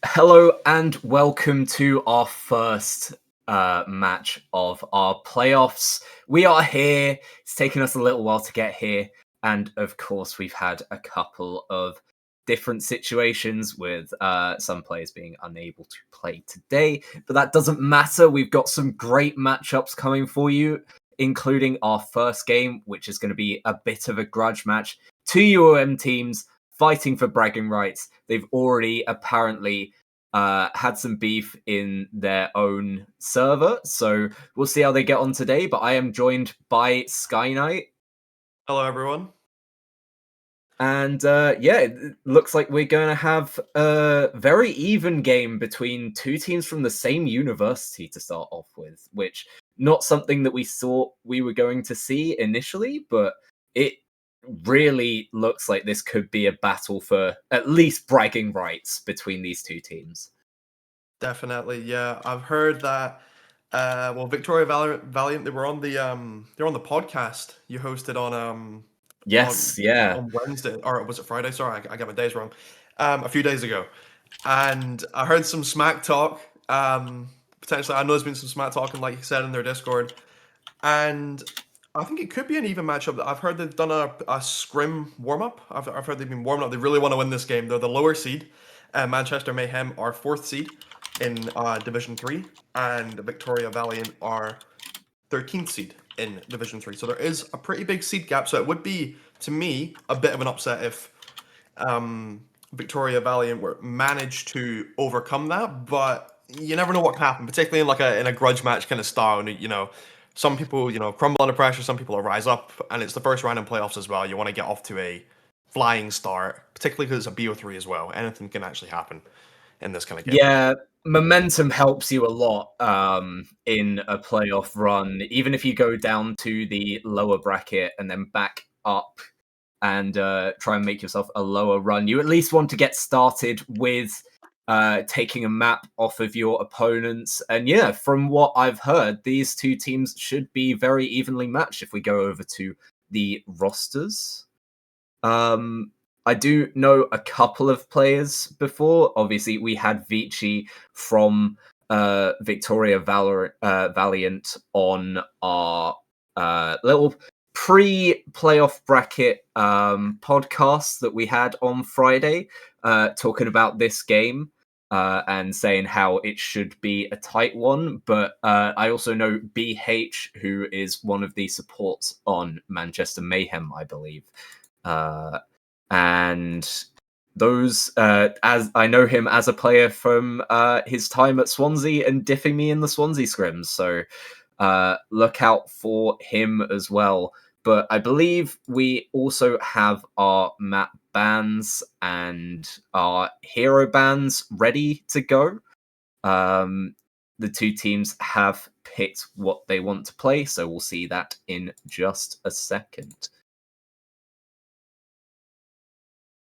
Hello and welcome to our first match of our playoffs. We are here. It's taken us a little while to get here. And of course, we've had a couple of different situations with some players being unable to play today. But that doesn't matter. We've got some great matchups coming for you, including our first game, which is going to be a bit of a grudge match. Two UOM teams fighting for bragging rights. They've already apparently had some beef in their own server, so we'll see how they get on today. But I am joined by Sky Knight. Hello, everyone. And it looks like we're going to have a very even game between two teams from the same university to start off with, which not something that we thought we were going to see initially, but it really looks like this could be a battle for at least bragging rights between these two teams. Definitely, yeah. I've heard that. Victoria Valiant, they were on the podcast you hosted Yes, yeah. on Wednesday, or was it Friday? Sorry, I got my days wrong. A few days ago, and I heard some smack talk. Potentially, I know there's been some smack talking, like you said, in their Discord, and I think it could be an even matchup. I've heard they've done a scrim warm up. I've heard they've been warming up. They really want to win this game. They're the lower seed. Manchester Mayhem are fourth seed in Division 3, and Victoria Valiant are 13th seed in Division 3. So there is a pretty big seed gap. So it would be, to me, a bit of an upset if Victoria Valiant were managed to overcome that. But you never know what can happen, particularly in in a grudge match kind of style. And some people crumble under pressure, some people will rise up, and it's the first round in playoffs as well. You want to get off to a flying start, particularly because it's a BO3 as well. Anything can actually happen in this kind of game. Yeah, momentum helps you a lot in a playoff run. Even if you go down to the lower bracket and then back up and try and make yourself a lower run, you at least want to get started with taking a map off of your opponents. And yeah, from what I've heard, these two teams should be very evenly matched if we go over to the rosters. I do know a couple of players before. Obviously, we had Vici from Victoria Valiant on our little pre-playoff bracket podcast that we had on Friday, talking about this game and saying how it should be a tight one. But I also know BH, who is one of the supports on Manchester Mayhem, I believe. And those, as I know him as a player from his time at Swansea and diffing me in the Swansea scrims, so look out for him as well. But I believe we also have our map bans and our hero bans ready to go. The two teams have picked what they want to play, so we'll see that in just a second.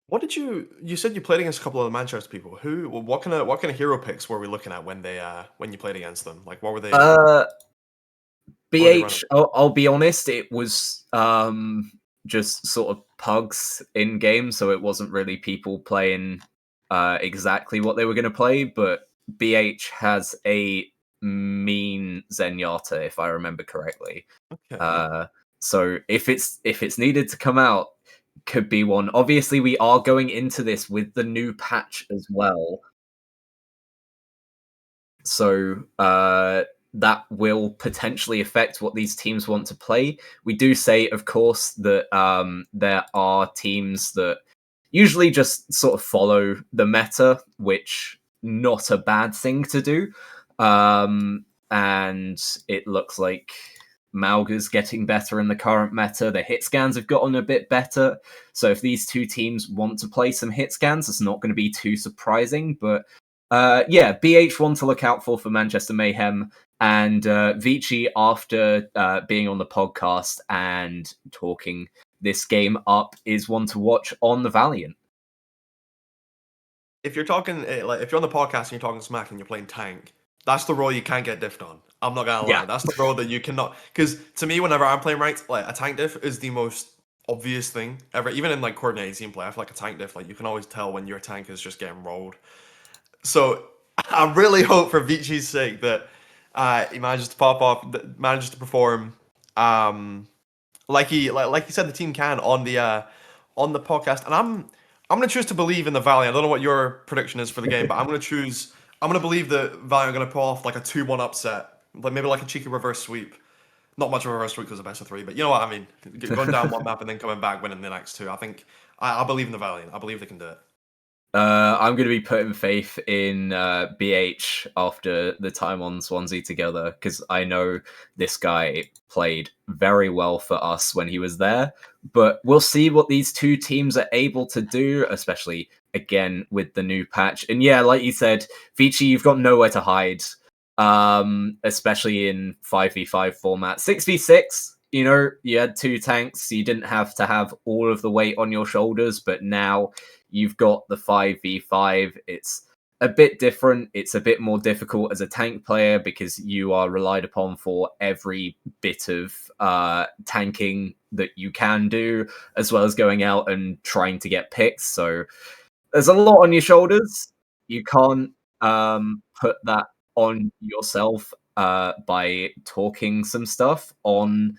What did you said you played against a couple of the Manchester people? What kind of hero picks were we looking at when you played against them? Like what were they running? BH, I'll be honest, it was just sort of pugs in game, so it wasn't really people playing exactly what they were going to play. But BH has a mean Zenyatta, if I remember correctly. Okay. So if it's needed to come out, could be one. Obviously, we are going into this with the new patch as well. So that will potentially affect what these teams want to play. We do say, of course, that there are teams that usually just sort of follow the meta, which not a bad thing to do. And it looks like Malga's getting better in the current meta. The hit scans have gotten a bit better. So if these two teams want to play some hit scans, it's not going to be too surprising. But BH1 to look out for Manchester Mayhem. And Vici, after being on the podcast and talking this game up, is one to watch on the Valiant. If you're talking if you're on the podcast and you're talking smack and you're playing tank, that's the role you can't get diffed on. I'm not gonna lie. Yeah. That's the role that you cannot, because to me, whenever I'm playing ranked, like a tank diff is the most obvious thing ever. Even in like coordinated team play, I feel like a tank diff, like you can always tell when your tank is just getting rolled. So I really hope for Vici's sake that he manages to pop off, manages to perform like he said the team can on the podcast. And I'm gonna choose to believe in the Valiant. I don't know what your prediction is for the game, but I'm gonna believe that Valiant are gonna pull off like a 2-1 upset, like maybe like a cheeky reverse sweep. Not much of a reverse sweep because of best of three, but you know what I mean. Going down one map and then coming back, winning the next two. I think I believe in the Valiant. I believe they can do it. I'm going to be putting faith in BH after the time on Swansea together, because I know this guy played very well for us when he was there. But we'll see what these two teams are able to do, especially again with the new patch. And yeah, like you said, Vici, you've got nowhere to hide, especially in 5v5 format. 6v6, you know, you had two tanks, you didn't have to have all of the weight on your shoulders, but now you've got the 5v5. It's a bit different. It's a bit more difficult as a tank player because you are relied upon for every bit of tanking that you can do, as well as going out and trying to get picks. So there's a lot on your shoulders. You can't put that on yourself by talking some stuff on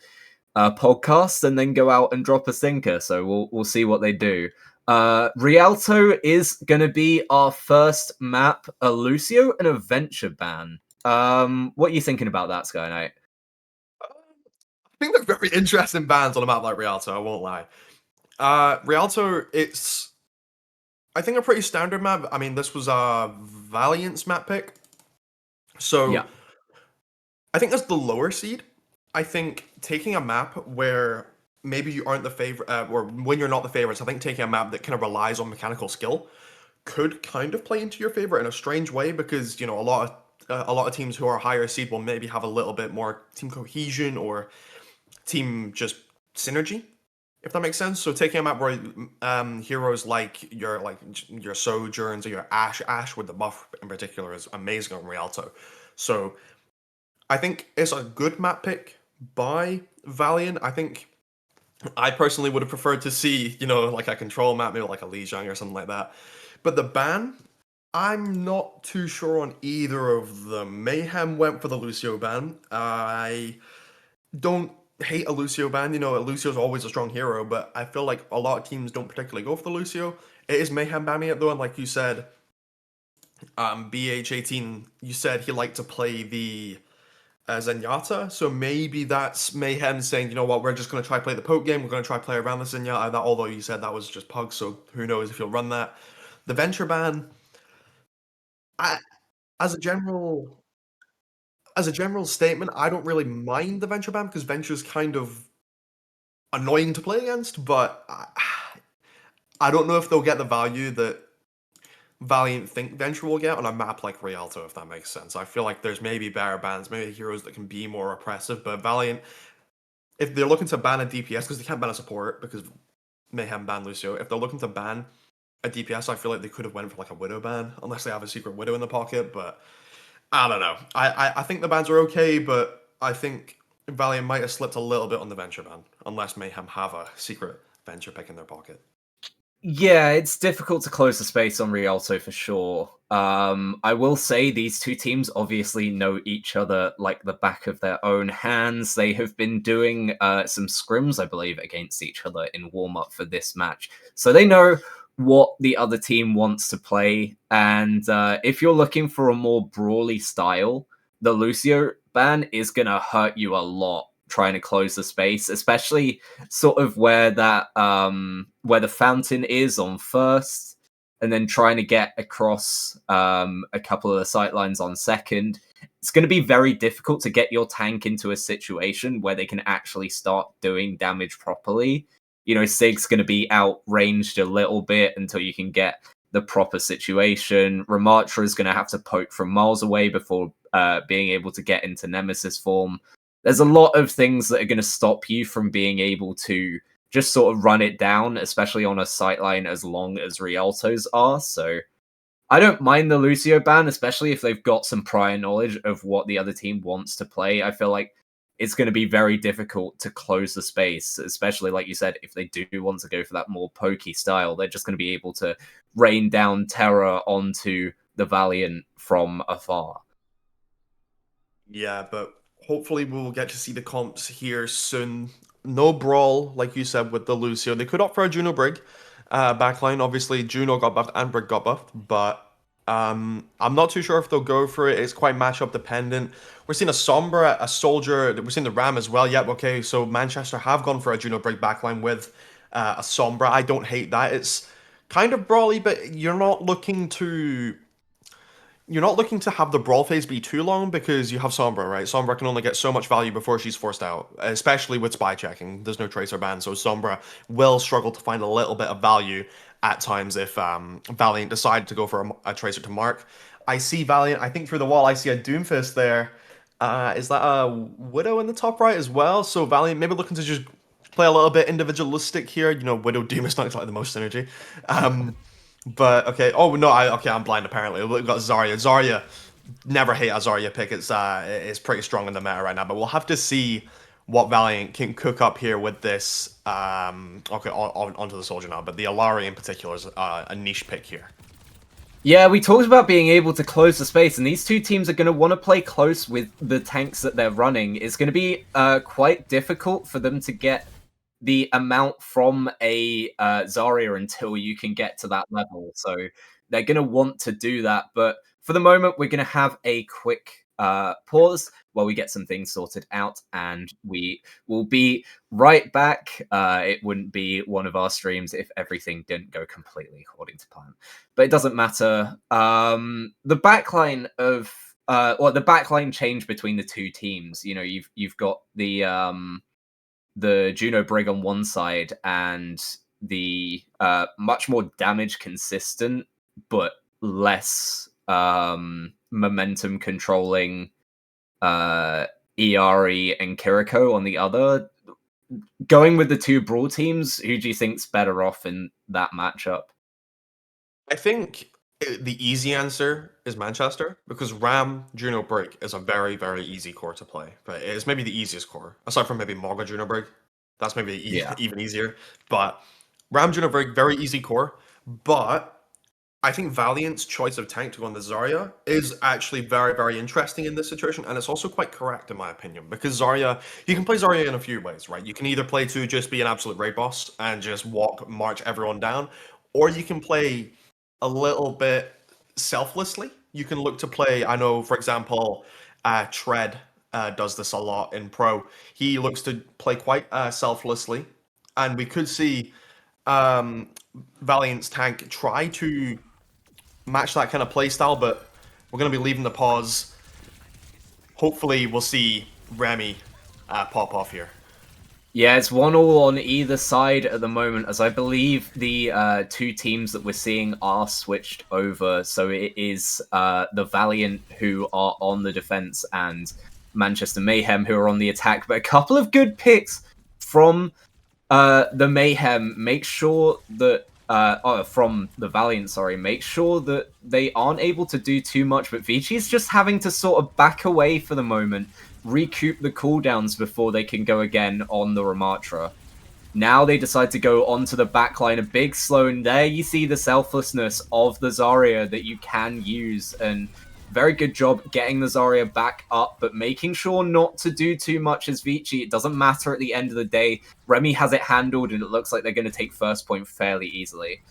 podcast and then go out and drop a stinker. So we'll see what they do. Rialto is going to be our first map, a Lucio and a Venture ban. What are you thinking about that, Sky Knight? I think they're very interesting bans on a map like Rialto, I won't lie. Rialto, it's I think a pretty standard map. I mean, this was a Valiant's map pick. So Yeah. I think that's the lower seed. I think taking a map where maybe you aren't the favorite, or when you're not the favorites, I think taking a map that kind of relies on mechanical skill could kind of play into your favor in a strange way, because you know a lot of teams who are higher seed will maybe have a little bit more team cohesion or team just synergy, if that makes sense. So taking a map where heroes like your Sojourns or your Ash with the buff in particular is amazing on Rialto. So I think it's a good map pick by Valiant. I think I personally would have preferred to see, you know, like a control map, maybe like a Lijiang or something like that. But the ban, I'm not too sure on either of them. Mayhem went for the Lucio ban. I don't hate a Lucio ban. You know, Lucio's always a strong hero, but I feel like a lot of teams don't particularly go for the Lucio. It is Mayhem banning it though, and like you said, BH18, you said he liked to play the Zenyatta, so maybe that's Mayhem saying, you know what, we're just going to try play the poke game, we're going to try play around the Zenyatta, that, although you said that was just Pug, so who knows if you'll run that. The Venture ban, I, as a general statement, I don't really mind the Venture ban, because Venture's kind of annoying to play against, but I don't know if they'll get the value that Valiant think Venture will get on a map like Rialto, if that makes sense. I feel like there's maybe better bans, maybe heroes that can be more oppressive, but Valiant, if they're looking to ban a DPS, because they can't ban a support because Mayhem ban Lucio, if they're looking to ban a DPS, I feel like they could have went for like a Widow ban, unless they have a secret Widow in the pocket, but I don't know. I think the bans are okay, but I think Valiant might have slipped a little bit on the Venture ban, unless Mayhem have a secret Venture pick in their pocket. Yeah, it's difficult to close the space on Rialto for sure. I will say these two teams obviously know each other like the back of their own hands. They have been doing some scrims, I believe, against each other in warm-up for this match. So they know what the other team wants to play. And if you're looking for a more brawly style, the Lucio ban is going to hurt you a lot trying to close the space, especially sort of where that where the fountain is on first, and then trying to get across a couple of the sight lines on second. It's going to be very difficult to get your tank into a situation where they can actually start doing damage properly. You know, Sig's going to be outranged a little bit until you can get the proper situation. Ramatra is going to have to poke from miles away before being able to get into Nemesis form. There's a lot of things that are going to stop you from being able to just sort of run it down, especially on a sightline as long as Rialto's are. So I don't mind the Lucio ban, especially if they've got some prior knowledge of what the other team wants to play. I feel like it's going to be very difficult to close the space, especially like you said, if they do want to go for that more pokey style, they're just going to be able to rain down terror onto the Valiant from afar. Yeah, but hopefully we will get to see the comps here soon. No brawl, like you said, with the Lucio. They could opt for a Juno Brig backline. Obviously, Juno got buffed and Brig got buffed, but I'm not too sure if they'll go for it. It's quite matchup dependent. We're seeing a Sombra, a Soldier. We're seeing the Ram as well. Yep, okay, so Manchester have gone for a Juno Brig backline with a Sombra. I don't hate that. It's kind of brawly, but you're not looking to have the brawl phase be too long because you have Sombra, right? Sombra can only get so much value before she's forced out, especially with spy checking. There's no tracer ban, so Sombra will struggle to find a little bit of value at times if Valiant decide to go for a tracer to mark. I see Valiant, I think through the wall, I see a Doomfist there. Is that a Widow in the top right as well? So Valiant maybe looking to just play a little bit individualistic here. You know, Widow Doom is not exactly the most synergy. But okay. Oh no, I'm blind apparently. We've got Zarya. Zarya, never hate a Zarya pick. It's pretty strong in the meta right now. But we'll have to see what Valiant can cook up here with this. Okay, onto the Soldier now. But the Alari in particular is a niche pick here. Yeah, we talked about being able to close the space, and these two teams are going to want to play close with the tanks that they're running. It's going to be quite difficult for them to get the amount from a Zarya until you can get to that level. So they're going to want to do that. But for the moment, we're going to have a quick pause while we get some things sorted out, and we will be right back. It wouldn't be one of our streams if everything didn't go completely according to plan. But it doesn't matter. The backline of or the backline change between the two teams. You know, you've got the Juno Brig on one side and the much more damage consistent but less momentum controlling Iari and Kiriko on the other. Going with the two Brawl teams, who do you think's better off in that matchup? I think the easy answer is Manchester because Ram Juno Brig is a very, very easy core to play. But it's maybe the easiest core, aside from maybe Morga Juno Brig. That's maybe even easier. But Ram Juno Brig, very easy core. But I think Valiant's choice of tank to go on the Zarya is actually very, very interesting in this situation, and it's also quite correct in my opinion, because Zarya, you can play Zarya in a few ways, right? You can either play to just be an absolute raid boss and just march everyone down, or you can play a little bit selflessly. You can look to play, I know, for example, Tread does this a lot in Pro. He looks to play quite selflessly, and we could see Valiant's tank try to match that kind of playstyle, but we're going to be leaving the pause. Hopefully, we'll see Remy pop off here. Yeah, it's 1-1 on either side at the moment, as I believe the two teams that we're seeing are switched over. So it is the Valiant who are on the defense and Manchester Mayhem who are on the attack. But a couple of good picks from the Mayhem. Make sure that from the Valiant, sorry, make sure that they aren't able to do too much, but Vici's just having to sort of back away for the moment, recoup the cooldowns before they can go again on the Ramatra. Now they decide to go onto the backline, a big slow, and there you see the selflessness of the Zarya that you can use, and very good job getting the Zarya back up, but making sure not to do too much as Vici. It doesn't matter at the end of the day. Remy has it handled, and it looks like they're going to take first point fairly easily.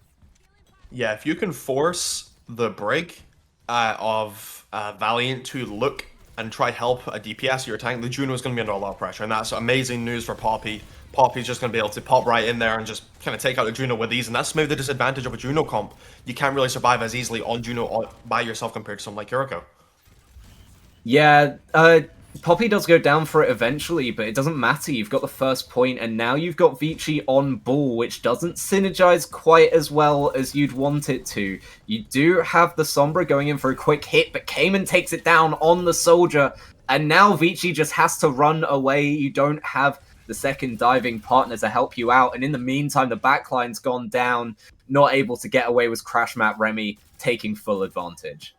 Yeah, if you can force the Brig of Valiant to look and try help a DPS or your tank, the Juno is going to be under a lot of pressure, and that's amazing news for Poppy. Poppy's just going to be able to pop right in there and just kind of take out the Juno with ease, and that's maybe the disadvantage of a Juno comp. You can't really survive as easily on Juno by yourself compared to someone like Kiriko. Yeah, Poppy does go down for it eventually, but it doesn't matter. You've got the first point, and now you've got Vici on ball, which doesn't synergize quite as well as you'd want it to. You do have the Sombra going in for a quick hit, but Cayman takes it down on the Soldier, and now Vici just has to run away. You don't have the second diving partner to help you out, and in the meantime, the backline's gone down, not able to get away with Crash Map Remy taking full advantage.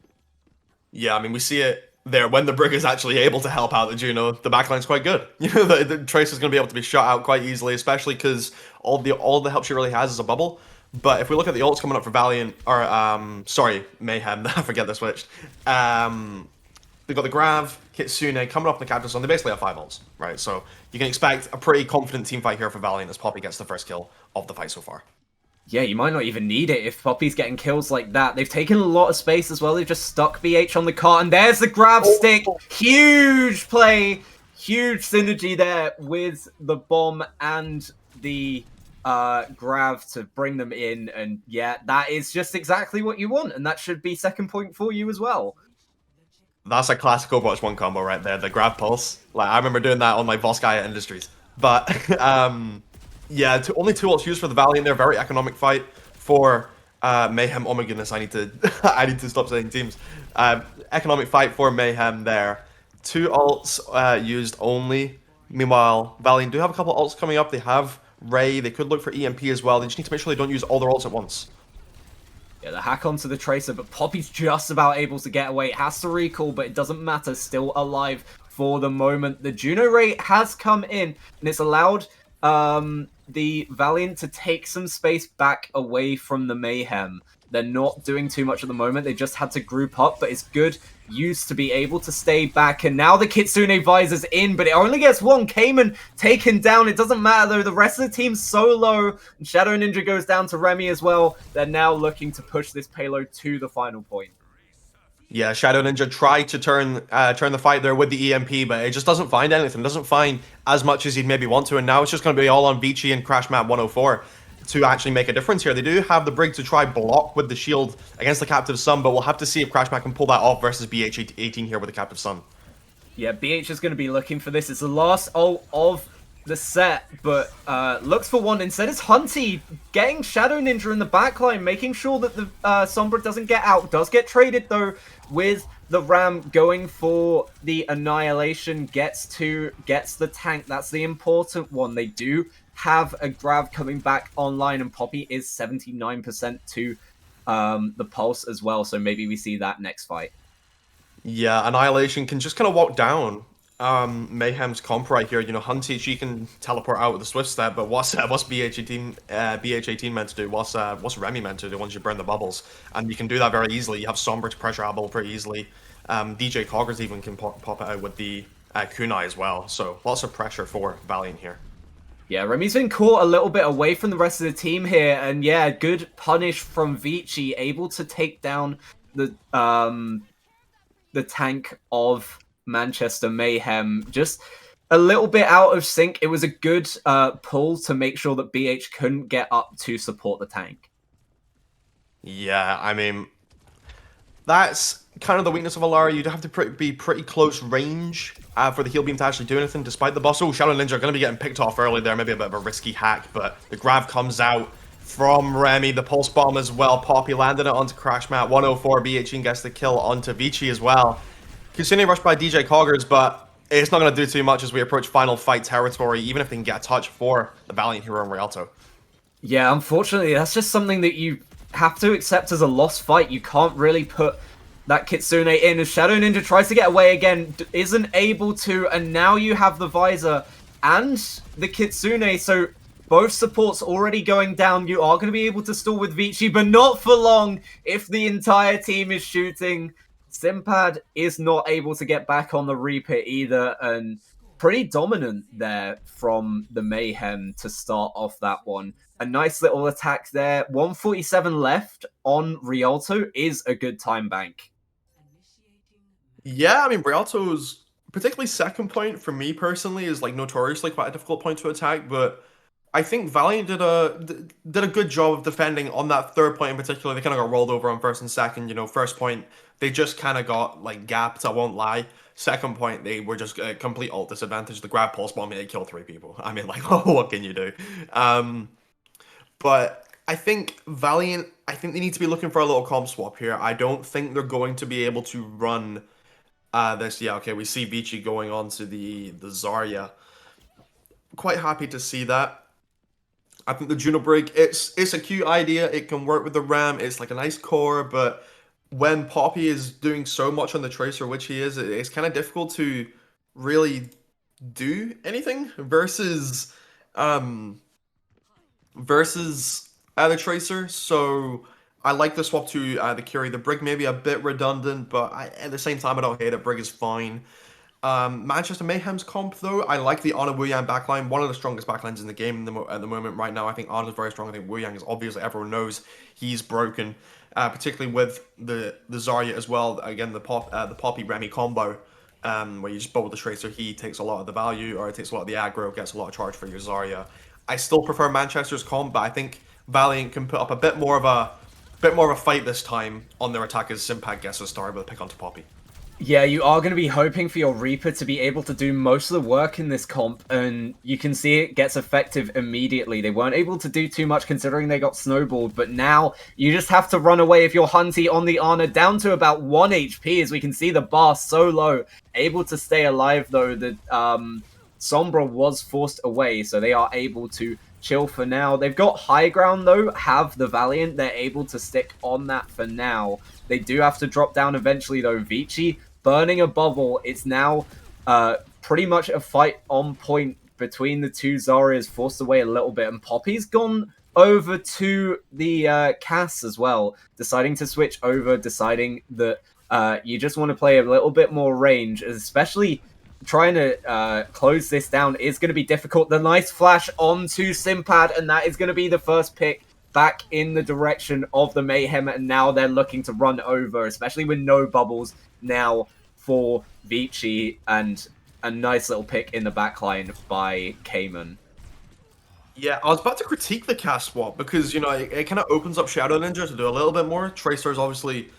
Yeah, I mean, we see it there when the Brig is actually able to help out the Juno. The backline's quite good. You know, the Tracer's going to be able to be shot out quite easily, especially because all the help she really has is a bubble. But if we look at the ults coming up for Valiant, or sorry, Mayhem, I forget they switched. They've got the Grav, Kitsune coming up in the Captain Sun. They basically have 5 ults, right? So you can expect a pretty confident team fight here for Valiant as Poppy gets the first kill of the fight so far. Yeah, you might not even need it if Poppy's getting kills like that. They've taken a lot of space as well. They've just stuck BH on the cart, and there's the grab stick. Huge play, huge synergy there with the bomb and the grav to bring them in. And yeah, that is just exactly what you want, and that should be second point for you as well. That's a classic Overwatch 1 combo right there, the grab pulse. Like, I remember doing that on my Volskaya Industries. But, yeah, only 2 ults used for the Valiant there. Very economic fight for Mayhem. Oh my goodness, I need to I need to stop saying teams. Economic fight for Mayhem there. 2 ults used only. Meanwhile, Valiant do have a couple ults coming up. They have Ray. They could look for EMP as well. They just need to make sure they don't use all their ults at once. Yeah, the hack onto the Tracer, but Poppy's just about able to get away. It has to recall, but it doesn't matter. Still alive for the moment. The Juno Ray has come in, and it's allowed the Valiant to take some space back away from the Mayhem. They're not doing too much at the moment. They just had to group up, but it's good use to be able to stay back. And now the Kitsune Visor's in, but it only gets one. Cayman taken down. It doesn't matter, though. The rest of the team's so low. And Shadow Ninja goes down to Remy as well. They're now looking to push this payload to the final point. Yeah, Shadow Ninja tried to turn the fight there with the EMP, but it just doesn't find anything. It doesn't find as much as he'd maybe want to, and now it's just going to be all on Vici and Crash Map 104 to actually make a difference here. They do have the Brig to try block with the shield against the Captive Sun, but we'll have to see if Crash Map can pull that off versus BH18 here with the Captive Sun. Yeah, BH is going to be looking for this. It's the last ult of the set, but looks for one. Instead, it's Hunty getting Shadow Ninja in the backline, making sure that the Sombra doesn't get out. Does get traded, though, with the Ram going for the Annihilation. Gets the tank. That's the important one. They do have a Grav coming back online, and Poppy is 79% to the Pulse as well, so maybe we see that next fight. Yeah, Annihilation can just kind of walk down Mayhem's comp right here. You know, Hunty, she can teleport out with a swift step, but what's BH18 meant to do? What's Remy meant to do once you burn the bubbles? And you can do that very easily. You have Sombra to pressure Abel pretty easily. DJ Coggers even can pop it out with the Kunai as well. So lots of pressure for Valiant here. Yeah, Remy's been caught a little bit away from the rest of the team here, and yeah, good punish from Vici, able to take down the tank of Manchester Mayhem. Just a little bit out of sync. It was a good pull to make sure that BH couldn't get up to support the tank. Yeah, I mean, that's kind of the weakness of Alara. You'd have to be pretty close range for the heal beam to actually do anything, despite the boss. Oh, Shadow Ninja are going to be getting picked off early there. Maybe a bit of a risky hack, but the Grav comes out from Remy. The Pulse Bomb as well. Poppy landed it onto Crash Mat. 104. BH gets the kill onto Vici as well. Kitsune rushed by DJ Coggers, but it's not going to do too much as we approach final fight territory, even if they can get a touch for the Valiant hero and Rialto. Yeah, unfortunately, that's just something that you have to accept as a lost fight. You can't really put that Kitsune in. As Shadow Ninja tries to get away again, isn't able to, and now you have the Visor and the Kitsune, so both supports already going down. You are going to be able to stall with Vici, but not for long if the entire team is shooting. Simpad is not able to get back on the Reaper either, and pretty dominant there from the Mayhem to start off that one. A nice little attack there. 147 left on Rialto is a good time bank. Yeah, I mean, Rialto's particularly second point for me personally is like notoriously quite a difficult point to attack, but I think Valiant did a good job of defending on that third point in particular. They kind of got rolled over on first and second. You know, first point they just kind of got like gapped. I won't lie. Second point they were just a complete ult disadvantage. The grab pulse bomb they killed 3 people. I mean, like, oh, what can you do? But I think Valiant. I think they need to be looking for a little comp swap here. I don't think they're going to be able to run this. Yeah, okay. We see Vici going on to the Zarya. Quite happy to see that. I think the Juno Brig, it's a cute idea. It can work with the Ram. It's like a nice core, but when Poppy is doing so much on the Tracer, which he is, it's kind of difficult to really do anything versus the Tracer, so I like the swap to the Curie. The Brig may be a bit redundant, but at the same time, I don't hate it. Brig is fine. Manchester Mayhem's comp, though, I like the Ana Wuyang backline. One of the strongest backlines in the game at the moment right now. I think Ana's very strong. I think Wuyang is obviously, everyone knows he's broken, particularly with the Zarya as well. Again, the Poppy Remy combo, where you just bubble the Tracer, he takes a lot of the value, or it takes a lot of the aggro, gets a lot of charge for your Zarya. I still prefer Manchester's comp, but I think Valiant can put up a bit more of a fight this time on their attack as Simpad gets a star with a pick onto Poppy. Yeah, you are going to be hoping for your Reaper to be able to do most of the work in this comp, and you can see it gets effective immediately. They weren't able to do too much considering they got snowballed, but now you just have to run away if you're Hunty on the Ana, down to about 1 HP, as we can see the bar so low. Able to stay alive, though. The Sombra was forced away, so they are able to chill for now. They've got high ground, though, have the Valiant. They're able to stick on that for now. They do have to drop down eventually, though. Vici burning a bubble. It's now pretty much a fight on point between the two Zaryas, forced away a little bit, and Poppy's gone over to the Cass as well, deciding to switch over, deciding that you just want to play a little bit more range, especially trying to close this down is going to be difficult. The nice flash onto Simpad, and that is going to be the first pick back in the direction of the Mayhem, and now they're looking to run over, especially with no bubbles now for Vici, and a nice little pick in the backline by Cayman. Yeah, I was about to critique the cast swap because, it kind of opens up Shadow Ninja to do a little bit more. Tracer is obviously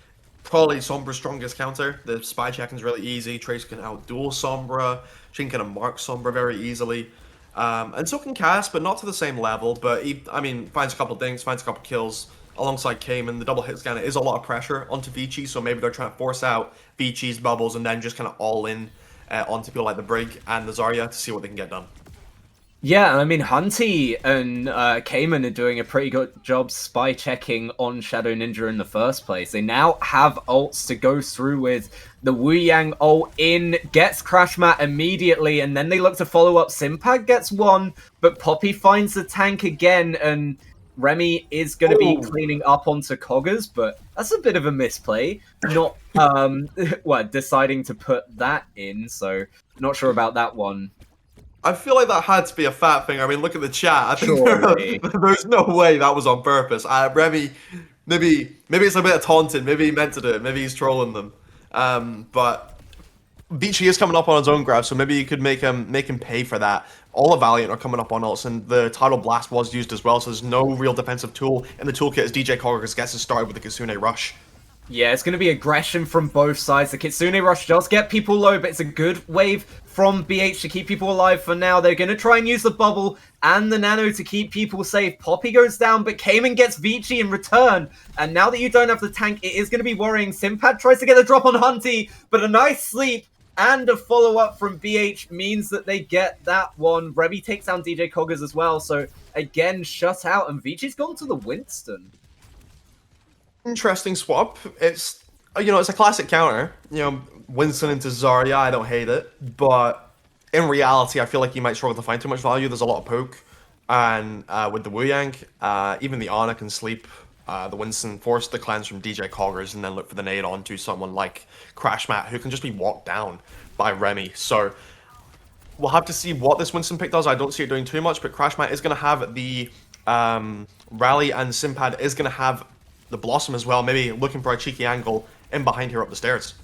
probably Sombra's strongest counter. The spy checking is really easy. Tracer can outduel Sombra. She can kind of mark Sombra very easily. And so can Cass, but not to the same level. But he, finds a couple things, finds a couple kills alongside Cayman. The double hit scanner is a lot of pressure onto Vici, so maybe they're trying to force out Vici's bubbles and then just kind of all in onto people like the Brig and the Zarya to see what they can get done. Yeah, Hunty and Cayman are doing a pretty good job spy checking on Shadow Ninja in the first place. They now have ults to go through with. The Wuyang ult in, gets Crash Mat immediately, and then they look to follow up. Simpad gets one, but Poppy finds the tank again, and Remy is going to be cleaning up onto Coggers, but that's a bit of a misplay. Not, deciding to put that in, so not sure about that one. I feel like that had to be a fat thing. Look at the chat. I think there's no way that was on purpose. Remy, maybe it's a bit of taunting. Maybe he meant to do it. Maybe he's trolling them. But Vici is coming up on his own grab, so maybe you could make him pay for that. All of Valiant are coming up on ults, and the Tidal Blast was used as well, so there's no real defensive tool in the toolkit as DJ Coggers gets us started with the Kitsune Rush. Yeah, it's going to be aggression from both sides. The Kitsune Rush does get people low, but it's a good wave from BH to keep people alive for now. They're going to try and use the bubble and the nano to keep people safe. Poppy goes down, but Cayman gets Vici in return. And now that you don't have the tank, it is going to be worrying. Simpad tries to get a drop on Hunty, but a nice sleep and a follow-up from BH means that they get that one. Remy takes down DJ Coggers as well, so again, shut out, and Vici's gone to the Winston. Interesting swap. It's it's a classic counter. Winston into Zarya, I don't hate it, but in reality, I feel like you might struggle to find too much value. There's a lot of poke, and with the Wuyang, even the Ana can sleep. The Winston forced the cleanse from DJ Coggers and then look for the nade onto someone like Crash Mat, who can just be walked down by Remy. So we'll have to see what this Winston pick does. I don't see it doing too much, but Crash Mat is going to have the Rally, and Simpad is going to have the Blossom as well, maybe looking for a cheeky angle in behind here up the stairs.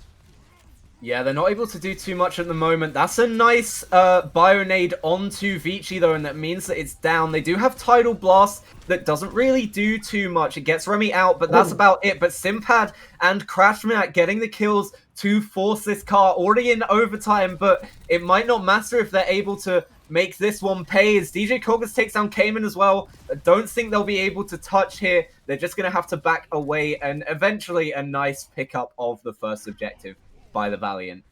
Yeah, they're not able to do too much at the moment. That's a nice Bionade onto Vici, though, and that means that it's down. They do have Tidal Blast that doesn't really do too much. It gets Remy out, but that's about it. But Simpad and Crashmat getting the kills to force this car already in overtime, but it might not matter if they're able to make this one pay, as DJ Coggers takes down Cayman as well. I don't think they'll be able to touch here. They're just going to have to back away, and eventually a nice pickup of the first objective by the Valiant.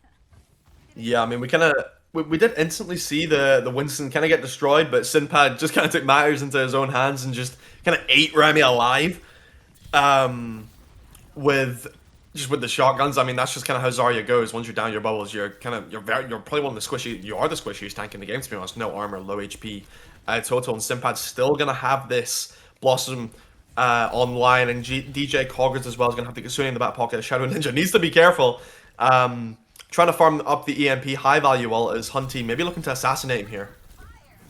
Yeah, we did instantly see the Winston kind of get destroyed, but Sinpad just kind of took matters into his own hands and just kind of ate Remy alive. With the shotguns. That's just kind of how Zarya goes. Once you're down your bubbles, you're probably one of the squishiest tank in the game, to be honest. No armor, low HP total, and Simpad's still gonna have this Blossom online, and DJ Coggers as well is going to have the Kitsune in the back pocket. Shadow Ninja needs to be careful. Trying to farm up the EMP high value ult as Hunty maybe looking to assassinate him here.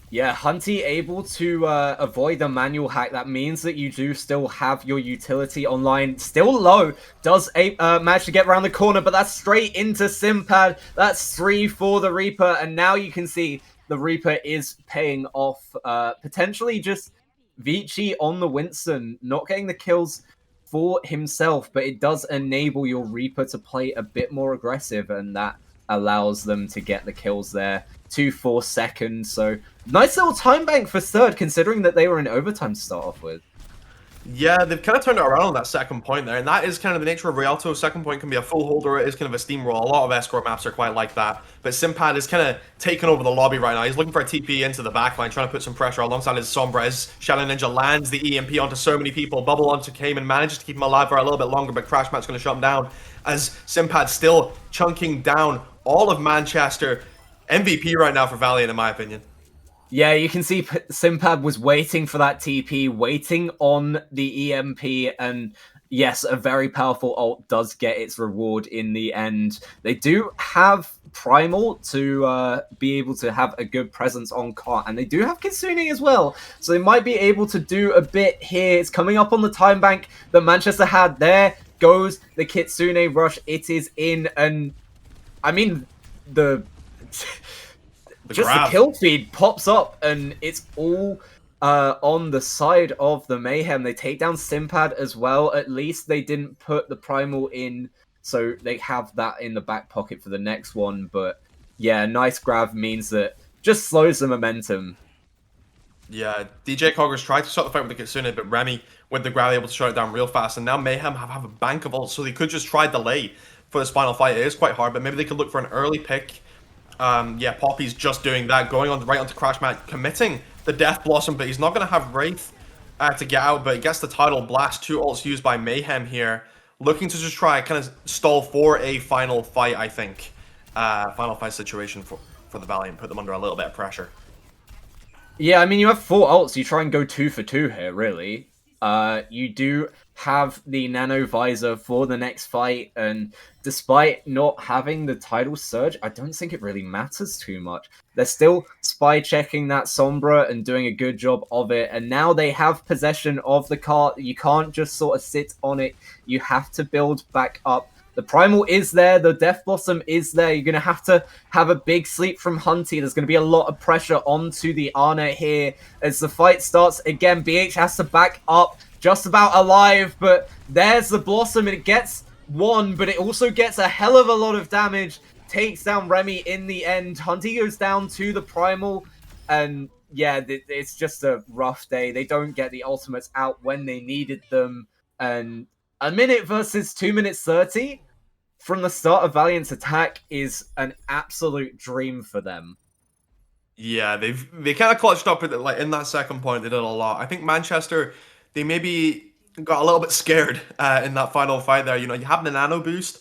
Yeah, Hunty able to avoid the manual hack. That means that you do still have your utility online. Still low. Does manage to get around the corner, but that's straight into Simpad. That's 3 for the Reaper, and now you can see the Reaper is paying off. Potentially just Vici on the Winston, not getting the kills for himself, but it does enable your Reaper to play a bit more aggressive, and that allows them to get the kills there. 2-4 seconds, so nice little time bank for third, considering that they were in overtime to start off with. Yeah, they've kind of turned it around on that second point there, and that is kind of the nature of Rialto. Second point can be a full holder, it is kind of a steamroll. A lot of escort maps are quite like that, but Simpad is kind of taking over the lobby right now. He's looking for a TP into the backline, trying to put some pressure alongside his Sombra as Shadow Ninja lands the EMP onto so many people. Bubble onto Cayman, manages to keep him alive for a little bit longer, but Crash Mat's going to shut him down as Simpad still chunking down all of Manchester. MVP right now for Valiant, in my opinion. Yeah, you can see Simpad was waiting for that TP, waiting on the EMP, and yes, a very powerful ult does get its reward in the end. They do have Primal to be able to have a good presence on cart, and they do have Kitsune as well, so they might be able to do a bit here. It's coming up on the time bank that Manchester had. There goes the Kitsune rush. It is in, and I mean, the kill feed pops up, and it's all on the side of the Mayhem. They take down Simpad as well. At least they didn't put the Primal in, so they have that in the back pocket for the next one. But yeah, nice grab means that just slows the momentum. Yeah, DJ Coggers tried to start the fight with the Kitsune, but Remy, with the grab, able to shut it down real fast. And now Mayhem have a bank of ults, so they could just try delay for this final fight. It is quite hard, but maybe they could look for an early pick. Yeah, Poppy's just doing that, going on right onto Crash Mat, committing the Death Blossom, but he's not going to have Wraith to get out, but he gets the Tidal Blast. 2 ults used by Mayhem here, looking to just try kind of stall for a final fight, I think. Final fight situation for the Valiant, put them under a little bit of pressure. Yeah, I mean, you have 4 ults, you try and go 2 for 2 here, really. You do have the Nano Visor for the next fight, and despite not having the Tidal Surge, I don't think it really matters too much. They're still spy checking that Sombra and doing a good job of it, and now they have possession of the cart. You can't just sort of sit on it, you have to build back up. The Primal is there, the Death Blossom is there. You're going to have a big sleep from Hunty. There's going to be a lot of pressure onto the Arna here as the fight starts again. BH has to back up, just about alive, but there's the Blossom, and it gets 1, but it also gets a hell of a lot of damage. Takes down Remy in the end. Hunty goes down to the Primal, and yeah, it's just a rough day. They don't get the ultimates out when they needed them, and a minute versus 2 minutes 30 from the start of Valiant's attack is an absolute dream for them. Yeah, they kind of clutched up like in that second point. They did a lot. I think Manchester, they maybe got a little bit scared in that final fight there. You know, you have the nano boost.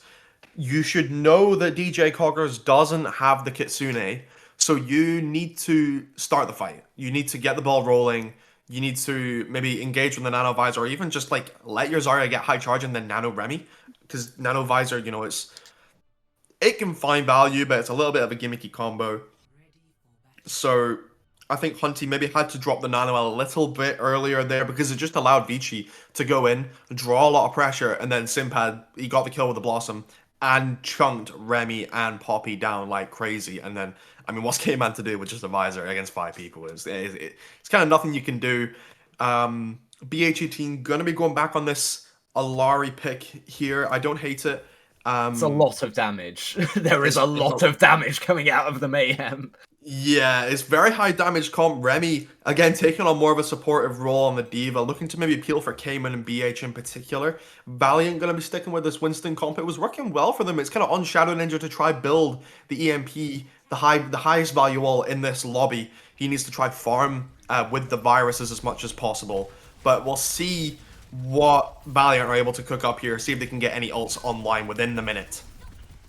You should know that DJ Coggers doesn't have the Kitsune, so you need to start the fight. You need to get the ball rolling. You need to maybe engage with the Nano Visor, or even just like let your Zarya get high charge and then Nano Remy, because Nano Visor, you know, it can find value, but it's a little bit of a gimmicky combo. So I think Hunty maybe had to drop the Nano a little bit earlier there, because it just allowed Vici to go in, draw a lot of pressure, and then Simpad, he got the kill with the Blossom and chunked Remy and Poppy down like crazy. And then, I mean, what's K-Man to do with just a Visor against 5 people? It's kind of nothing you can do. BH18 going to be going back on this Alari pick here. I don't hate it. It's a lot of damage. There is a lot of damage coming out of the Mayhem. Yeah, it's very high damage comp. Remy, again, taking on more of a supportive role on the Diva, looking to maybe appeal for Cayman and BH in particular. Valiant going to be sticking with this Winston comp. It was working well for them. It's kind of on Shadow Ninja to try build the EMP, the highest value all in this lobby. He needs to try farm with the viruses as much as possible. But we'll see what Valiant are able to cook up here, see if they can get any ults online within the minute.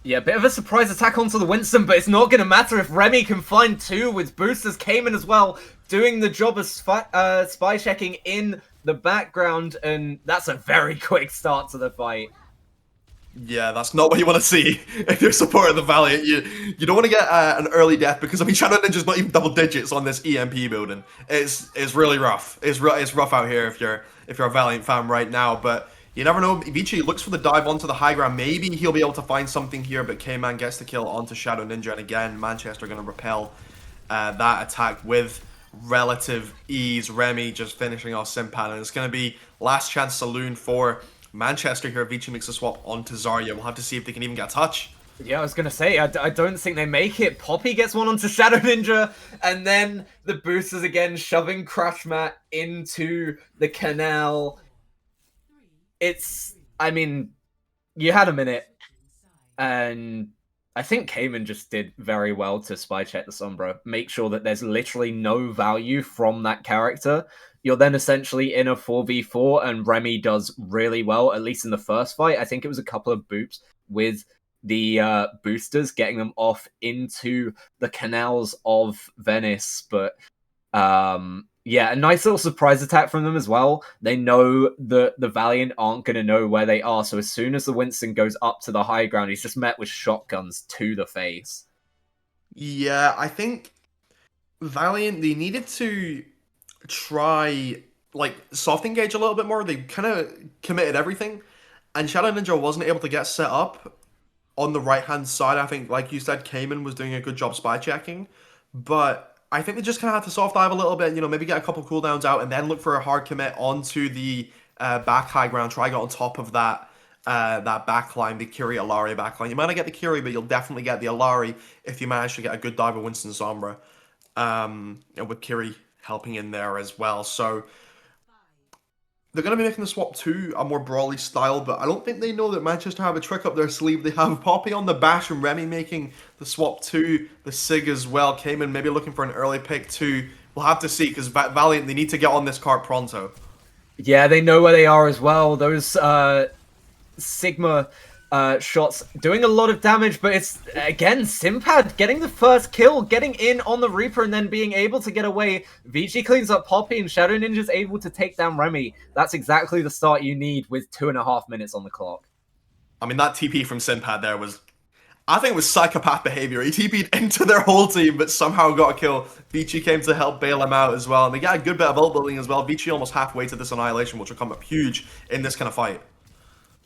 Yeah, bit of a surprise attack onto the Winston, but it's not going to matter if Remy can find 2 with boosters. Cayman as well, doing the job of spy checking in the background, and that's a very quick start to the fight. Yeah, that's not what you want to see if you're supporting the Valiant. You don't want to get an early death because I mean Shadow Ninja's not even double digits on this EMP building. It's really rough. It's rough out here if you're a Valiant fan right now. But you never know. Vici looks for the dive onto the high ground. Maybe he'll be able to find something here. But K-Man gets the kill onto Shadow Ninja, and again Manchester going to repel that attack with relative ease. Remy just finishing off Simpan, and it's going to be last chance saloon for Manchester here. Vici makes a swap onto Zarya. We'll have to see if they can even get a touch. Yeah, I was going to say, I don't think they make it. Poppy gets one onto Shadow Ninja, and then the boosters again shoving Crash Mat into the canal. I mean, you had a minute, and I think Cayman just did very well to spy check the Sombra, make sure that there's literally no value from that character. You're then essentially in a 4v4, and Remy does really well, at least in the first fight. I think it was a couple of boops with the boosters, getting them off into the canals of Venice. But yeah, a nice little surprise attack from them as well. They know that the Valiant aren't going to know where they are, so as soon as the Winston goes up to the high ground, he's just met with shotguns to the face. Yeah, I think Valiant, they needed to try like soft engage a little bit more. They kind of committed everything, and Shadow Ninja wasn't able to get set up on the right hand side. I think, like you said, Cayman was doing a good job spy checking, but I think they just kind of had to soft dive a little bit. You know, maybe get a couple cooldowns out, and then look for a hard commit onto the back high ground. Try get on top of that backline, the Kiri Alari backline. You might not get the Kiri, but you'll definitely get the Alari if you manage to get a good dive of Winston Sombra, and with Kiri helping in there as well. So they're going to be making the swap to a more brawly style, but I don't think they know that Manchester have a trick up their sleeve. They have Poppy on the bash and Remy making the swap to the Sig as well. Cayman maybe looking for an early pick too. We'll have to see, because Valiant, they need to get on this cart pronto. Yeah, they know where they are as well. Those Sigma shots doing a lot of damage, but it's, again, Simpad getting the first kill, getting in on the Reaper, and then being able to get away. Vici cleans up Poppy, and Shadow Ninja's able to take down Remy. That's exactly the start you need with 2.5 minutes on the clock. I mean, that TP from Simpad there was, I think it was psychopath behavior. He TP'd into their whole team, but somehow got a kill. Vici came to help bail him out as well, and they got a good bit of ult building as well. Vici almost halfway to this Annihilation, which will come up huge in this kind of fight.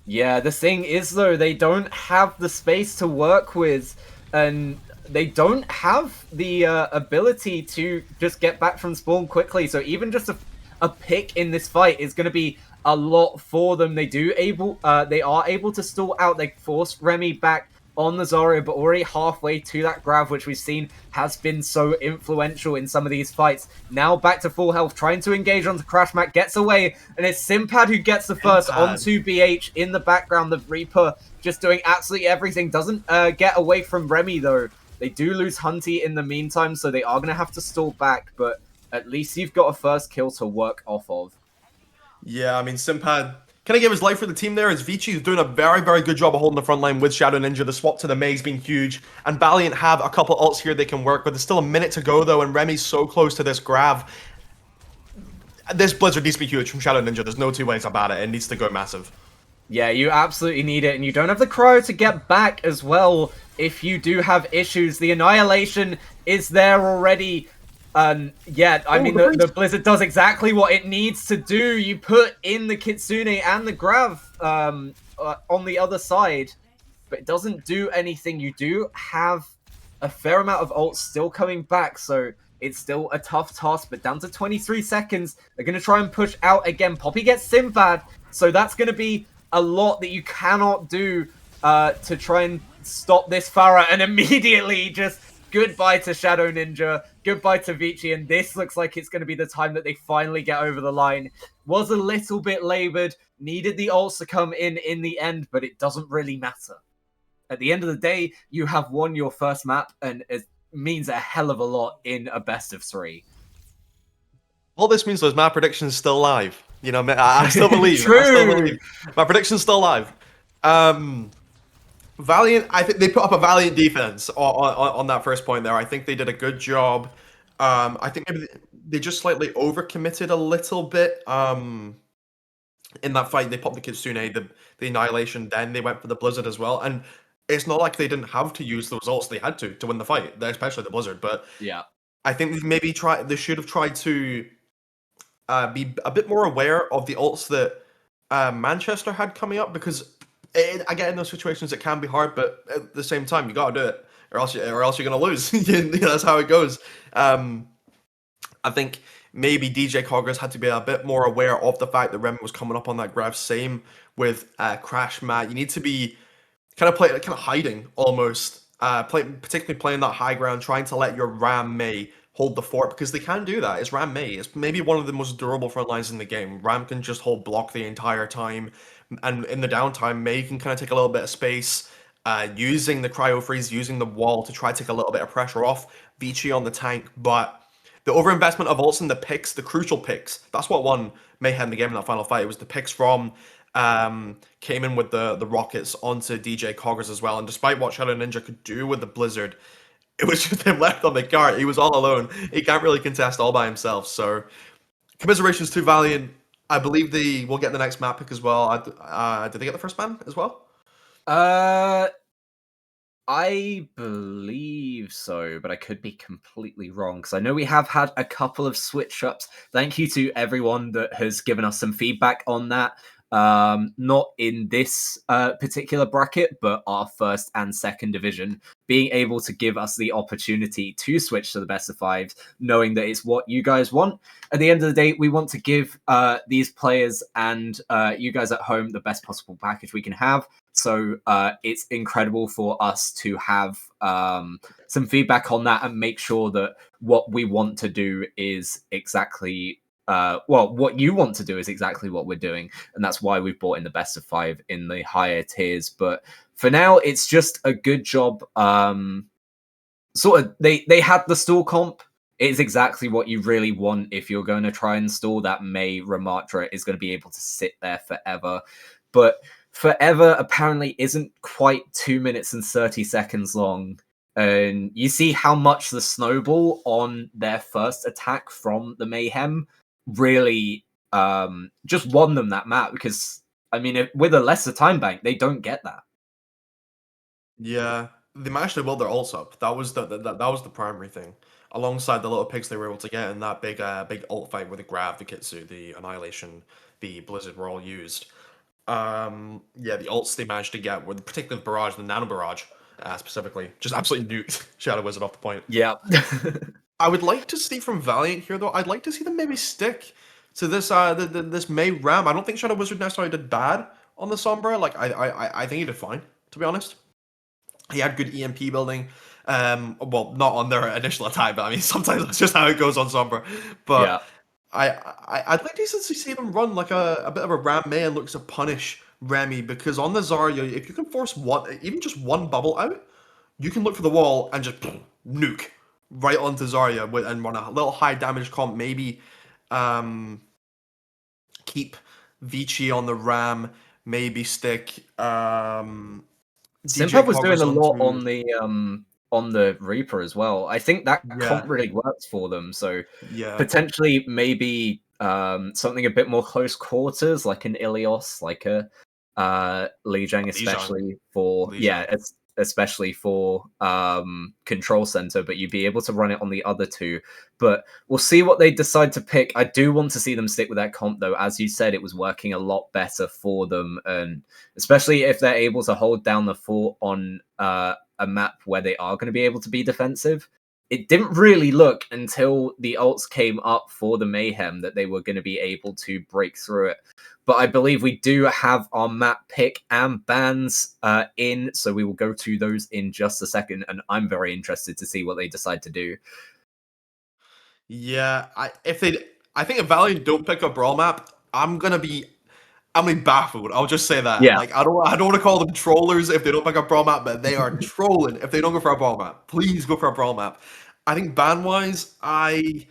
Yeah, the thing is, though, they don't have the space to work with, and they don't have the ability to just get back from spawn quickly, so even just a pick in this fight is going to be a lot for them. They are able to stall out. They force Remy back on the Zarya, but already halfway to that grab, which we've seen has been so influential in some of these fights. Now back to full health, trying to engage onto Crash Mat, gets away, and it's Simpad who gets the first onto BH in the background. The Reaper just doing absolutely everything. Doesn't get away from Remy, though. They do lose Hunty in the meantime, so they are going to have to stall back, but at least you've got a first kill to work off of. Yeah, I mean, Simpad kind of gave his life for the team there, as Vici is doing a very, very good job of holding the front line with Shadow Ninja. The swap to the Mei's been huge, and Valiant have a couple ults here they can work with. There's still a minute to go, though, and Remy's so close to this grab. This Blizzard needs to be huge from Shadow Ninja. There's no two ways about it. It needs to go massive. Yeah, you absolutely need it, and you don't have the cryo to get back as well if you do have issues. The Annihilation is there already. Yeah, I mean, the Blizzard does exactly what it needs to do. You put in the Kitsune and the Grav on the other side, but it doesn't do anything. You do have a fair amount of ults still coming back, so it's still a tough task, but down to 23 seconds. They're going to try and push out again. Poppy gets Simpad, so that's going to be a lot that you cannot do to try and stop this Pharah, and immediately just goodbye to Shadow Ninja, goodbye to Vici, and this looks like it's going to be the time that they finally get over the line. Was a little bit laboured, needed the ults to come in the end, but it doesn't really matter. At the end of the day, you have won your first map, and it means a hell of a lot in a best of 3. All this means is my prediction's still live. You know, I still believe. True. I still believe. My prediction's still live. Valiant, I think they put up a Valiant defense on that first point there. I think they did a good job I think maybe they just slightly overcommitted a little bit. In that fight, they popped the Kitsune, the Annihilation, then they went for the Blizzard as well. And it's not like they didn't have to use those ults; they had to win the fight, especially the Blizzard. But Yeah. I think they should have tried to be a bit more aware of the ults that Manchester had coming up, because I get in those situations it can be hard, but at the same time you gotta do it, or else you're gonna lose. That's how it goes. I think maybe DJ Coggers had to be a bit more aware of the fact that Remy was coming up on that grab. Same with Crash Matt. You need to be kind of hiding almost, particularly playing that high ground, trying to let your Ram May hold the fort, because they can do that. It's Ram May. It's maybe one of the most durable front lines in the game. Ram can just hold block the entire time, and in the downtime, May can kind of take a little bit of space, using the cryo freeze, using the wall to try to take a little bit of pressure off Vici on the tank, but. The overinvestment of ults and the picks, the crucial picks, that's what won Mayhem the game in that final fight. It was the picks from came in with the rockets onto DJ Coggers as well. And despite what Shadow Ninja could do with the Blizzard, it was just him left on the cart. He was all alone. He can't really contest all by himself. So commiserations to Valiant. I believe they will get the next map pick as well. Did they get the first ban as well? I believe so, but I could be completely wrong, because I know we have had a couple of switch ups. Thank you to everyone that has given us some feedback on that. Not in this particular bracket, but our first and second division, being able to give us the opportunity to switch to the best of fives, knowing that it's what you guys want. At the end of the day, we want to give these players and you guys at home the best possible package we can have. So it's incredible for us to have some feedback on that and make sure that what we want to do is exactly what you want to do is exactly what we're doing, and that's why we've brought in the best of five in the higher tiers. But for now, it's just a good job. Sort of, they had the stall comp. It's exactly what you really want if you're going to try and stall. That May Ramatra is going to be able to sit there forever, but forever apparently isn't quite 2 minutes and 30 seconds long. And you see how much the snowball on their first attack from the Mayhem really just won them that map, because I mean, with a lesser time bank, they don't get that. Yeah, they managed to build their ults up. That was that was the primary thing, alongside the little picks they were able to get in that big ult fight with the grab, the Kitsu, the Annihilation, the Blizzard were all used. Yeah, the ults they managed to get were particularly the barrage, the nano barrage, specifically, just absolutely nuked Shadow Wizard off the point. Yeah. I would like to see from Valiant here, though. I'd like to see them maybe stick to this this May Ram. I don't think Shadow Wizard necessarily did bad on the Sombra. Like I think he did fine, to be honest. He had good EMP building. Well, not on their initial attack, but I mean sometimes that's just how it goes on Sombra. But Yeah. I'd like to see them run like a bit of a Ram May and look to punish Remy, because on the Zarya, if you can force even just one bubble out, you can look for the wall and just nuke right onto Zarya and run a little high damage comp. Maybe keep Vici on the Ram. Maybe stick Simpub was doing a lot onto... on the Reaper as well. I think that Yeah. comp really works for them. So Yeah. potentially maybe something a bit more close quarters, like an Ilios, like a Lijiang, especially for especially for control center, but you'd be able to run it on the other two. But we'll see what they decide to pick. I do want to see them stick with that comp, though. As you said, it was working a lot better for them, and especially if they're able to hold down the fort on a map where they are going to be able to be defensive. It didn't really look until the ults came up for the Mayhem that they were going to be able to break through it. But I believe we do have our map pick and bans in, so we will go to those in just a second, and I'm very interested to see what they decide to do. Yeah, I think if Valiant don't pick a Brawl map, I'm gonna be baffled. I'll just say that. Yeah. Like I don't want to call them trollers if they don't pick a Brawl map, but they are trolling if they don't go for a Brawl map. Please go for a Brawl map. I think ban wise, I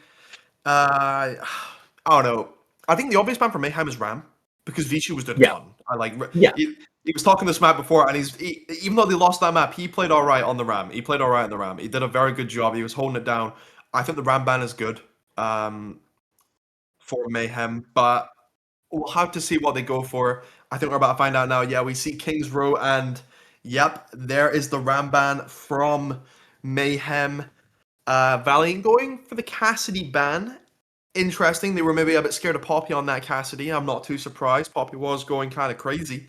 don't know. I think the obvious ban for Mayhem is Ram, because Vici was doing a ton. He was talking this map before, and even though they lost that map, he played all right on the Ram. He played all right on the Ram. He did a very good job. He was holding it down. I think the Ramban is good for Mayhem, but we'll have to see what they go for. I think we're about to find out now. Yeah, we see King's Row, and yep, there is the Ramban from Mayhem. Valiant going for the Cassidy ban. Interesting. They were maybe a bit scared of Poppy on that Cassidy. I'm not too surprised. Poppy was going kind of crazy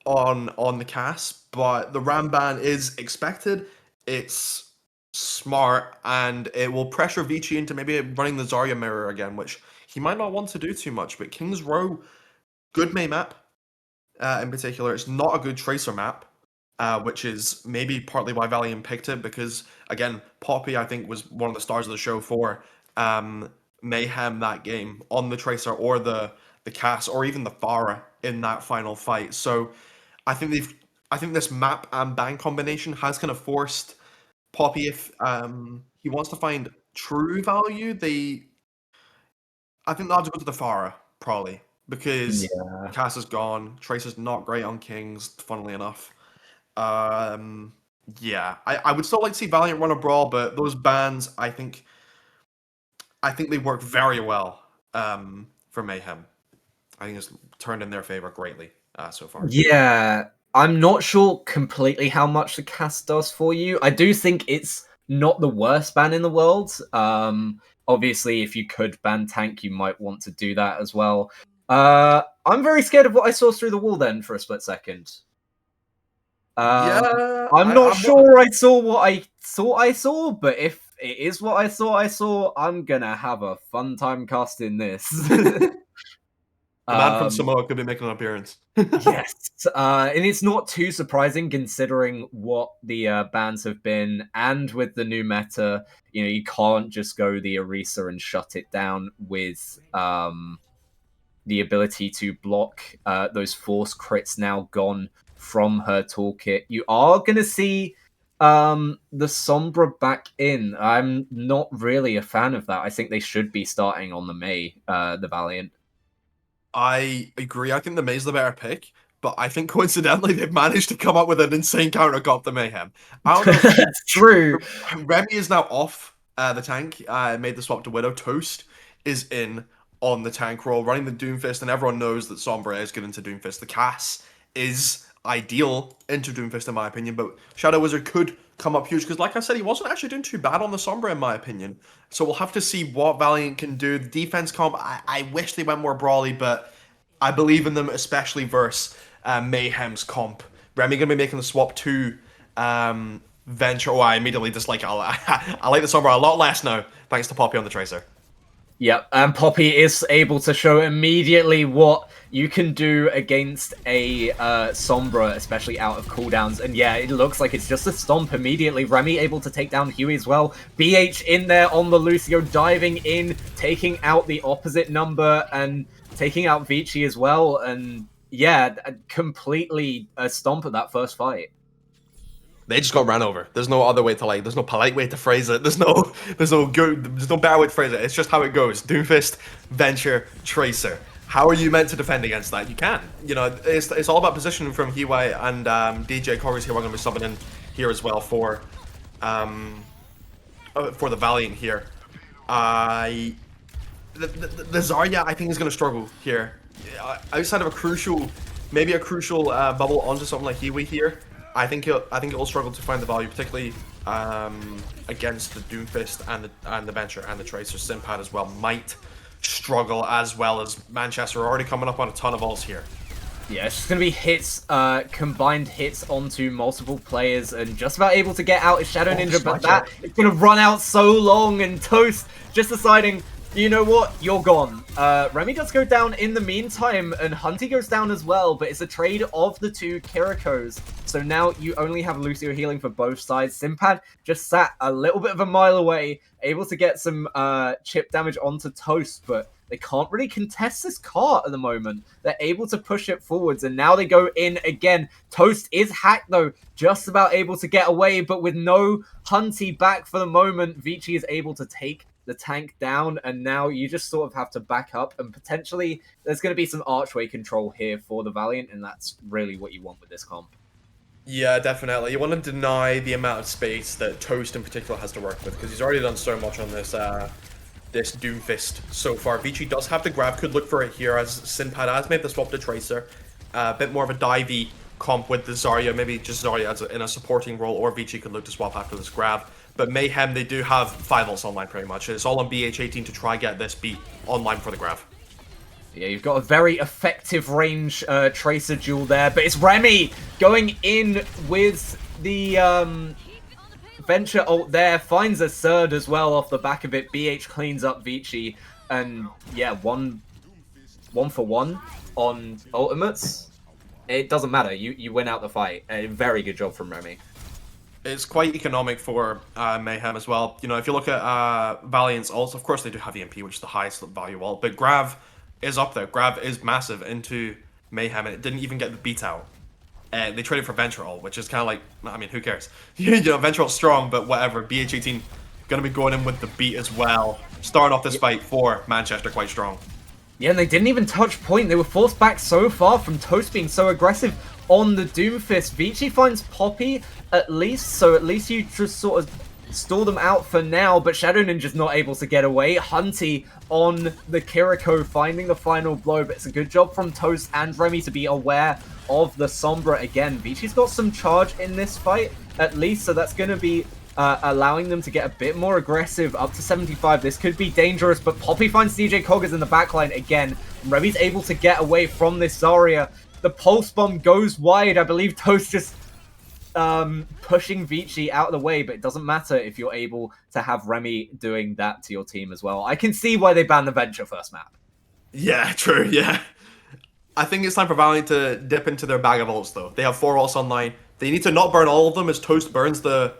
on the Cass, but the Ramban is expected. It's smart, and it will pressure Vici into maybe running the Zarya mirror again, which he might not want to do too much. But King's Row, good May map in particular. It's not a good Tracer map, which is maybe partly why Valiant picked it, because again, Poppy I think was one of the stars of the show for Mayhem that game on the Tracer or the Cass or even the Pharah in that final fight. So I think this map and ban combination has kind of forced Poppy, if he wants to find true value, I think they'll have to go to the Pharah, probably. Because Yeah. Cass is gone, Tracer's not great on Kings, funnily enough. Yeah. I would still like to see Valiant run a brawl, but those bans I think they work very well for Mayhem. I think it's turned in their favor greatly so far. Yeah, I'm not sure completely how much the cast does for you. I do think it's not the worst ban in the world. Obviously, if you could ban tank, you might want to do that as well. I'm very scared of what I saw through the wall then for a split second. Yeah, I'm not I'm not. sure I saw what I thought I saw, but if it is what I thought I saw, I'm gonna have a fun time casting this. The man from um, Samoa could be making an appearance. Yes, and it's not too surprising considering what the bans have been, and with the new meta, you can't just go the Orisa and shut it down with the ability to block those force crits now gone from her toolkit. You are going to see the Sombra back in. I'm not really a fan of that. I think they should be starting on the Mei, the Valiant. I agree. I think the Mei's the better pick, but I think coincidentally they've managed to come up with an insane counter comp to Mayhem. I don't know if That's true. Remy is now off the tank. Made the swap to Widow. Toast is in on the tank role, running the Doomfist, and everyone knows that Sombra is good into Doomfist. The Cass is ideal into Doomfist in my opinion, but Shadow Wizard could come up huge because, like I said, he wasn't actually doing too bad on the Sombra in my opinion. So we'll have to see what Valiant can do. The defense comp, I wish they went more brawly, but I believe in them, especially versus Mayhem's comp. Remy gonna be making the swap to Venture. Oh, I immediately dislike it. I like the Sombra a lot less now, thanks to Poppy on the Tracer. Yep, and Poppy is able to show immediately what you can do against a Sombra, especially out of cooldowns. And yeah, it looks like it's just a stomp immediately. Remy able to take down Huey as well. BH in there on the Lucio, diving in, taking out the opposite number, and taking out Vici as well. And yeah, completely a stomp at that first fight. They just got ran over. There's no other way to there's no polite way to phrase it. There's no bad way to phrase it. It's just how it goes. Doomfist, Venture, Tracer. How are you meant to defend against that? You can. It's all about positioning from Hiwai, and DJ Corey's here. We're going to be subbing in here as well for the Valiant here. The Zarya I think is going to struggle here. Outside of maybe a crucial bubble onto something like Hiwai here. I think it will struggle to find the value, particularly against the Doomfist and the Venture and the Tracer. Simpad as well might struggle, as well as Manchester are already coming up on a ton of ults here. Yeah, it's just going to be hits, combined hits onto multiple players, and just about able to get out is Shadow Ninja, but that is going to run out so long, and Toast just deciding, you know what, you're gone. Remy does go down in the meantime, and Hunty goes down as well, but it's a trade of the two Kirikos. So now you only have Lucio healing for both sides. Simpad just sat a little bit of a mile away, able to get some chip damage onto Toast, but they can't really contest this cart at the moment. They're able to push it forwards, and now they go in again. Toast is hacked, though, just about able to get away, but with no Hunty back for the moment, Vici is able to take the tank down, and now you just sort of have to back up, and potentially there's going to be some archway control here for the Valiant, and that's really what you want with this comp. Yeah, definitely. You want to deny the amount of space that Toast in particular has to work with, because he's already done so much on this Doomfist so far. Vici does have the grab, could look for it here as Sinpad has made the swap to Tracer. A bit more of a divey comp with the Zarya, maybe just Zarya as in a supporting role, or Vici could look to swap after this grab. But Mayhem, they do have 5 ults online pretty much. It's all on BH18 to try get this beat online for the grab. Yeah, you've got a very effective range Tracer duel there, but it's Remy going in with the Venture ult there, finds a Surd as well off the back of it. BH cleans up Vici, and yeah, one for one on ultimates. It doesn't matter, you win out the fight. A very good job from Remy. It's quite economic for Mayhem as well. You know, if you look at Valiant's ults, of course they do have EMP, which is the highest value ult, but Grav is up there. Grav is massive into Mayhem, and it didn't even get the beat out. They traded for Venture ult, which is kind of like, I mean, who cares? You know, Venture ult's strong, but whatever. BH18 going to be going in with the beat as well. Starting off this fight for Manchester quite strong. Yeah, and they didn't even touch point. They were forced back so far from Toast being so aggressive on the Doomfist. Vici finds Poppy at least, so at least you just sort of stall them out for now, but Shadow Ninja's not able to get away. Hunty on the Kiriko finding the final blow, but it's a good job from Toast and Remy to be aware of the Sombra again. Vici's got some charge in this fight, at least, so that's going to be allowing them to get a bit more aggressive up to 75. This could be dangerous, but Poppy finds DJ Koggers in the backline again. Remy's able to get away from this Zarya. The Pulse Bomb goes wide. I believe Toast just pushing Vici out of the way, but it doesn't matter if you're able to have Remy doing that to your team as well. I can see why they banned the Venture first map. Yeah, true, yeah. I think it's time for Valiant to dip into their bag of ults, though. They have 4 ults online. They need to not burn all of them as Toast burns the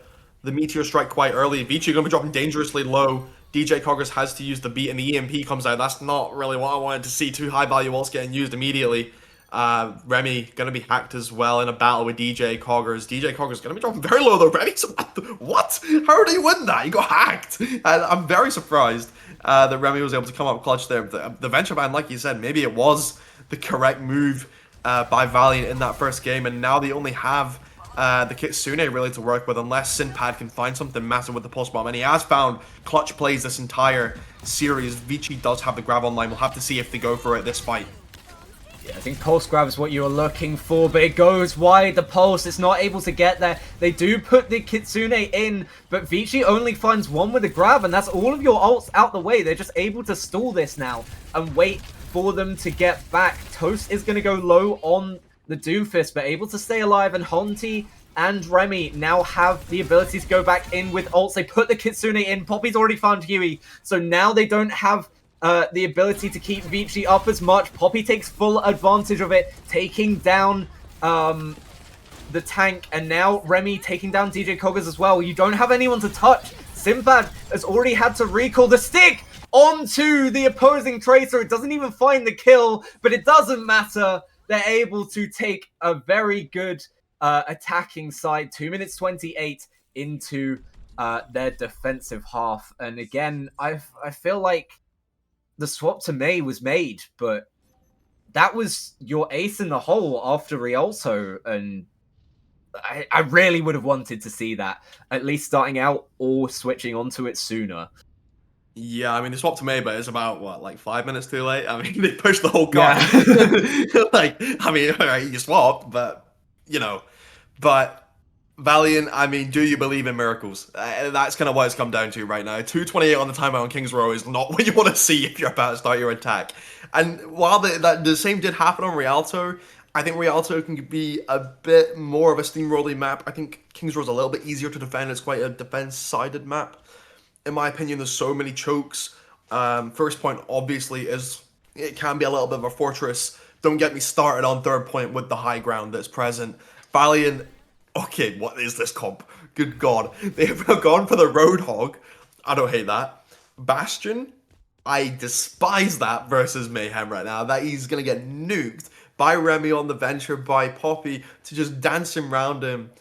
Meteor Strike quite early. Vici going to be dropping dangerously low. DJ Koggers has to use the beat and the EMP comes out. That's not really what I wanted to see. 2 high value ults getting used immediately. Remy going to be hacked as well in a battle with DJ Koggers. DJ Koggers going to be dropping very low though. Remy's what? How did he win that? He got hacked. And I'm very surprised that Remy was able to come up clutch there. The Venture ban, like you said, maybe it was the correct move by Valiant in that first game, and now they only have the Kitsune really to work with, unless Sinpad can find something massive with the Pulse Bomb, and he has found clutch plays this entire series. Vici does have the grab online. We'll have to see if they go for it this fight. Yeah, I think Pulse Grab is what you were looking for, but it goes wide. The Pulse is not able to get there. They do put the Kitsune in, but Vici only finds one with a grab, and that's all of your ults out the way. They're just able to stall this now and wait for them to get back. Toast is going to go low on the Doomfist, but able to stay alive, and Honti and Remy now have the ability to go back in with ults. They put the Kitsune in. Poppy's already found Huey, so now they don't have the ability to keep Vici up as much. Poppy takes full advantage of it, taking down the tank, and now Remy taking down DJ Koggers as well. You don't have anyone to touch. Sinbad has already had to recall the stick onto the opposing Tracer. It doesn't even find the kill, but it doesn't matter. They're able to take a very good attacking side. 2 minutes 28 into their defensive half. And again, I feel like the swap to Mei was made, but that was your ace in the hole after Rialto, and I really would have wanted to see that, at least starting out or switching onto it sooner. Yeah, I mean, the swap to Mei, but it's about, what, like 5 minutes too late? I mean, they pushed the whole card. Yeah. Like, I mean, all right, you swapped, but, you know. But Valiant, I mean, do you believe in miracles? That's kind of what it's come down to right now. 2:28 on the timeout on King's Row is not what you want to see if you're about to start your attack. And while the same did happen on Rialto, I think Rialto can be a bit more of a steamrolling map. I think King's Row is a little bit easier to defend. It's quite a defense-sided map. In my opinion, there's so many chokes. First point, obviously, is it can be a little bit of a fortress. Don't get me started on third point with the high ground that's present. Valiant, okay, what is this comp? Good God. They have gone for the Roadhog. I don't hate that. Bastion, I despise that versus Mayhem right now. That he's going to get nuked by Remy on the Venture, by Poppy, to just dance him around him.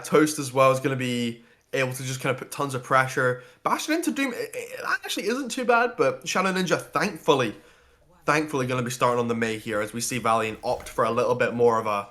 Toast as well is going to be able to just kind of put tons of pressure. Bastion into Doom, that actually isn't too bad, but Shadow Ninja, thankfully going to be starting on the Mei here, as we see Valiant opt for a little bit more of a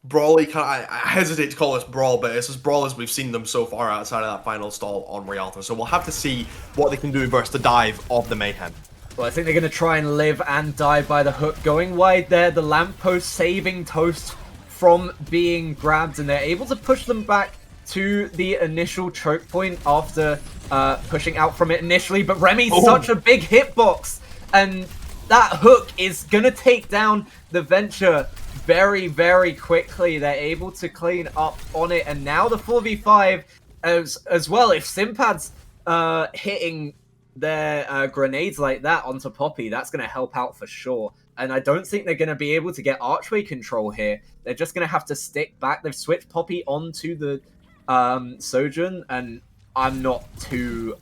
brawly kind of, I hesitate to call this brawl, but it's as brawl as we've seen them so far outside of that final stall on Rialto. So we'll have to see what they can do versus the dive of the Mayhem. Well, I think they're going to try and live and die by the hook. Going wide there, the lamppost saving Toast from being grabbed, and they're able to push them back to the initial choke point after pushing out from it initially. But Remy's such a big hitbox, and that hook is going to take down the Venture very, very quickly. They're able to clean up on it, and now the 4v5 as well. If Simpad's hitting their grenades like that onto Poppy, that's going to help out for sure. And I don't think they're going to be able to get archway control here. They're just going to have to stick back. They've switched Poppy onto the Sojourn, and I'm not too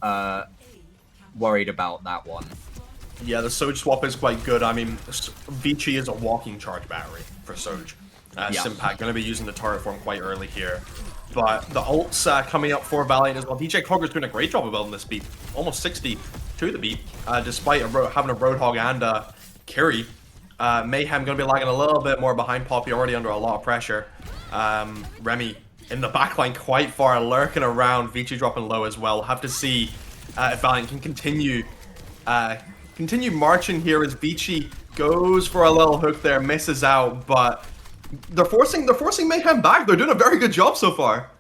worried about that one. Yeah, the Soj swap is quite good. I mean, Vici is a walking charge battery for Soj. Simpat going to be using the turret form quite early here. But the ults coming up for Valiant as well. DJ Cogger's doing a great job of building this beat. Almost 60 to the beat, despite having a Roadhog and Kiri. Mayhem going to be lagging a little bit more behind Poppy, already under a lot of pressure. Remy in the backline quite far, lurking around. Vici dropping low as well. We'll have to see if Valiant can continue marching here as Vici goes for a little hook there, misses out, but they're forcing Mayhem back. They're doing a very good job so far.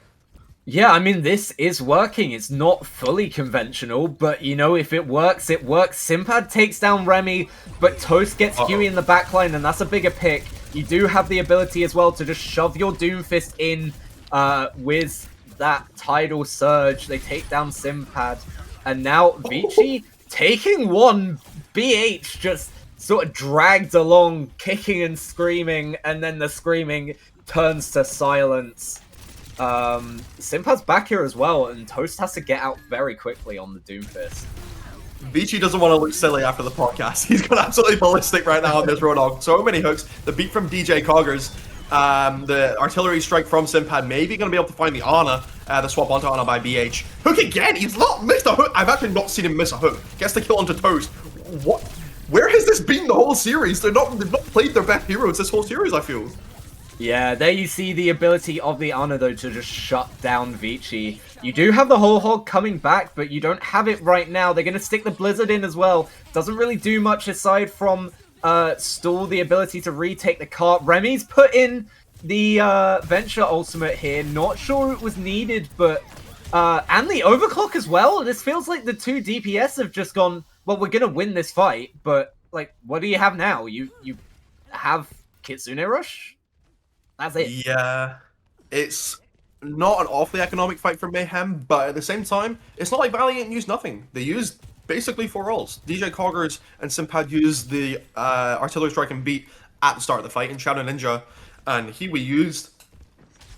Yeah, I mean, this is working. It's not fully conventional, but, you know, if it works, it works. Simpad takes down Remy, but Toast gets Huey in the backline, and that's a bigger pick. You do have the ability as well to just shove your Doomfist in with that Tidal Surge. They take down Simpad, and now Vici taking one. BH just sort of dragged along, kicking and screaming, and then the screaming turns to silence. Simpad's back here as well, and Toast has to get out very quickly on the Doomfist. Vici doesn't want to look silly after the podcast. He's gone absolutely ballistic right now on this Roadhog. So many hooks. The beat from DJ Coggers. The artillery strike from Simpad. Maybe going to be able to find the Ana. The swap onto Ana by BH. Hook again! He's not missed a hook! I've actually not seen him miss a hook. Gets the kill onto Toast. What? Where has this been the whole series? They've not played their best heroes this whole series, I feel. Yeah, there you see the ability of the Ana, though, to just shut down Vici. You do have the whole hog coming back, but you don't have it right now. They're going to stick the Blizzard in as well. Doesn't really do much aside from stall the ability to retake the cart. Remy's put in the Venture ultimate here. Not sure it was needed, but... and the overclock as well. This feels like the two DPS have just gone, well, we're going to win this fight, but, like, what do you have now? You have Kitsune Rush? That's it. Yeah, it's not an awfully economic fight for Mayhem, but at the same time, it's not like Valiant used nothing. They used basically 4 ults. DJ Coggers and Simpad used the artillery strike and beat at the start of the fight, and Shadow Ninja and Hiwi used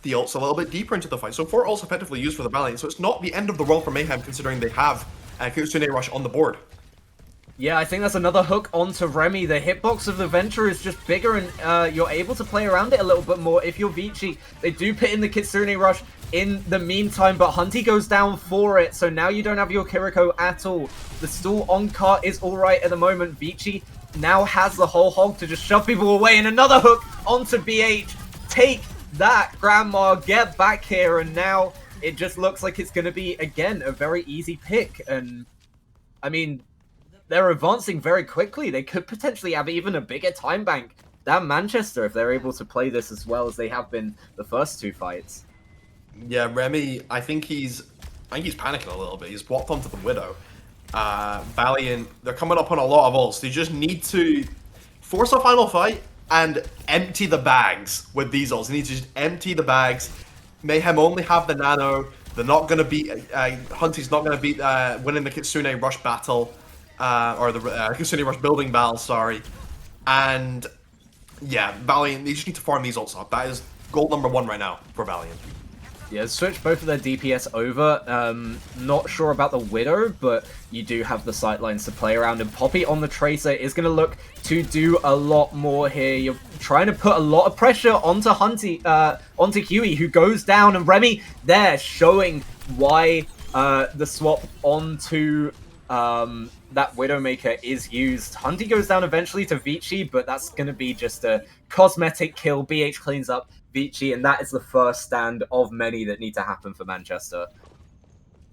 the ults a little bit deeper into the fight. So 4 ults effectively used for the Valiant, so it's not the end of the world for Mayhem considering they have Kitsune Rush on the board. Yeah, I think that's another hook onto Remy. The hitbox of the Venture is just bigger, and you're able to play around it a little bit more if you're Vici. They do put in the Kitsune Rush in the meantime, but Hunty goes down for it, so now you don't have your Kiriko at all. The stall on cart is alright at the moment. Vici now has the whole hog to just shove people away, and another hook onto BH. Take that, Grandma, get back here, and now it just looks like it's going to be, again, a very easy pick, and, I mean... they're advancing very quickly. They could potentially have even a bigger time bank than Manchester if they're able to play this as well as they have been the first 2 fights. Yeah, Remy, I think he's panicking a little bit. He's walked onto the Widow. Valiant, they're coming up on a lot of ults. They just need to force a final fight and empty the bags with these ults. They need to just empty the bags. Mayhem only have the Nano. They're not going to beat... Hunty's not going to beat winning the Kitsune Rush battle. Or the Kitsune Rush building battle, sorry. And yeah, Valiant, they just need to farm these ults up. That is goal number 1 right now for Valiant. Yeah, switch both of their DPS over. Not sure about the Widow, but you do have the sightlines to play around. And Poppy on the Tracer is going to look to do a lot more here. You're trying to put a lot of pressure onto onto Huey, who goes down. And Remy there showing why the swap onto... that Widowmaker is used. Hunty goes down eventually to Vici, but that's going to be just a cosmetic kill. BH cleans up Vici, and that is the first stand of many that need to happen for Manchester.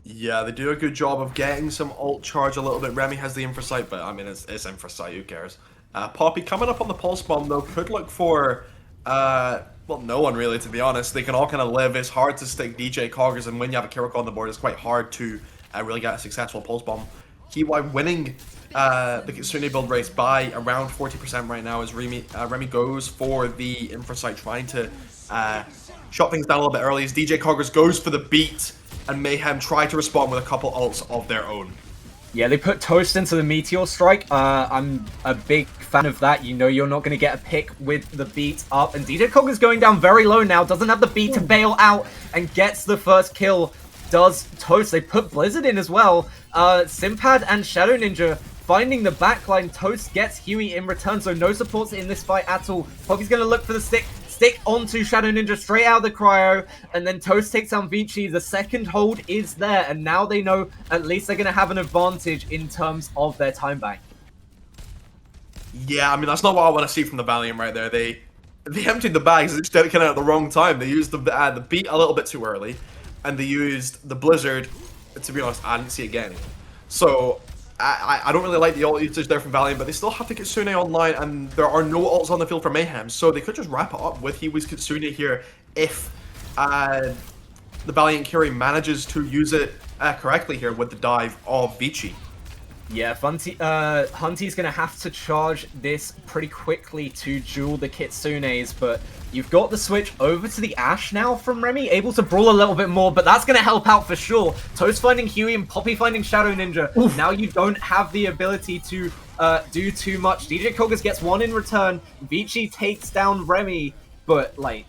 Yeah, they do a good job of getting some ult charge a little bit. Remy has the Infrasight, but I mean, it's Infrasight, who cares? Poppy coming up on the Pulse Bomb, though, could look for, well, no one really, to be honest. They can all kind of live. It's hard to stick DJ Coggers, and when you have a Kiriko on the board, it's quite hard to really get a successful Pulse Bomb. Kiwi winning the Kitsune build race by around 40% right now as Remy goes for the Infrasight, trying to shut things down a little bit early as DJ Coggers goes for the beat, and Mayhem try to respond with a couple ults of their own. Yeah, they put Toast into the Meteor Strike. I'm a big fan of that. You know you're not going to get a pick with the beat up. And DJ Cog is going down very low now. Doesn't have the beat to bail out and gets the first kill. Does Toast. They put Blizzard in as well. Simpad and Shadow Ninja finding the backline. Toast gets Huey in return, so no supports in this fight at all. Poppy's going to look for the stick onto Shadow Ninja straight out of the cryo, and then Toast takes down Vici. The second hold is there, and now they know at least they're going to have an advantage in terms of their time bank. Yeah, I mean, that's not what I want to see from the Valiant right there. They emptied the bags, they just did it kind of at the wrong time. They used the beat a little bit too early, and they used the Blizzard. To be honest, I didn't see it getting. So I don't really like the ult usage there from Valiant, but they still have to Kitsune online, and there are no ults on the field for Mayhem, so they could just wrap it up with Hiwi's Kitsune here if the Valiant carry manages to use it correctly here with the dive of Vici. Yeah, Hunty's going to have to charge this pretty quickly to duel the Kitsunes, but you've got the switch over to the Ashe now from Remy, able to brawl a little bit more, but that's going to help out for sure. Toast finding Huey and Poppy finding Shadow Ninja. Oof. Now you don't have the ability to do too much. DJ Kogas gets one in return. Vici takes down Remy, but like,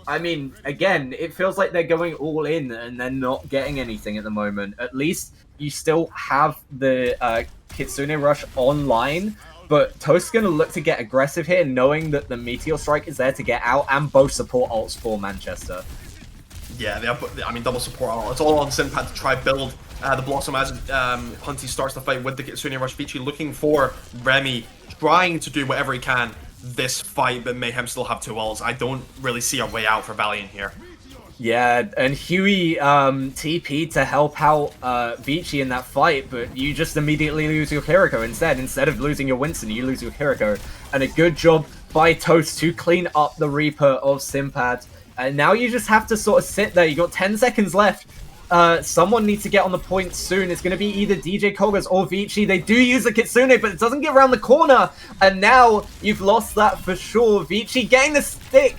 I mean, again, it feels like they're going all in and they're not getting anything at the moment. At least you still have the Kitsune Rush online, but Toast's going to look to get aggressive here, knowing that the Meteor Strike is there to get out, and both support ults for Manchester. Yeah, they have, I mean, double support ult. It's all on Simpad to try build the Blossom as Hunty starts the fight with the Kitsune Rush. Vici looking for Remy, trying to do whatever he can this fight, but Mayhem still have two ults. I don't really see a way out for Valiant here. Yeah, and Huey TP to help out Vici in that fight, but you just immediately lose your Kiriko instead. Instead of losing your Winston, you lose your Kiriko. And a good job by Toast to clean up the Reaper of Simpad. And now you just have to sort of sit there. You got 10 seconds left. Someone needs to get on the point soon. It's going to be either DJ Kogas or Vici. They do use the Kitsune, but it doesn't get around the corner. And now you've lost that for sure. Vici getting the stick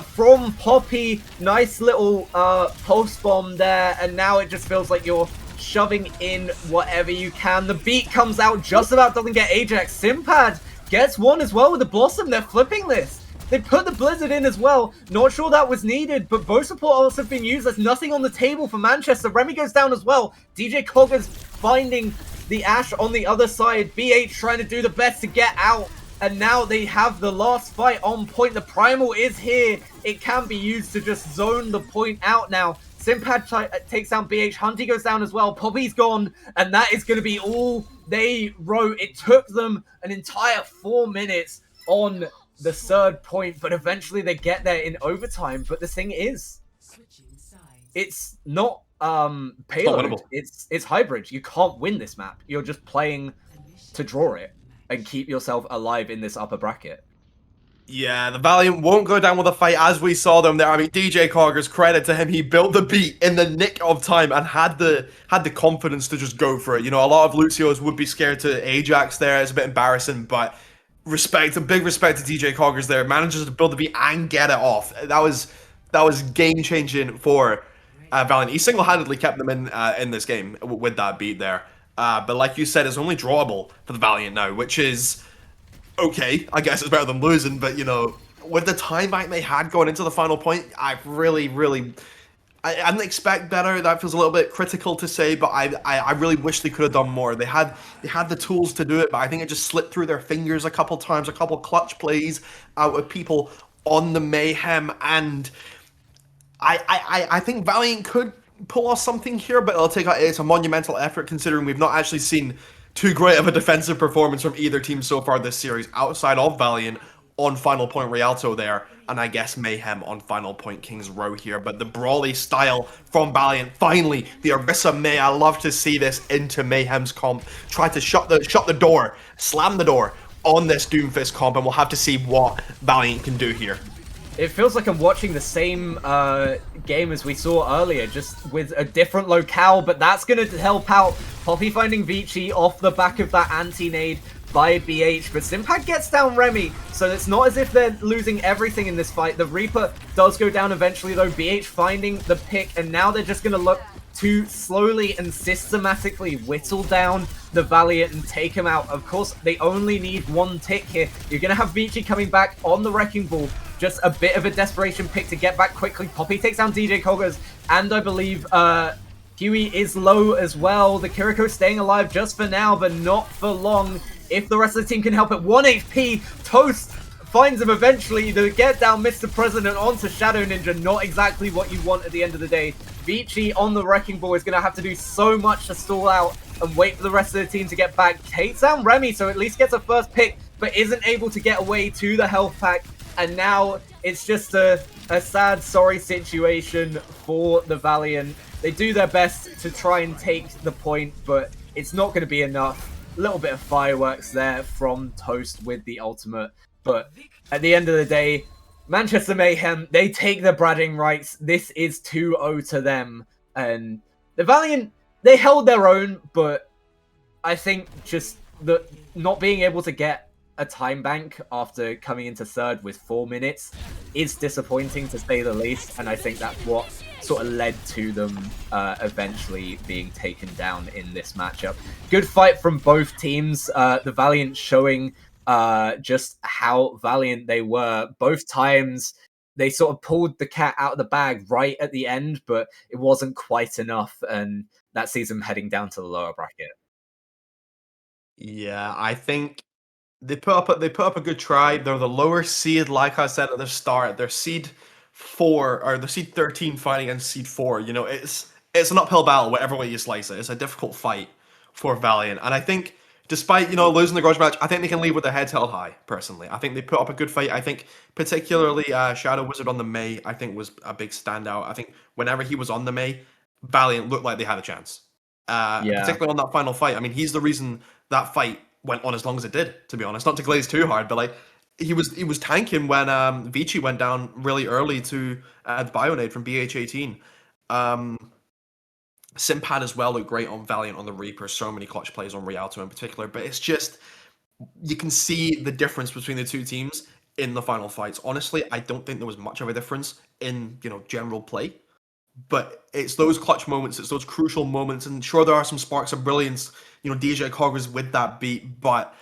from Poppy. Nice little pulse bomb there. And now it just feels like you're shoving in whatever you can. The beat comes out, just about doesn't get Ajax. Simpad gets one as well with the Blossom. They're flipping this. They put the Blizzard in as well. Not sure that was needed, but both support ults have been used. There's nothing on the table for Manchester. Remy goes down as well. DJ Kogas finding the Ashe on the other side. BH trying to do the best to get out. And now they have the last fight on point. The Primal is here. It can be used to just zone the point out now. Simpad takes down BH. Hunty goes down as well. Poppy's gone. And that is going to be all they wrote. It took them an entire 4 minutes on the third point, but eventually they get there in overtime. But the thing is, it's not payload, it's hybrid. You can't win this map. You're just playing to draw it and keep yourself alive in this upper bracket. Yeah, the Valiant won't go down with a fight as we saw them there. I mean, DJ Coggers, credit to him, he built the beat in the nick of time and had the confidence to just go for it. You know, a lot of Lucios would be scared to Ajax there. It's a bit embarrassing, but big respect to DJ Coggers there. Manages to build the beat and get it off. That was game changing for Valiant. He single-handedly kept them in this game with that beat there. But like you said, it's only drawable for the Valiant now, which is okay. I guess it's better than losing, but you know, with the time bank they had going into the final point, I didn't expect better. That feels a little bit critical to say, but I really wish they could have done more. They had the tools to do it, but I think it just slipped through their fingers a couple times, a couple clutch plays out of people on the Mayhem, and I think Valiant could pull off something here, but it's a monumental effort considering we've not actually seen too great of a defensive performance from either team so far this series, outside of Valiant on Final Point Rialto there, and I guess Mayhem on Final Point Kings Row here. But the brawly style from Valiant, finally, the Orisa May, I love to see this into Mayhem's comp. Try to shut the door, slam the door on this Doomfist comp, and we'll have to see what Valiant can do here. It feels like I'm watching the same game as we saw earlier, just with a different locale, but that's going to help out. Poppy finding Vici off the back of that anti-nade by BH, but Simpad gets down Remy, so it's not as if they're losing everything in this fight. The Reaper does go down eventually, though. BH finding the pick, and now they're just going to look to slowly and systematically whittle down the Valiant and take him out. Of course, they only need one tick here. You're going to have Vici coming back on the Wrecking Ball. Just a bit of a desperation pick to get back quickly. Poppy takes down DJ Kogas, and I believe Huey is low as well. The Kiriko staying alive just for now, but not for long. If the rest of the team can help it, 1 HP, Toast finds him eventually. The get down Mr. President onto Shadow Ninja, not exactly what you want at the end of the day. Vici on the Wrecking Ball is going to have to do so much to stall out and wait for the rest of the team to get back. Takes down Remy, so at least gets a first pick, but isn't able to get away to the health pack. And now it's just a sad, sorry situation for the Valiant. They do their best to try and take the point, but it's not going to be enough. A little bit of fireworks there from Toast with the ultimate. But at the end of the day, Manchester Mayhem, they take the bragging rights. This is 2-0 to them. And the Valiant, they held their own, but I think just the not being able to get a time bank after coming into third with 4 minutes is disappointing, to say the least, and I think that's what sort of led to them eventually being taken down in this matchup. Good fight from both teams. The Valiant showing just how valiant they were. Both times they sort of pulled the cat out of the bag right at the end, but it wasn't quite enough, and that sees them heading down to the lower bracket. Yeah, I think they put up a good try. They're the lower seed, like I said at the start. They're seed 4 or the seed 13 fighting against seed 4. You know, it's an uphill battle, whatever way you slice it. It's a difficult fight for Valiant, and I think despite losing the grudge match, I think they can leave with their heads held high. Personally, I think they put up a good fight. I think particularly Shadow Wizard on the May, I think was a big standout. I think whenever he was on the May, Valiant looked like they had a chance. Yeah. Particularly on that final fight. I mean, he's the reason that fight went on as long as it did, to be honest. Not to glaze too hard, but like he was tanking when Vici went down really early to the Bionade from BH18. Simpad as well looked great on Valiant on the Reaper. So many clutch plays on Rialto in particular, but it's just you can see the difference between the two teams in the final fights. Honestly, I don't think there was much of a difference in general play. But it's those clutch moments, it's those crucial moments, and sure there are some sparks of brilliance. DJ Coggers with that beat, but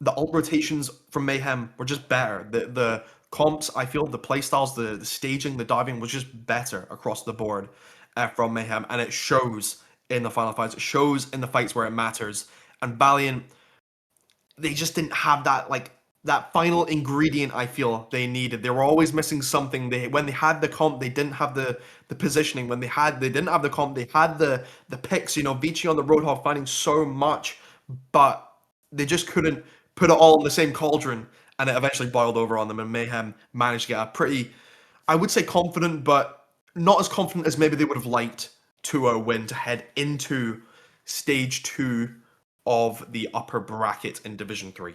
the ult rotations from Mayhem were just better. The comps, I feel, the playstyles, the staging, the diving was just better across the board from Mayhem, and it shows in the final fights. It shows in the fights where it matters. And Valiant, they just didn't have that final ingredient. I feel they needed. They were always missing something. When they had the comp, they didn't have the positioning. When they didn't have the comp, they had the picks. Vici on the Roadhog finding so much, but they just couldn't put it all in the same cauldron, and it eventually boiled over on them. And Mayhem managed to get a pretty, I would say, confident, but not as confident as maybe they would have liked 2-0 win to head into stage 2 of the upper bracket in Division 3.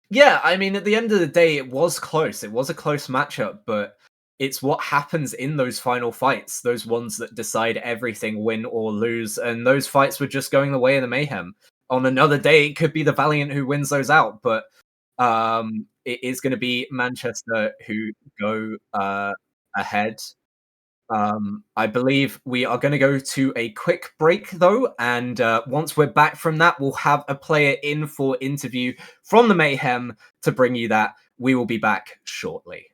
Yeah, I mean, at the end of the day, it was close. It was a close matchup, but it's what happens in those final fights, those ones that decide everything, win or lose, and those fights were just going the way of the Mayhem. On another day, it could be the Valiant who wins those out, but it is going to be Manchester who go ahead. I believe we are going to go to a quick break, though, and once we're back from that, we'll have a player in for interview from the Mayhem to bring you that. We will be back shortly.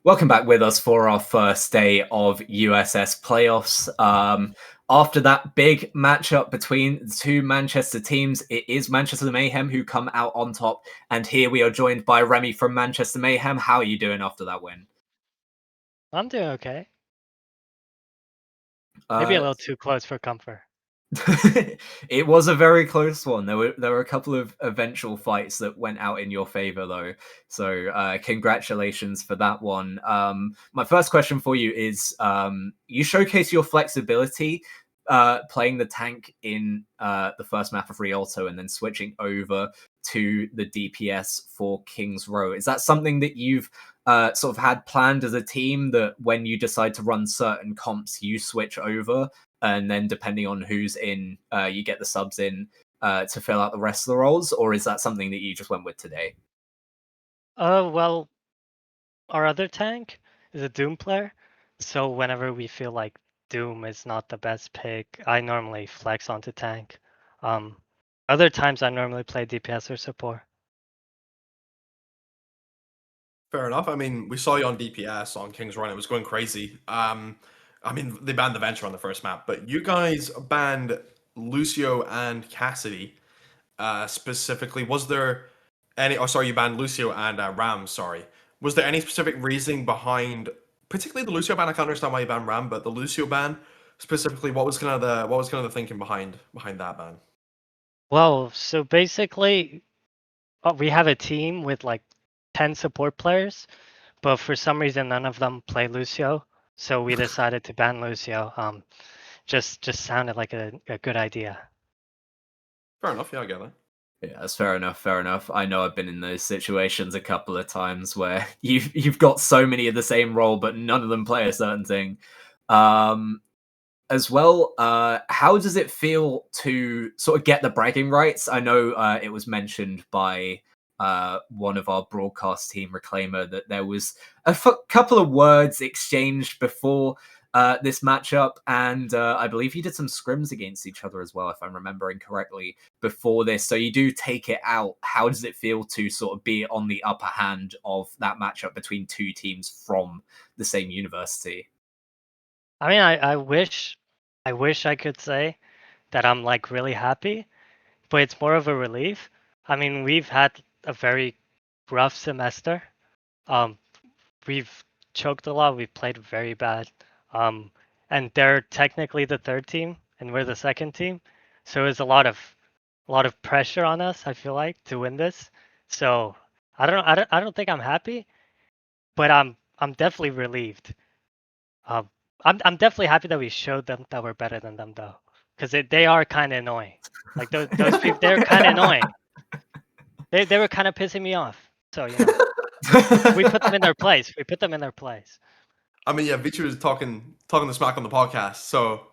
Welcome back with us for our first day of USS playoffs. After that big matchup between the two Manchester teams, it is Manchester Mayhem who come out on top. And here we are joined by Remy from Manchester Mayhem. How are you doing after that win? I'm doing okay. Maybe a Uh, little too close for comfort. It was a very close one. There were a couple of eventual fights that went out in your favor, though. So congratulations for that one. My first question for you is: you showcase your flexibility playing the tank in the first map of Rialto, and then switching over to the DPS for King's Row. Is that something that you've sort of had planned as a team, that when you decide to run certain comps, you switch over? And then depending on who's in, you get the subs in to fill out the rest of the roles, or is that something that you just went with today? Well, our other tank is a Doom player, so whenever we feel like Doom is not the best pick, I normally flex onto tank. Um, Other times I normally play DPS or support. Fair enough. I mean, we saw you on DPS on King's Run. It was going crazy. I mean, they banned the Venture on the first map, but you guys banned Lucio and Cassidy specifically. Was there any? Oh, sorry, you banned Lucio and Ram. Sorry. Was there any specific reasoning behind, particularly the Lucio ban? I can't understand why you banned Ram, but the Lucio ban specifically, what was kind of the thinking behind that ban? Well, so basically, we have a team with like 10 support players, but for some reason none of them play Lucio, so we decided to ban Lucio. Just sounded like a good idea. Fair enough. Yeah, I get that. Yeah, that's fair enough. Fair enough. I know I've been in those situations a couple of times where you've got so many of the same role, but none of them play a certain thing. Um, as well, how does it feel to sort of get the bragging rights? I know it was mentioned by one of our broadcast team, Reclaimer, that there was a couple of words exchanged before this matchup, and I believe you did some scrims against each other as well, if I'm remembering correctly, before this. So you do take it out. How does it feel to sort of be on the upper hand of that matchup between two teams from the same university? I mean, I wish I could say that I'm like really happy, but it's more of a relief. I mean, we've had a very rough semester. Um, we've choked a lot. We've played very bad. Um, and they're technically the third team, and we're the second team. So it's a lot of pressure on us, I feel like, to win this. So I don't think I'm happy, but I'm definitely relieved. Um, I'm definitely happy that we showed them that we're better than them though, because they are kind of annoying. Like those people, they're kind of annoying. They were kind of pissing me off. So we put them in their place. We put them in their place. I mean, yeah, Vici was talking the smack on the podcast, so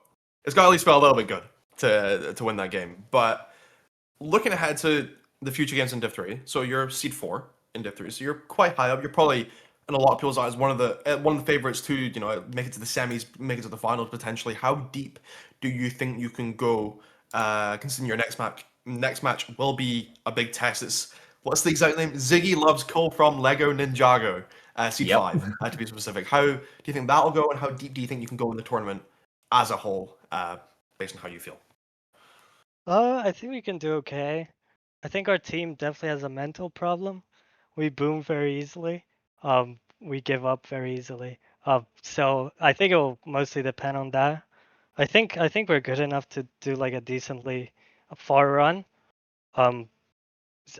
it's got at least felt a little bit good to win that game. But looking ahead to the future games in Div 3, so you're seed 4 in Div 3, so you're quite high up. You're probably in a lot of people's eyes one of the favorites to make it to the semis, make it to the finals potentially. How deep do you think you can go? Considering your next match will be a big test. It's what's the exact name? Ziggy loves Cole from Lego Ninjago. Seed Yep. 5, to be specific. How do you think that'll go, and how deep do you think you can go in the tournament as a whole, based on how you feel? I think we can do okay. I think our team definitely has a mental problem. We boom very easily. We give up very easily. So I think it will mostly depend on that. I think we're good enough to do like a decently far run. Um,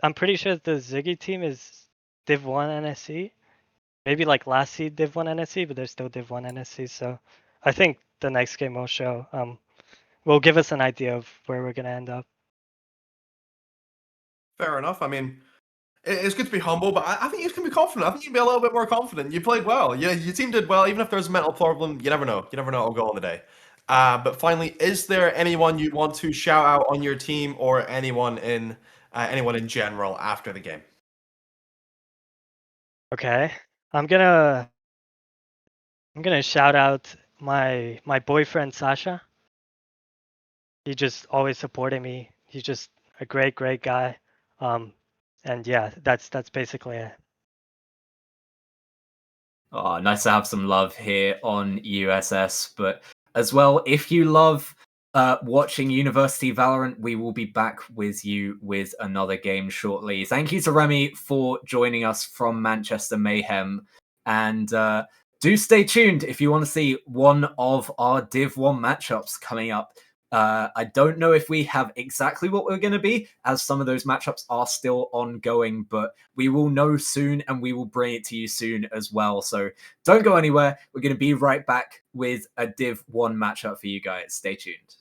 I'm pretty sure the Ziggy team is Div 1 NSC. Maybe like last seed Div 1 NSC, but they're still Div 1 NSC. So I think the next game will show. Will give us an idea of where we're gonna end up. Fair enough. I mean, it's good to be humble, but I think you can be confident. I think you can be a little bit more confident. You played well. Yeah, your team did well. Even if there's a mental problem, you never know. You never know what will go on the day. But finally, is there anyone you want to shout out on your team, or anyone in general after the game? Okay. I'm gonna shout out my boyfriend Sasha. He just always supported me. He's just a great guy. Um, and yeah, that's basically it. Oh, nice to have some love here on USS. But as well, if you love watching University Valorant, we will be back with you with another game shortly. Thank you to Remy for joining us from Manchester Mayhem. And do stay tuned if you want to see one of our Div 1 matchups coming up. I don't know if we have exactly what we're going to be, as some of those matchups are still ongoing, but we will know soon and we will bring it to you soon as well. So don't go anywhere. We're going to be right back with a Div 1 matchup for you guys. Stay tuned.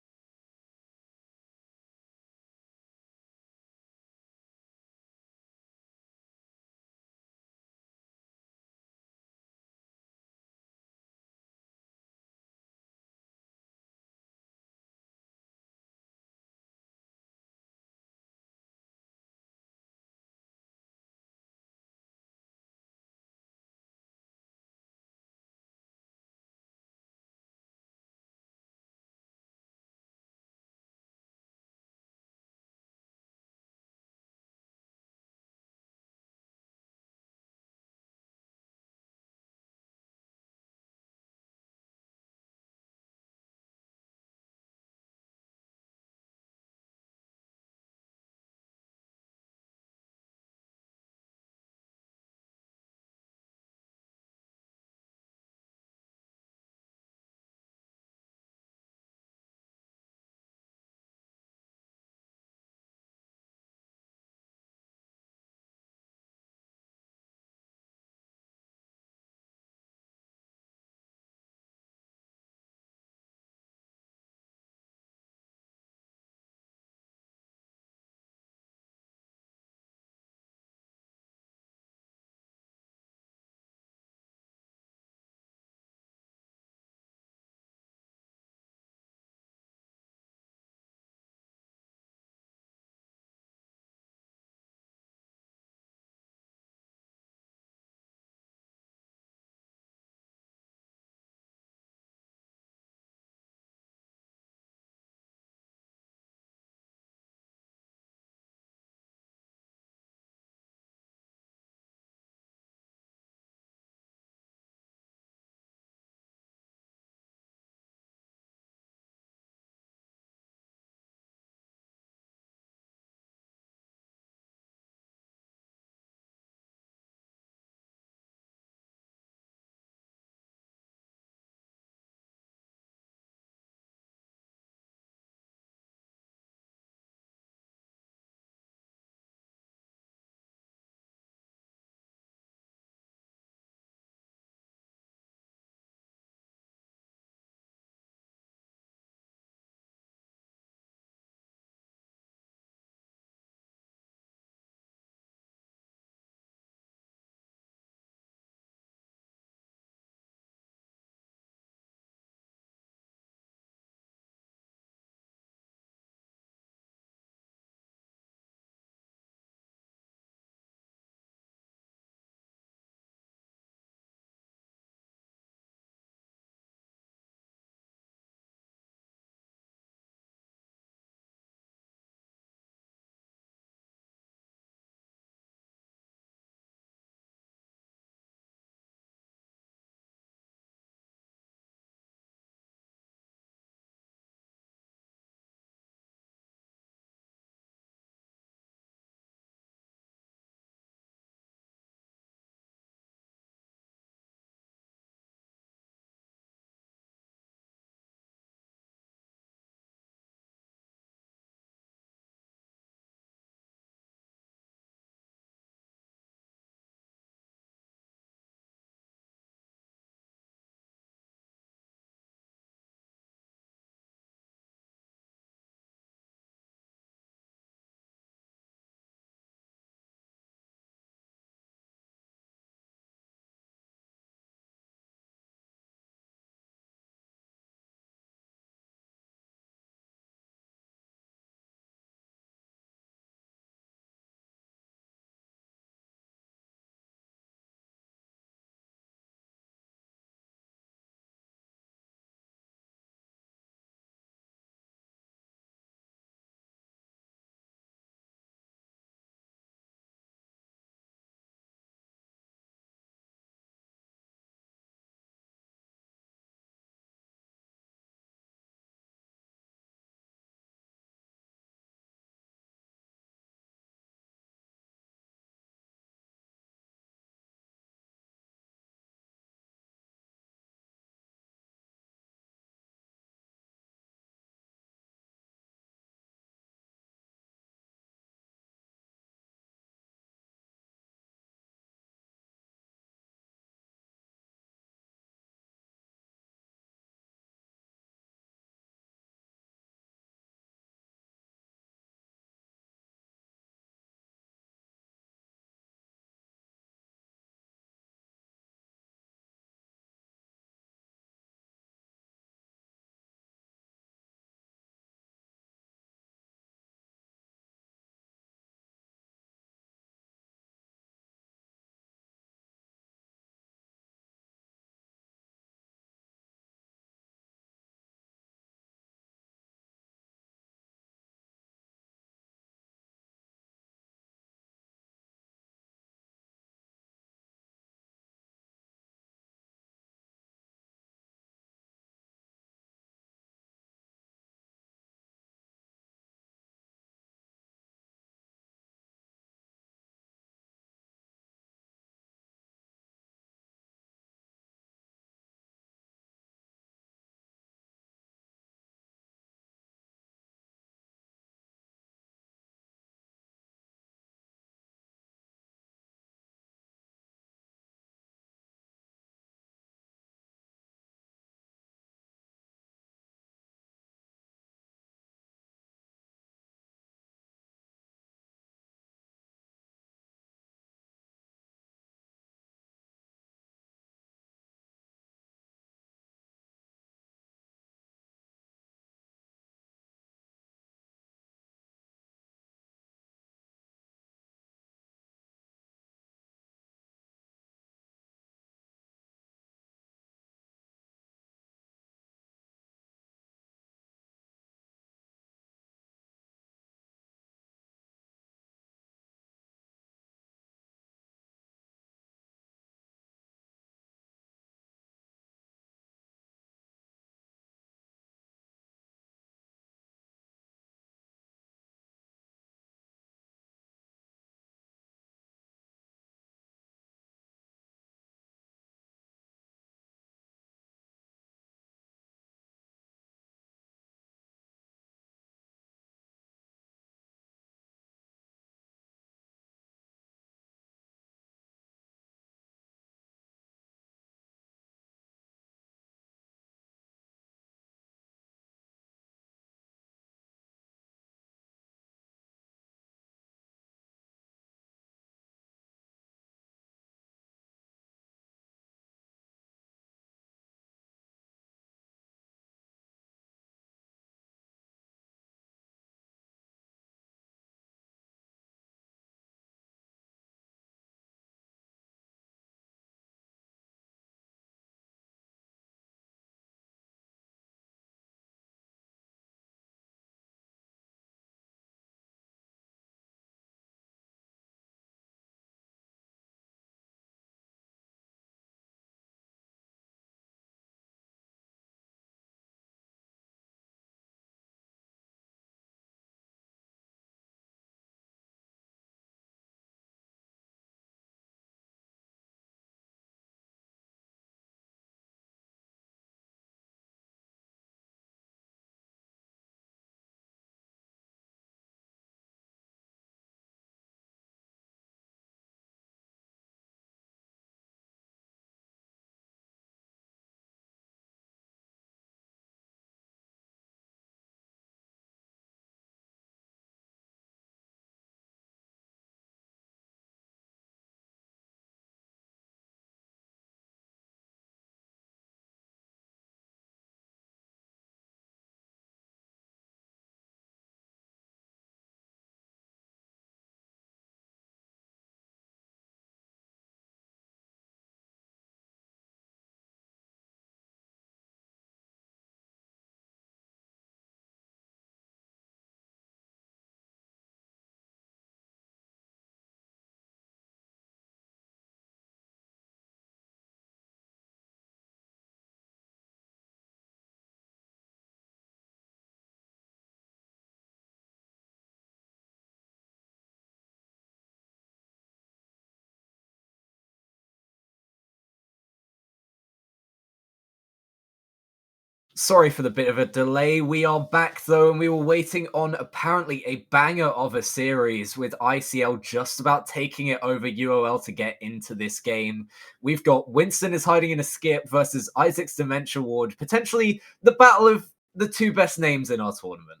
Sorry for the bit of a delay. We are back though, and we were waiting on apparently a banger of a series with ICL just about taking it over UOL to get into this game. We've got Winston is hiding in a skip versus Isaac's Dementia Ward, potentially the battle of the two best names in our tournament.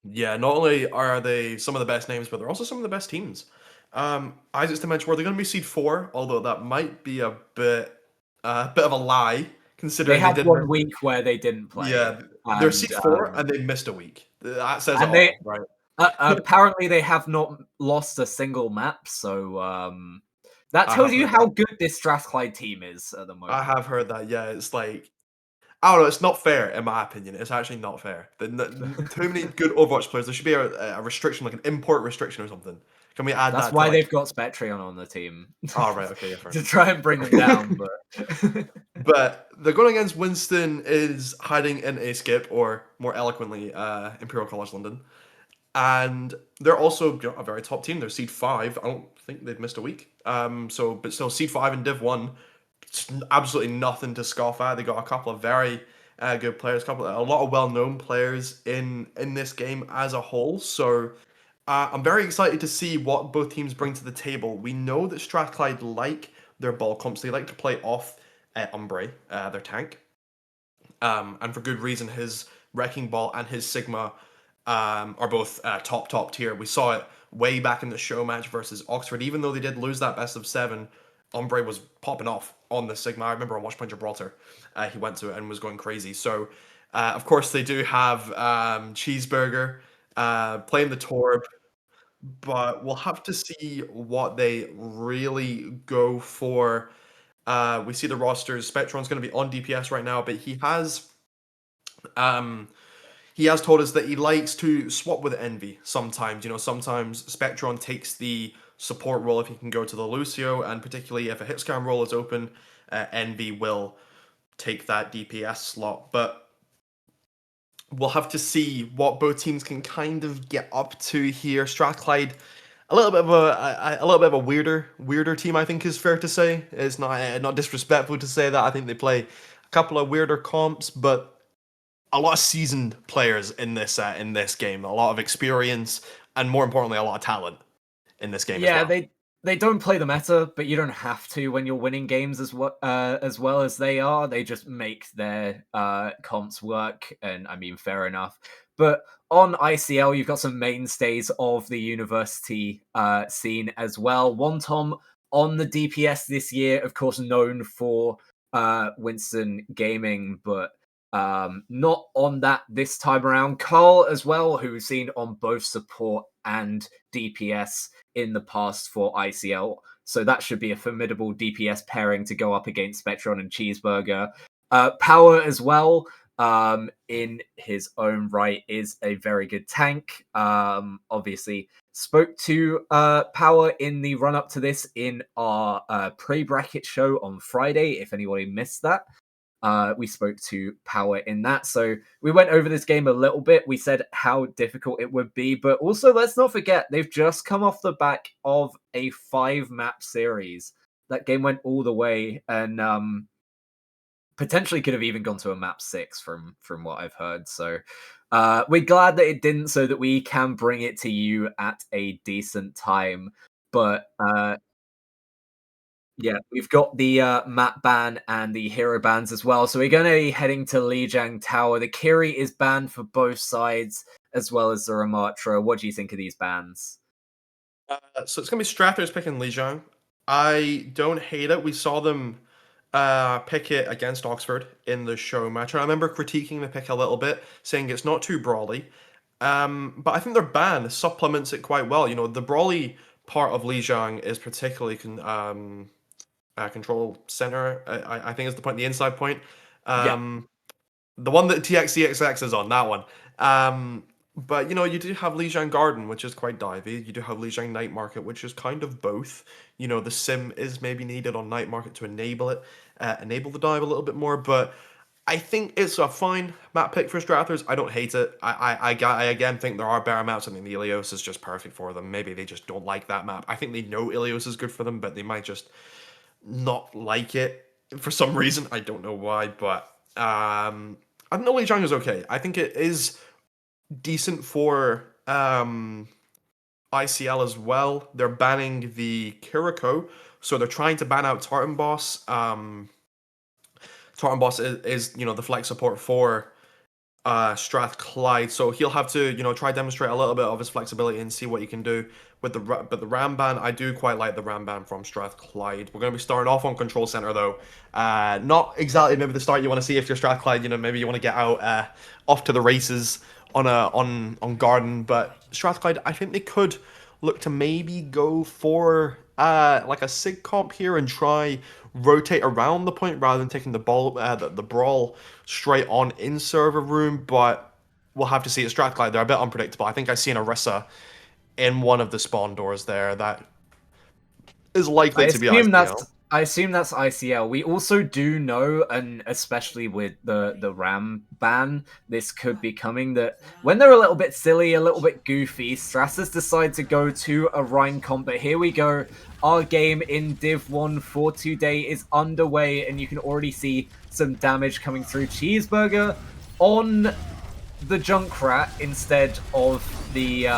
Yeah, not only are they some of the best names, but they're also some of the best teams. Isaac's Dimension War, they're going to be seed 4, although that might be a bit of a lie, They considering they had did. one week where they didn't play. Yeah, they're And seed 4 and they missed a week. That says it and they all, right? apparently they have not lost a single map, so that I tells have you heard how that. good this Strathclyde team is at the I moment. have heard that. Yeah, it's like I don't know. It's not fair, in my opinion. It's actually not fair. Too many good Overwatch players. There should be a restriction, like an import restriction or something. Can we add That's that to why like? they've got Spectrion on the team Oh right, okay, yeah, fair to try and bring them down. enough. But But they're going against Winston is hiding in a skip, or more eloquently, Imperial College London. And they're also a very top team. They're seed 5. I don't think they've missed a week. But still seed 5 in Div 1. It's absolutely nothing to scoff at. They got a couple of very good players, a lot of well-known players in this game as a whole. So I'm very excited to see what both teams bring to the table. We know that Strathclyde like their ball comps. They like to play off Umbre, their tank. And for good reason. His Wrecking Ball and his Sigma are both top tier. We saw it way back in the show match versus Oxford. Even though they did lose that best of 7, Umbre was popping off on the Sigma. I remember on Watchpoint Gibraltar, he went to it and was going crazy. So, of course, they do have Cheeseburger playing the Torb, but we'll have to see what they really go for. We see the rosters. Spectron's going to be on DPS right now, but um, he has told us that he likes to swap with Envy sometimes. Sometimes Spectron takes the support role if he can go to the Lucio, and particularly if a hit scan role is open, Envy will take that DPS slot. But we'll have to see what both teams can kind of get up to here. Strathclyde, a little bit of a weirder team, I think is fair to say. It's not disrespectful to say that. I think they play a couple of weirder comps, but a lot of seasoned players in this game, a lot of experience, and more importantly, a lot of talent in this game as yeah, well. they don't play the meta, but you don't have to when you're winning games as well as they are. They just make their comps work, and I mean, fair enough. But on ICL, you've got some mainstays of the university scene as well. Wontom on the DPS this year, of course, known for Winston Gaming, but not on that this time around. Carl as well, who we've seen on both support and DPS in the past for ICL. So that should be a formidable DPS pairing to go up against Spectron and Cheeseburger. Power as well, in his own right, is a very good tank. Obviously, spoke to Power in the run up to this in our pre-bracket show on Friday, if anybody missed that. We spoke to Power in that. So we went over this game a little bit. We said how difficult it would be, but also let's not forget they've just come off the back of a 5-map series. That game went all the way and potentially could have even gone to a map 6 from what I've heard. So we're glad that it didn't, so that we can bring it to you at a decent time. But yeah, we've got the map ban and the hero bans as well. So we're going to be heading to Lijiang Tower. The Kiri is banned for both sides, as well as the Ramatra. What do you think of these bans? So it's gonna be Strathers picking Lijiang. I don't hate it. We saw them pick it against Oxford in the show match, and I remember critiquing the pick a little bit, saying it's not too brawly. But I think their ban supplements it quite well. The brawly part of Lijiang is particularly control center. I think is the point, the inside point. Yeah, The one that TXCXX is on, that one. But you do have Lijiang Garden, which is quite divey. You do have Lijiang Night Market, which is kind of both. The sim is maybe needed on Night Market to enable it, enable the dive a little bit more. But I think it's a fine map pick for Strathers. I don't hate it. I again think there are better maps. I think the Ilios is just perfect for them. Maybe they just don't like that map. I think they know Ilios is good for them, but they might just not like it for some reason. I don't know why, but I think the Wei Zhang is okay. I think it is decent for ICL as well. They're banning the Kiriko, so they're trying to ban out Tartan Boss. Tartan Boss is the flex support for Strathclyde, so he'll have to try demonstrate a little bit of his flexibility and see what he can do with the Ram ban. I do quite like the Ram ban from Strathclyde. We're going to be starting off on Control Center though. Not exactly maybe the start you want to see if you're Strathclyde. Maybe you want to get out off to the races on Garden, but Strathclyde, I think they could look to maybe go for like a sig comp here and try rotate around the point rather than taking the brawl straight on in server room. But we'll have to see. At Strathclyde, they're a bit unpredictable. I think I see an Orisa in one of the spawn doors there. That is likely to be ICL. I assume that's ICL. We also do know, and especially with the Ram ban, this could be coming, that when they're a little bit silly, a little bit goofy, Strassers decide to go to a Rhine comp. But here we go. Our game in Div 1 for today is underway, and you can already see some damage coming through. Cheeseburger on the Junkrat instead of the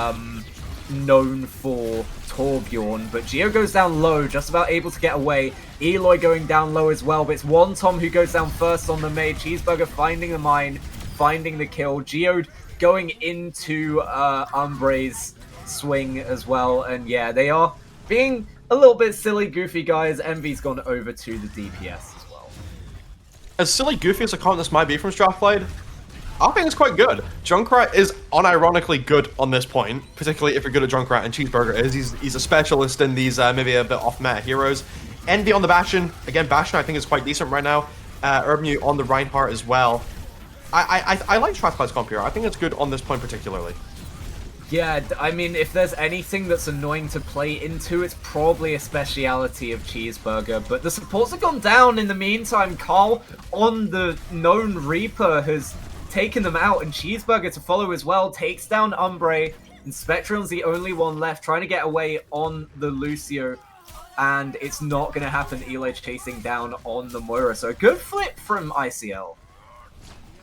known for Torbjorn, but Geo goes down low, just about able to get away. Eloy going down low as well, but it's one Tom who goes down first on the maid. Cheeseburger finding the mine, finding the kill. Geo going into Umbre's swing as well, and yeah, they are being a little bit silly, goofy guys. Envy's gone over to the DPS as well. As silly, goofy as a comment this might be from Strathclyde, I think it's quite good. Junkrat is unironically good on this point, particularly if you're good at Junkrat, and Cheeseburger is. He's a specialist in these maybe a bit off-meta heroes. Envy on the Bastion. Again, Bastion I think is quite decent right now. Urbmu on the Reinhardt as well. I like Strathclyde's comp here. I think it's good on this point particularly. Yeah, I mean, if there's anything that's annoying to play into, it's probably a speciality of Cheeseburger, but the supports have gone down in the meantime. Carl on the known Reaper has taken them out, and Cheeseburger to follow as well, takes down Umbre, and Spectron's the only one left, trying to get away on the Lucio, and it's not going to happen. Eli chasing down on the Moira, so a good flip from ICL.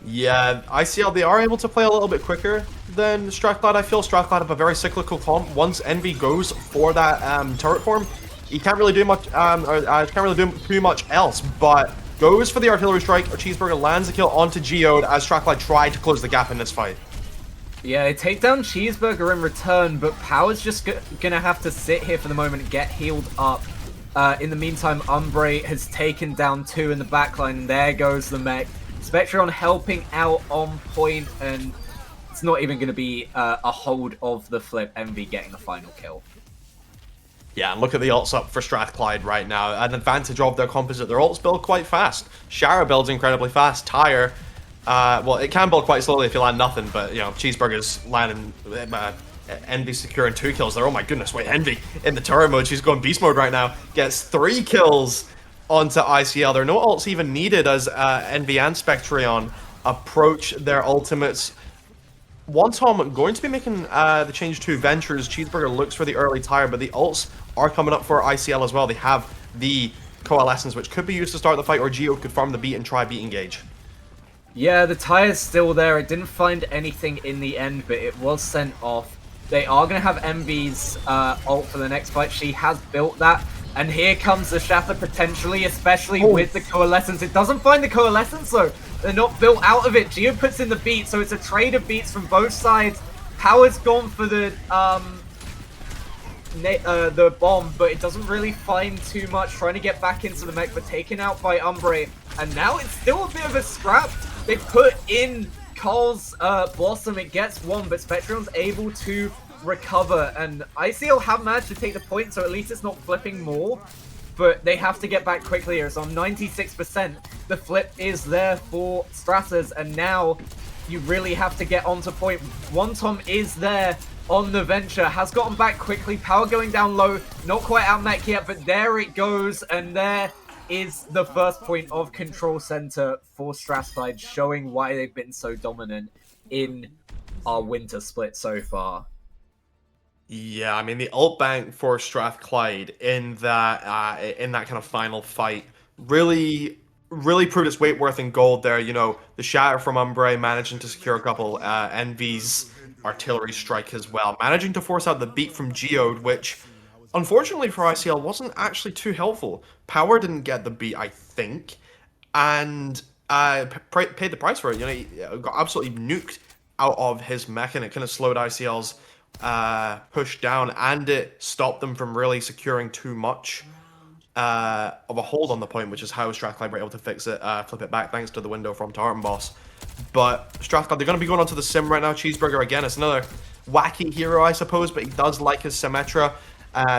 Yeah, ICL, they are able to play a little bit quicker than Strathclyde. I feel Strathclyde have a very cyclical comp. Once Envy goes for that turret form, he can't really do much, can't really do too much else, but goes for the artillery strike. Cheeseburger lands the kill onto Geode as Strathclyde tried to close the gap in this fight. Yeah, they take down Cheeseburger in return, but Power's just gonna have to sit here for the moment and get healed up. In the meantime, Umbre has taken down 2 in the backline, and there goes the mech. Spectron helping out on point, and it's not even going to be a hold of the flip. Envy getting the final kill. Yeah, and look at the ults up for Strathclyde right now. An advantage of their composite. Their ults build quite fast. Shara builds incredibly fast. Tyre, well, it can build quite slowly if you land nothing, but, Cheeseburger's landing, Envy securing 2 kills there. Oh my goodness, wait, Envy in the turret mode. She's going beast mode right now. Gets 3 kills onto ICL. There are no ults even needed as Envy and Spectrion approach their ultimates. One Tom going to be making the change to Ventures. Cheeseburger looks for the early tire, but the ults are coming up for ICL as well. They have the Coalescence, which could be used to start the fight, or Geo could farm the beat and try beat engage. Yeah, the tire's still there. It didn't find anything in the end, but it was sent off. They are going to have Envy's ult for the next fight. She has built that. And here comes the Shatter potentially, especially with the Coalescence. It doesn't find the Coalescence though. They're not built out of it. Geo puts in the beat, so it's a trade of beats from both sides. Power's gone for the bomb, but it doesn't really find too much. Trying to get back into the mech, but taken out by Umbre. And now it's still a bit of a scrap. They put in Carl's Blossom. It gets 1, but Spectrum's able to recover, and ICL have managed to take the point, so at least it's not flipping more, but they have to get back quickly here. So on 96%, the flip is there for Stratas, and now you really have to get onto point. One Tom is there on the Venture, has gotten back quickly. Power going down low, not quite out mech yet, but there it goes, and there is the first point of Control Center for Strathclyde, showing why they've been so dominant in our winter split so far. Yeah, I mean the ult bank for Strathclyde in that kind of final fight really really proved its weight worth in gold there. The shatter from Umbre managing to secure a couple. Envy's artillery strike as well. Managing to force out the beat from Geode, which unfortunately for ICL wasn't actually too helpful. Power didn't get the beat, I think, and paid the price for it. He got absolutely nuked out of his mech, and it kind of slowed ICL's push down, and it stopped them from really securing too much of a hold on the point, which is how Strathclyde were able to fix it, flip it back thanks to the window from Tartan Boss. But Strathclyde, they're going to be going onto the sim right now. Cheeseburger, again, it's another wacky hero, I suppose, but he does like his Symmetra.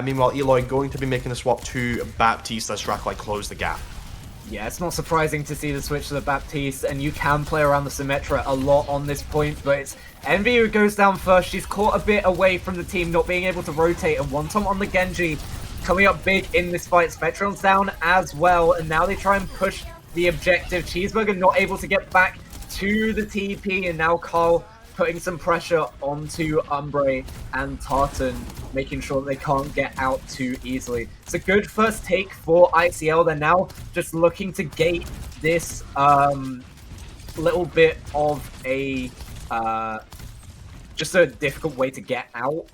Meanwhile, Eloy going to be making a swap to Baptiste as Strathclyde close the gap. Yeah, it's not surprising to see the switch to the Baptiste, and you can play around the Symmetra a lot on this point, but it's Envy who goes down first. She's caught a bit away from the team, not being able to rotate, and Wonton on the Genji coming up big in this fight. Spectron's down as well, and now they try and push the objective. Cheeseburger not able to get back to the TP, and now Carl putting some pressure onto Umbre and Tartan, making sure that they can't get out too easily. It's a good first take for ICL. They're now just looking to gate this little bit of a just a difficult way to get out.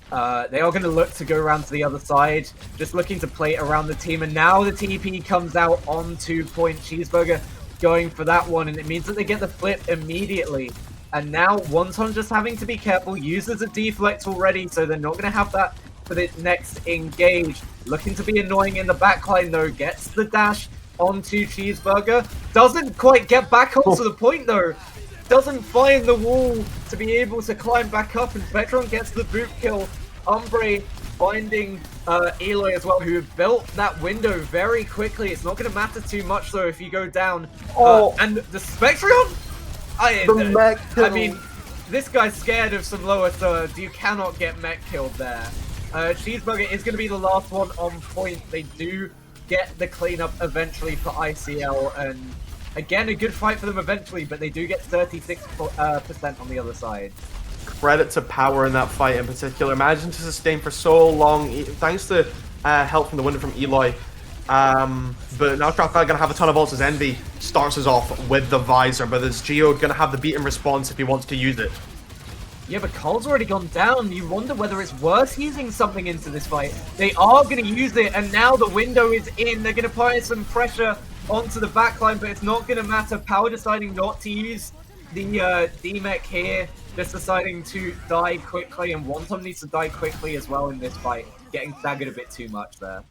They are going to look to go around to the other side, just looking to play around the team. And now the TP comes out onto point. Cheeseburger going for that one, and it means that they get the flip immediately. And now Wonton just having to be careful, uses a deflect already, so they're not going to have that for the next engage. Looking to be annoying in the backline though, gets the dash onto Cheeseburger. Doesn't quite get back onto the point though. Doesn't find the wall to be able to climb back up, and Spectron gets the boot kill. Umbre finding Eloy as well, who built that window very quickly. It's not going to matter too much though if you go down. And the Spectron? I mean, this guy's scared of some lower thirds. You cannot get mech killed there. Cheeseburger is going to be the last one on point. They do get the cleanup eventually for ICL, and again, a good fight for them eventually, but they do get 36% on the other side. Credit to Power in that fight in particular. Managing to sustain for so long, thanks to help from the window from Eloy. But now Strathclyde gonna have a ton of ults as Envy starts us off with the visor, but there's Geode gonna have the beat in response if he wants to use it. Yeah, but Cole's already gone down. You wonder whether it's worth using something into this fight. They are gonna use it, and now the window is in. They're gonna apply some pressure onto the backline, but it's not gonna matter. Power deciding not to use the D-Mech here, just deciding to die quickly, and Wonton needs to die quickly as well in this fight. Getting staggered a bit too much there.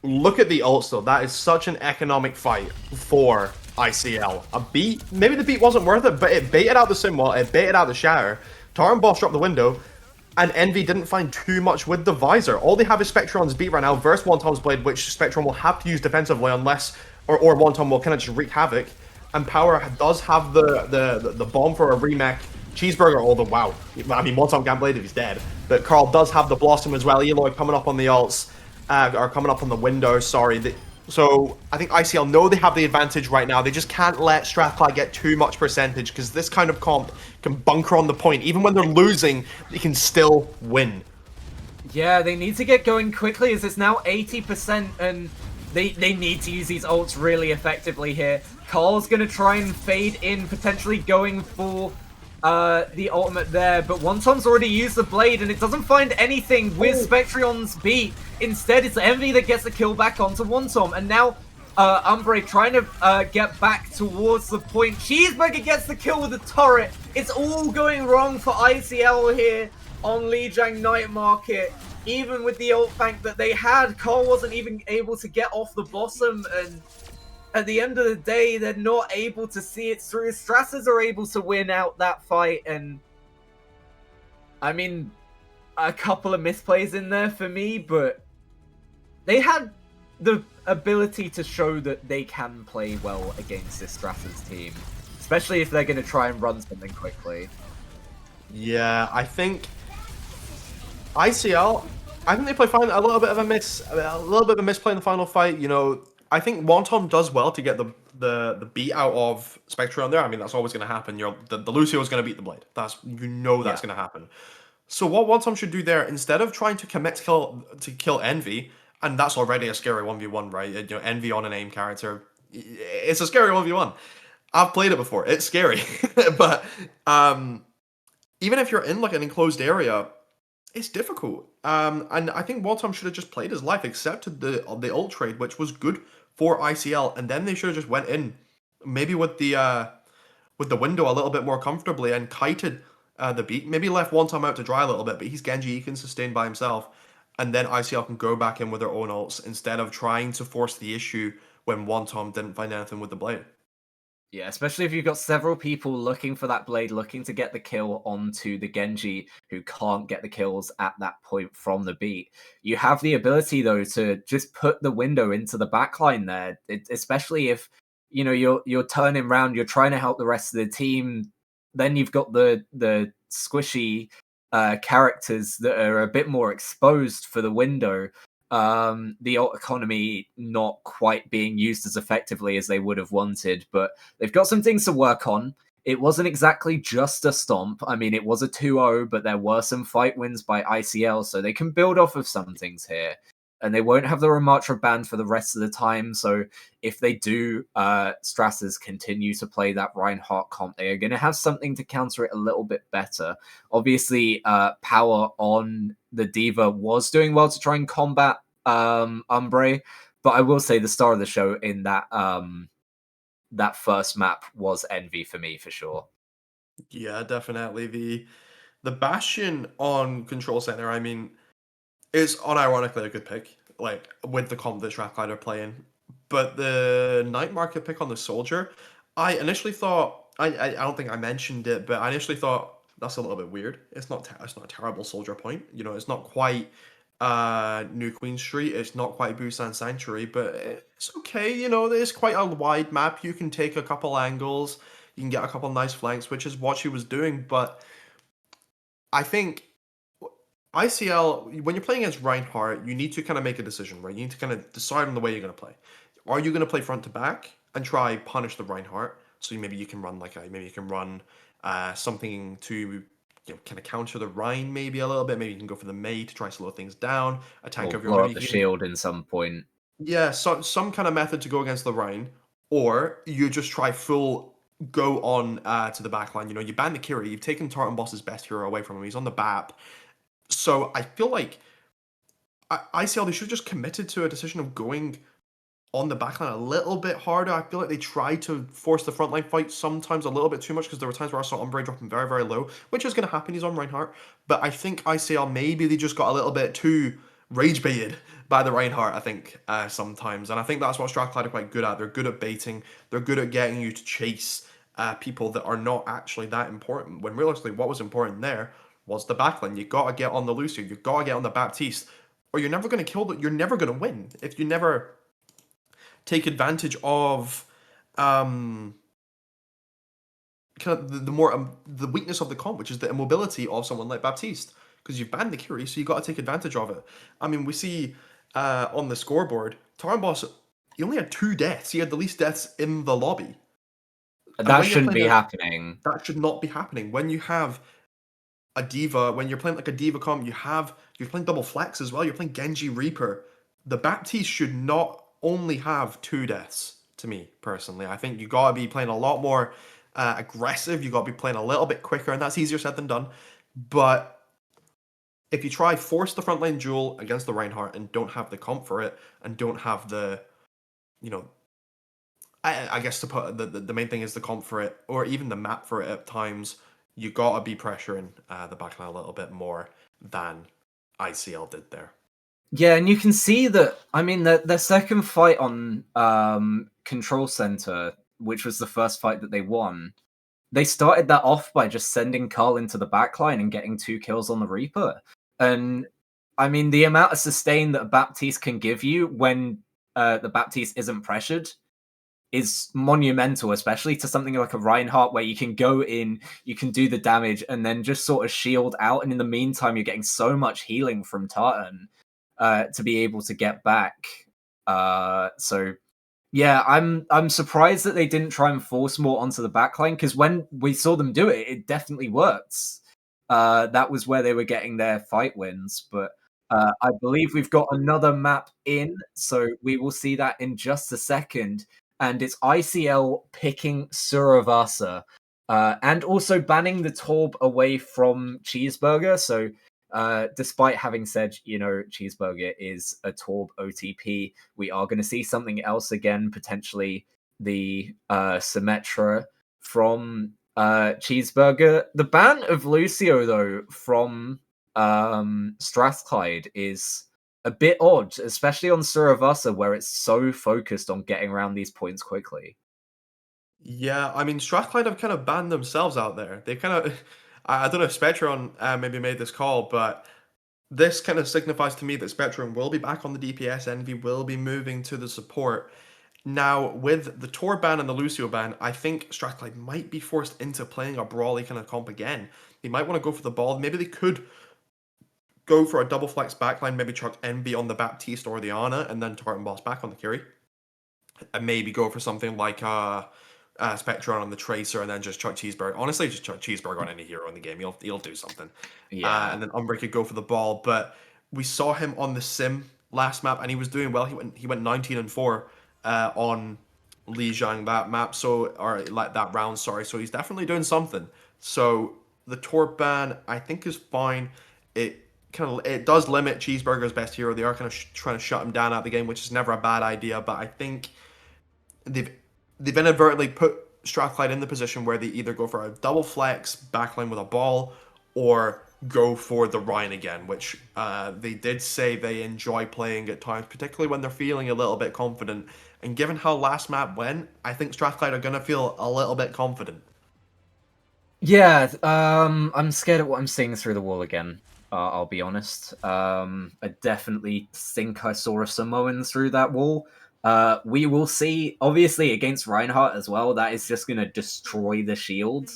Look at the ults though. That is such an economic fight for ICL. A beat, maybe the beat wasn't worth it, but it baited out the sim wall, it baited out the shatter. Tarn Boss dropped the window, and Envy didn't find too much with the visor. All they have is Spectron's beat right now versus Wonton's blade, which Spectron will have to use defensively unless, or Wonton will kind of just wreak havoc. And Power does have the bomb for a remake. Cheeseburger, although wow, I mean Wonton can't blade if he's dead. But Carl does have the Blossom as well. Eloy coming up on the ults. Are coming up on the window, sorry. So I think ICL know they have the advantage right now. They just can't let Strathclyde get too much percentage, because this kind of comp can bunker on the point. Even when they're losing, they can still win. Yeah, they need to get going quickly, as it's now 80%, and they need to use these ults really effectively here. Carl's going to try and fade in, potentially going for the ultimate there, but Wonton's already used the blade, and it doesn't find anything with Spectrion's beat. Instead, it's Envy that gets the kill back onto Wonton, and now Umbre trying to get back towards the point. Cheeseburger gets the kill with the turret. It's all going wrong for ICL here on Lijiang Night Market. Even with the ult bank that they had, Carl wasn't even able to get off the bottom, and at the end of the day, they're not able to see it through. Strassers are able to win out that fight, and I mean, a couple of misplays in there for me, but they had the ability to show that they can play well against this Strassers team, especially if they're going to try and run something quickly. Yeah, I think ICL, I think they play fine. A little bit of a misplay in the final fight. I think Wonton does well to get the beat out of Spectron there. I mean, that's always going to happen. The Lucio is going to beat the Blade. That's going to happen. So what Wonton should do there, instead of trying to commit to kill Envy, and that's already a scary 1v1, right? Envy on an aim character, it's a scary 1v1. I've played it before. It's scary, but even if you're in like an enclosed area, it's difficult. And I think Waltom should have just played his life, accepted the ult trade, which was good for ICL, and then they should have just went in, maybe with the window a little bit more comfortably and kited the beat. Maybe left Wonton out to dry a little bit, but he's Genji, he can sustain by himself, and then ICL can go back in with their own ults instead of trying to force the issue when Wonton didn't find anything with the blade. Yeah, especially if you've got several people looking for that blade, looking to get the kill onto the Genji who can't get the kills at that point from the beat. You have the ability, though, to just put the window into the backline there, especially if you're turning around, you're trying to help the rest of the team. Then you've got the squishy characters that are a bit more exposed for the window. The alt economy not quite being used as effectively as they would have wanted, but they've got some things to work on. It wasn't exactly just a stomp. I mean, it was a 2-0, but there were some fight wins by ICL, so they can build off of some things here. And they won't have the Ramatra banned for the rest of the time, so if they do, Strassers continue to play that Reinhardt comp, they are going to have something to counter it a little bit better. Obviously, power on the D.Va was doing well to try and combat Umbre, but I will say the star of the show in that that first map was Envy for me, for sure. Yeah, definitely. The Bastion on Control Center, I mean, is unironically a good pick, like with the comp that Strathclyde are playing. But the night market pick on the Soldier, I initially thought I don't think I mentioned it, but I initially thought that's a little bit weird. It's not a terrible Soldier point. You know, it's not quite New Queen Street. It's not quite Busan Sanctuary, but it's okay. You know, it's quite a wide map. You can take a couple angles. You can get a couple nice flanks, which is what she was doing. But I think ICL, when you're playing against Reinhardt, you need to kind of make a decision, right? You need to kind of decide on the way you're going to play. Are you going to play front to back and try punish the Reinhardt? So maybe you can run something to kind of counter the Rhine maybe a little bit. Maybe you can go for the Mei to try slow things down. A tank Or of your blow maybe up the you can- shield in some point. Yeah, some kind of method to go against the Rhine, or you just try full go on to the backline. You know, you ban the Kiri, you've taken Tartan Boss's best hero away from him. He's on the BAP. So I feel like ICL, they should have just committed to a decision of going on the backline a little bit harder. I feel like they tried to force the frontline fight sometimes a little bit too much because there were times where I saw Umbre dropping very, very low, which is going to happen. He's on Reinhardt. But I think ICL, maybe they just got a little bit too rage baited by the Reinhardt, I think, sometimes. And I think that's what Strathclyde are quite good at. They're good at baiting. They're good at getting you to chase people that are not actually that important. When realistically, what was important there was the backline. You got to get on the Lucio. You got to get on the Baptiste. Or you're never going to you're never going to win if you never take advantage of kind of the weakness of the comp, which is the immobility of someone like Baptiste, because you've banned the Curie, so you got to take advantage of it. I mean, we see on the scoreboard, Boss, he only had 2 deaths. He had the least deaths in the lobby. That shouldn't be happening. That should not be happening. When you have a D.Va, when you're playing like a D.Va comp, you're playing double flex as well. You're playing Genji Reaper. The Baptiste should not only have 2 deaths, to me personally. I think you gotta be playing a lot more aggressive. You gotta be playing a little bit quicker, and that's easier said than done. But if you try force the frontline duel against the Reinhardt and don't have the comp for it, and don't have the, I guess to put the main thing is the comp for it, or even the map for it at times, you gotta be pressuring the backline a little bit more than ICL did there. Yeah, and you can see that. I mean, the second fight on Control Center, which was the first fight that they won, they started that off by just sending Carl into the backline and getting 2 kills on the Reaper. And I mean, the amount of sustain that a Baptiste can give you when the Baptiste isn't pressured is monumental, especially to something like a Reinhardt, where you can go in, you can do the damage, and then just sort of shield out. And in the meantime, you're getting so much healing from Tartan to be able to get back. So yeah, I'm surprised that they didn't try and force more onto the backline, because when we saw them do it, it definitely worked. That was where they were getting their fight wins. But I believe we've got another map in, so we will see that in just a second. and it's ICL picking Suravasa, and also banning the Torb away from Cheeseburger. So, despite having said, Cheeseburger is a Torb OTP, we are going to see something else again, potentially the Symmetra from Cheeseburger. The ban of Lucio, though, from Strathclyde is a bit odd, especially on Suravasa, where it's so focused on getting around these points quickly. Yeah, I mean, Strathclyde have kind of banned themselves out there. They kind of, I don't know if Spectron maybe made this call, but this kind of signifies to me that Spectrum will be back on the DPS. Envy will be moving to the support. Now, with the Tor ban and the Lucio ban, I think Strathclyde might be forced into playing a brawly kind of comp again. They might want to go for the ball. Maybe they could go for a double flex backline, maybe chuck Envy on the Baptiste or the Ana, and then Tartan Boss back on the carry. And maybe go for something like Spectron on the Tracer, and then just chuck Cheeseburger. Honestly, just chuck Cheeseburger on any hero in the game. He'll do something. Yeah. And then Umbre could go for the ball. But we saw him on the Sim last map, and he was doing well. He went 19-4 on Lijiang that map, or like that round. Sorry, so he's definitely doing something. So the Torp ban, I think, is fine. It does limit Cheeseburger's best hero. They are kind of trying to shut him down out the game, which is never a bad idea. But I think they've inadvertently put Strathclyde in the position where they either go for a double flex backline with a ball or go for the Rhine again, which they did say they enjoy playing at times, particularly when they're feeling a little bit confident. And given how last map went, I think Strathclyde are going to feel a little bit confident. Yeah, I'm scared of what I'm seeing through the wall again. I'll be honest. I definitely think I saw a Samoan through that wall. We will see, obviously, against Reinhardt as well. That is just going to destroy the shield.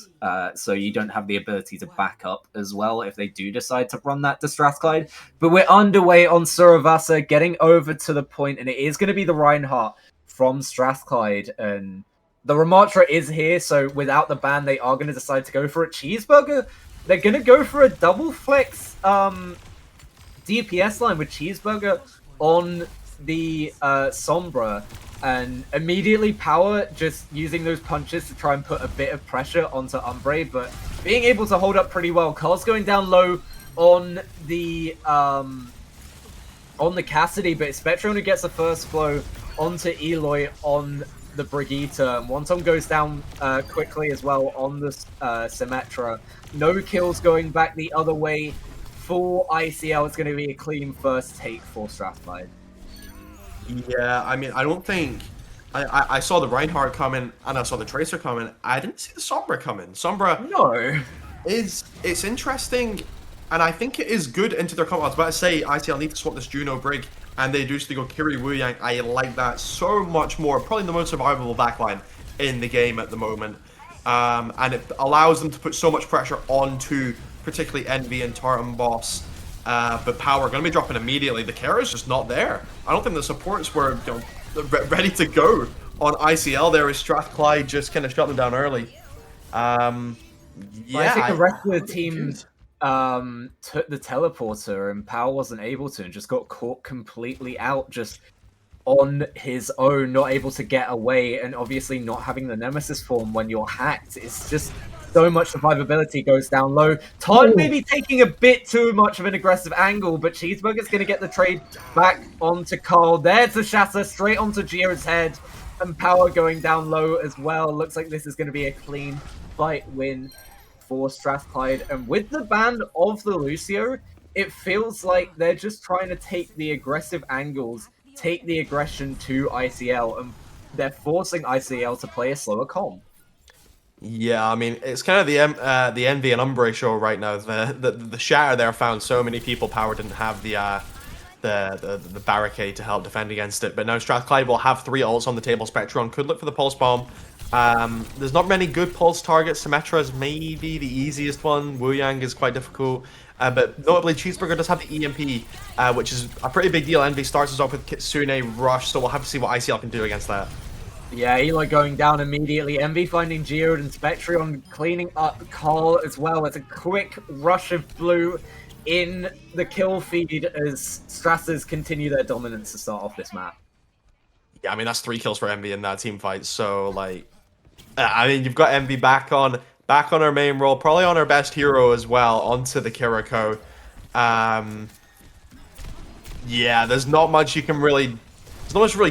So you don't have the ability to back up as well if they do decide to run that to Strathclyde. But we're underway on Suravasa, getting over to the point, and it is going to be the Reinhardt from Strathclyde. And the Ramatra is here, so without the ban, they are going to decide to go for a Cheeseburger. They're going to go for a double flex DPS line with Cheeseburger on the Sombra, and immediately Power just using those punches to try and put a bit of pressure onto Umbre, but being able to hold up pretty well. Carl's going down low on the Cassidy, but Spectrum who gets the first blow onto Eloy on the Brigitte. Wonton goes down quickly as well on the Symmetra. No kills going back the other way for ICL. It's going to be a clean first take for Strathclyde. Yeah, I mean, I don't think... I saw the Reinhardt coming, and I saw the Tracer coming. I didn't see the Sombra coming. Sombra... No. It's interesting, and I think it is good into their comp. I was about to say, ICL need to swap this Juno Brig, and they do still go Kiri Wu Yang. I like that so much more. Probably the most survivable backline in the game at the moment. And it allows them to put so much pressure onto particularly Envy and Tartan Boss. But Power going to be dropping immediately. The care is just not there. I don't think the supports were ready to go on ICL there as Strathclyde just kind of shut them down early. Yeah, I think the rest of the team took the teleporter and Power wasn't able to and just got caught completely out just on his own, not able to get away, and obviously not having the Nemesis form when you're hacked. It's just so much survivability goes down low. Todd maybe taking a bit too much of an aggressive angle, but Cheeseburger's going to get the trade back onto Carl. There's the shatter straight onto Gio's head, and Power going down low as well. Looks like this is going to be a clean fight win for Strathclyde. And with the ban of the Lucio, it feels like they're just trying to take the aggressive angles, take the aggression to ICL, and they're forcing ICL to play a slower comp. Yeah, I mean, it's kind of the Envy and Umbre show right now. The Shatter there found so many people. Power didn't have the barricade to help defend against it. But now Strathclyde will have 3 ults on the table. Spectron could look for the Pulse Bomb. There's not many good Pulse targets. Symmetra is maybe the easiest one. Wu Yang is quite difficult. But notably, Cheeseburger does have the EMP, which is a pretty big deal. Envy starts us off with Kitsune Rush, so we'll have to see what ICL can do against that. Yeah, Eloy going down immediately. Envy finding Geode and Spectrion cleaning up Carl as well. It's a quick rush of blue in the kill feed as Strassers continue their dominance to start off this map. Yeah, I mean, that's 3 kills for Envy in that team fight. So, like, I mean, you've got Envy back on her main role, probably on her best hero as well, onto the Kiriko. Yeah, there's not much you can really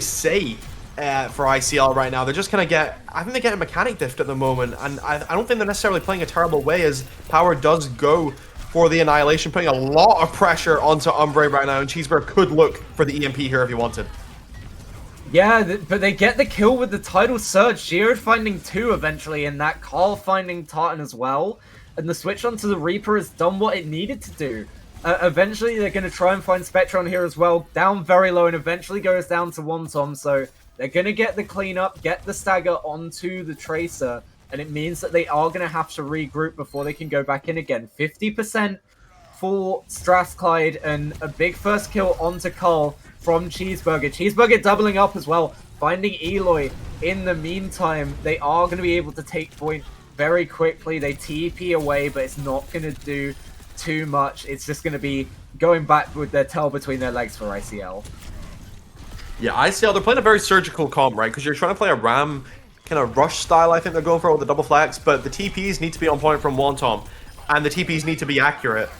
say for ICL right now. They're just gonna I think they're getting mechanic diffed at the moment, and I don't think they're necessarily playing a terrible way, as Power does go for the Annihilation, putting a lot of pressure onto Umbre right now, and Cheeseburger could look for the EMP here if he wanted. Yeah, but they get the kill with the tidal surge. Geode finding 2 eventually, and that Carl finding Tartan as well. And the switch onto the Reaper has done what it needed to do. Eventually, they're going to try and find Spectron here as well. Down very low, and eventually goes down to Wonton. So they're going to get the cleanup, get the stagger onto the Tracer. And it means that they are going to have to regroup before they can go back in again. 50% for Strathclyde, and a big first kill onto Carl from Cheeseburger. Cheeseburger doubling up as well, finding Eloy. In the meantime, they are going to be able to take point very quickly. They TP away, but it's not going to do too much. It's just going to be going back with their tail between their legs for ICL. Yeah, ICL, they're playing a very surgical comp, right? Because you're trying to play a Ram kind of rush style, I think they're going for with the double flex, but the TPs need to be on point from Wonton, and the TPs need to be accurate.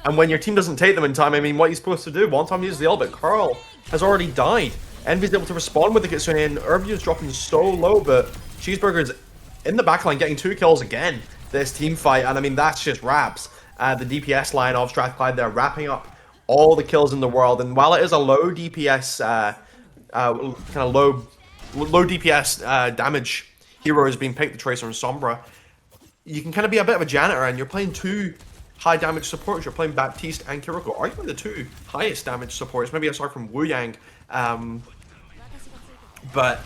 And when your team doesn't take them in time, I mean, what are you supposed to do? Wonton uses the ult, but Carl has already died. Envy's able to respond with the Kitsune, and Urbu's dropping so low, but Cheeseburger's in the backline getting 2 kills again this team fight, and I mean, that's just wraps. The DPS line of Strathclyde, they're wrapping up all the kills in the world, and while it is a low DPS, kind of low DPS damage hero is being picked, the Tracer and Sombra, you can kind of be a bit of a janitor, and you're playing 2 high damage supports. You're playing Baptiste and Kiriko, arguably the 2 highest damage supports, maybe aside from Wu Yang. But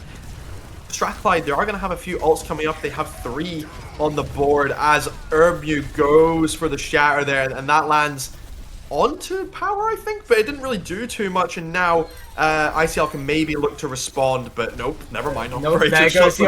Strathclyde, they are going to have a few ults coming up. They have 3 on the board as Urbu goes for the shatter there, and that lands onto Power, I think, but it didn't really do too much, and now ICL can maybe look to respond, but nope, never mind. Nope, there goes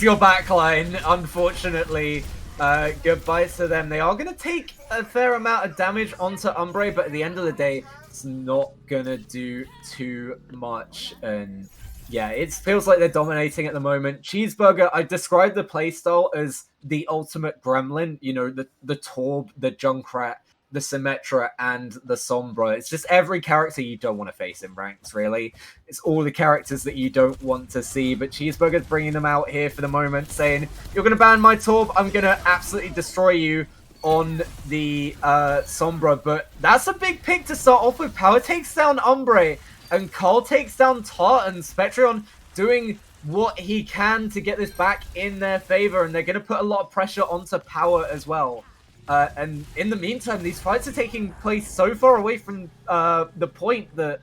your backline, unfortunately. Goodbye to them. They are going to take a fair amount of damage onto Umbre, but at the end of the day, it's not going to do too much. And yeah, it feels like they're dominating at the moment. Cheeseburger, I described the playstyle as the ultimate gremlin. You know, the Torb, the Junkrat, the Symmetra, and the Sombra. It's just every character you don't want to face in ranks, really. It's all the characters that you don't want to see, but Cheeseburger's bringing them out here for the moment, saying, you're going to ban my Torb, I'm going to absolutely destroy you on the Sombra. But that's a big pick to start off with. Power takes down Umbre, and Carl takes down Tartan. Spectron doing what he can to get this back in their favor, and they're going to put a lot of pressure onto Power as well. And in the meantime, these fights are taking place so far away from the point that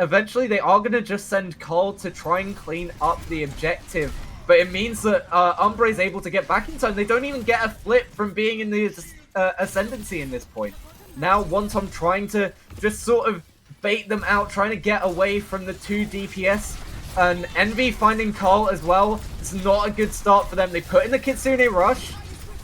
eventually they are going to just send Carl to try and clean up the objective. But it means that Umbre is able to get back in time. They don't even get a flip from being in the ascendancy in this point. Now Wonton trying to just sort of bait them out, trying to get away from the 2 DPS. And Envy finding Carl as well. It's not a good start for them. They put in the Kitsune Rush.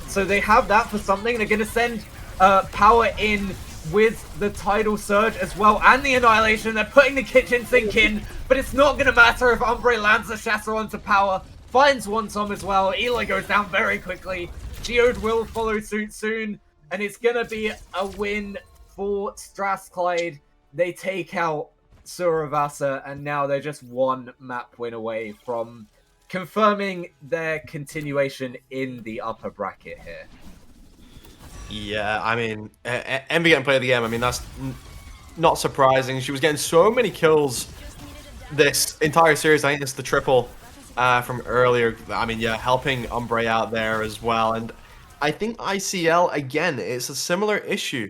So they have that for something. They're going to send Power in with the Tidal Surge as well, and the Annihilation. They're putting the Kitchen Sink in, but it's not going to matter if Umbre lands the Shatter onto Power. Finds Wonton as well. Eloy goes down very quickly. Geode will follow suit soon, and it's going to be a win for Strathclyde. They take out Suravasa, and now they're just 1 map win away from confirming their continuation in the upper bracket here. Yeah, I mean, Envy getting play of the game, I mean, that's not surprising. She was getting so many kills this entire series. I think it's the triple from earlier. I mean, yeah, helping Umbre out there as well. And I think ICL, again, it's a similar issue.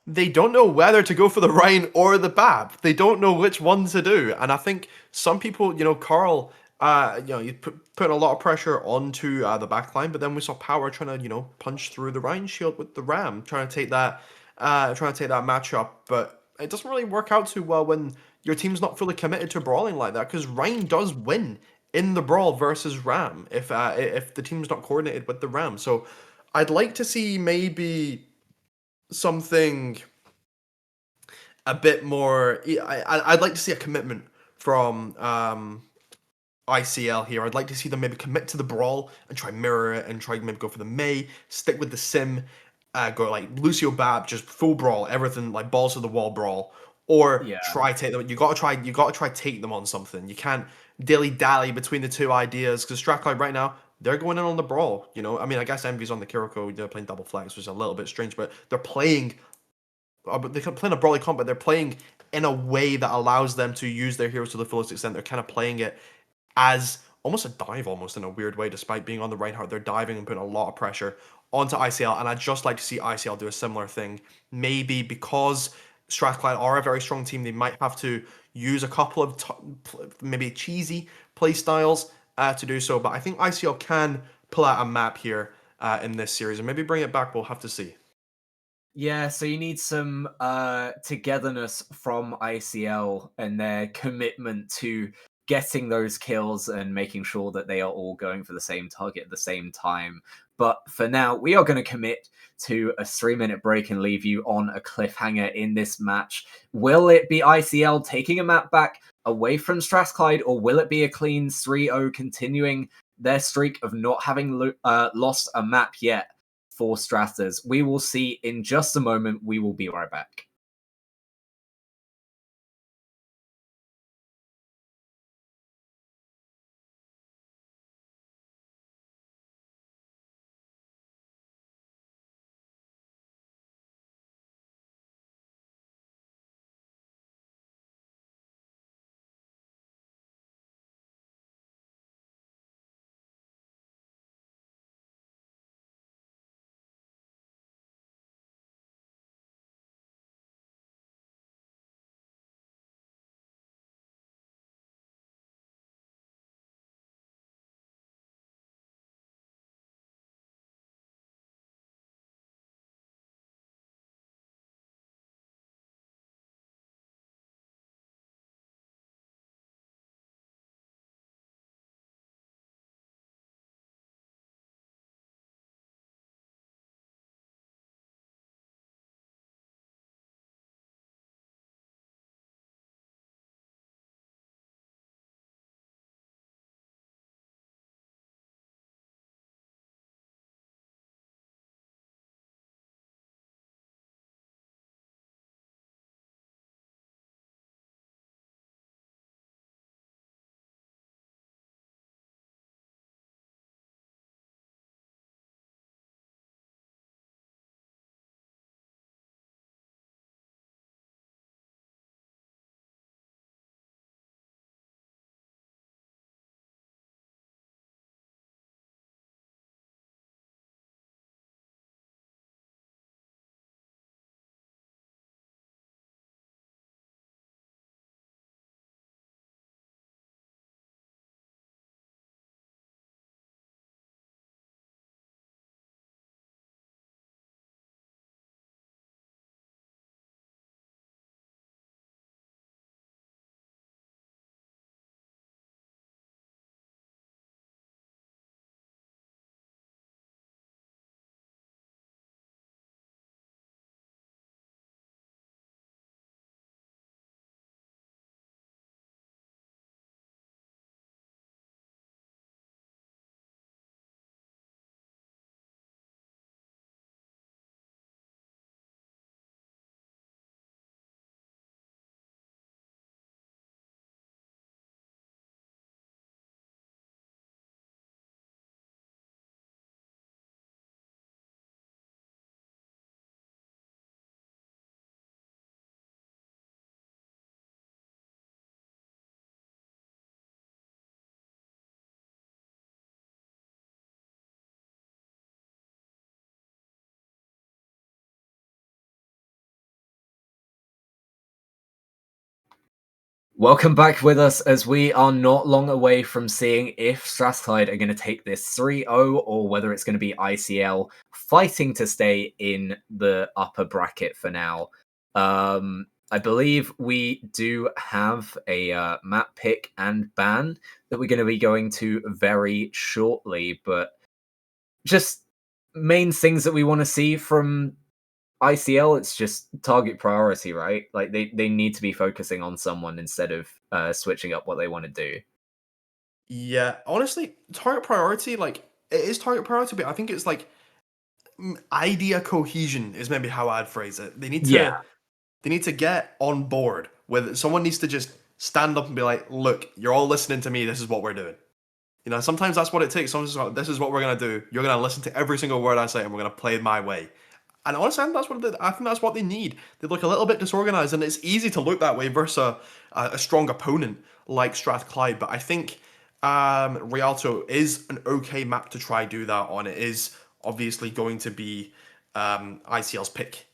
They don't know whether to go for the Rhine or the BAB. They don't know which one to do. And I think some people, you know, Carl, you put a lot of pressure onto the backline, but then we saw Power trying to, you know, punch through the Rhine shield with the Ram, trying to take that matchup. But it doesn't really work out too well when your team's not fully committed to brawling like that, because Rhine does win in the brawl versus Ram if the team's not coordinated with the Ram. So I'd like to see maybe something a bit more. I'd like to see a commitment from ICL here. I'd like to see them maybe commit to the brawl and try mirror it and try maybe go for the Mei, stick with the sim, go like Lucio Bab, just full brawl, everything like balls to the wall brawl, or Yeah. try take them. You got to try take them on something. You can't dilly dally between the two ideas because Strathclyde right now they're going in on the brawl. You know, I mean, I guess Envy's on the Kiriko, they're playing double flex, which is a little bit strange, but they're playing. They're playing a brawly comp, but they're playing in a way that allows them to use their heroes to the fullest extent. They're kind of playing it as almost a dive, almost in a weird way. Despite being on the Reinhardt, they're diving and putting a lot of pressure onto ICL, and I'd just like to see ICL do a similar thing. Maybe because Strathclyde are a very strong team, they might have to use a couple of maybe cheesy play styles to do so. But I think ICL can pull out a map here in this series, and maybe bring it back. We'll have to see. Yeah, so you need some togetherness from ICL and their commitment to getting those kills and making sure that they are all going for the same target at the same time. But for now, we are going to commit to a 3-minute break and leave you on a cliffhanger in this match. Will it be ICL taking a map back away from Strathclyde, or will it be a clean 3-0 continuing their streak of not having lost a map yet for Strathers? We will see in just a moment. We will be right back. Welcome back with us as we are not long away from seeing if Strathclyde are going to take this 3-0 or whether it's going to be ICL fighting to stay in the upper bracket for now. I believe we do have a map pick and ban that we're going to be going to very shortly, but just main things that we want to see from ICL, it's just target priority, right? Like they need to be focusing on someone instead of switching up what they want to do. Yeah, honestly, target priority, like, it is target priority, but I think it's like idea cohesion is maybe how I'd phrase it. Yeah. They need to get on board with it. Someone needs to just stand up and be like, look, you're all listening to me, this is what we're doing. You know, sometimes that's what it takes. Sometimes it's like, this is what we're gonna do. You're gonna listen to every single word I say, and we're gonna play it my way. And honestly, I think that's what they need. They look a little bit disorganized, and it's easy to look that way versus a strong opponent like Strathclyde. But I think Rialto is an okay map to try do that on. It is obviously going to be ICL's pick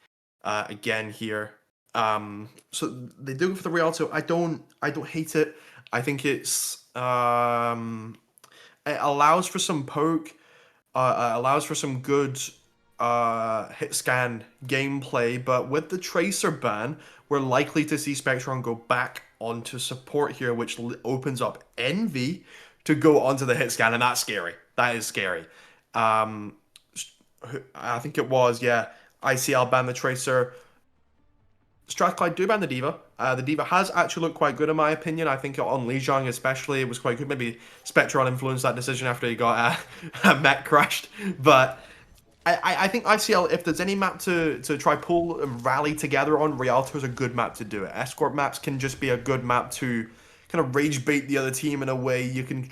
again here. So they do it for the Rialto. I don't hate it. I think it allows for some poke, allows for some good hit scan gameplay, but with the Tracer ban, we're likely to see Spectron go back onto support here, which opens up Envy to go onto the hit scan, and that's scary. That is scary. I think it was, yeah, ICL ban the Tracer. Strathclyde do ban the D.Va. The D.Va has actually looked quite good in my opinion. I think on Lijiang especially, it was quite good. Maybe Spectron influenced that decision after he got mech crashed. But I think ICL, if there's any map to try pull and rally together on, Rialto is a good map to do it. Escort maps can just be a good map to kind of rage bait the other team in a way. You can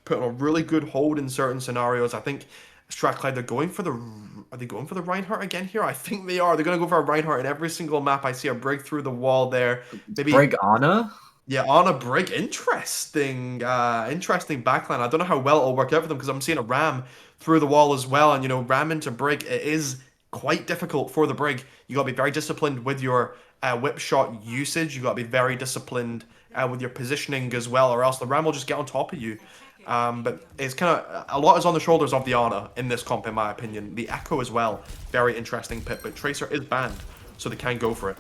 put on a really good hold in certain scenarios. I think Strathclyde, are they going for the Reinhardt again here? I think they are. They're going to go for a Reinhardt in every single map. I see a break through the wall there. Maybe Brig Ana? Yeah, on a Brig. Interesting backline. I don't know how well it'll work out for them because I'm seeing a Ram through the wall as well. And, Ram into Brig, it is quite difficult for the Brig. You got to be very disciplined with your whip shot usage. You got to be very disciplined with your positioning as well, or else the Ram will just get on top of you. But it's kind of a lot is on the shoulders of the Ana in this comp, in my opinion. The Echo as well, very interesting pick, but Tracer is banned, so they can go for it.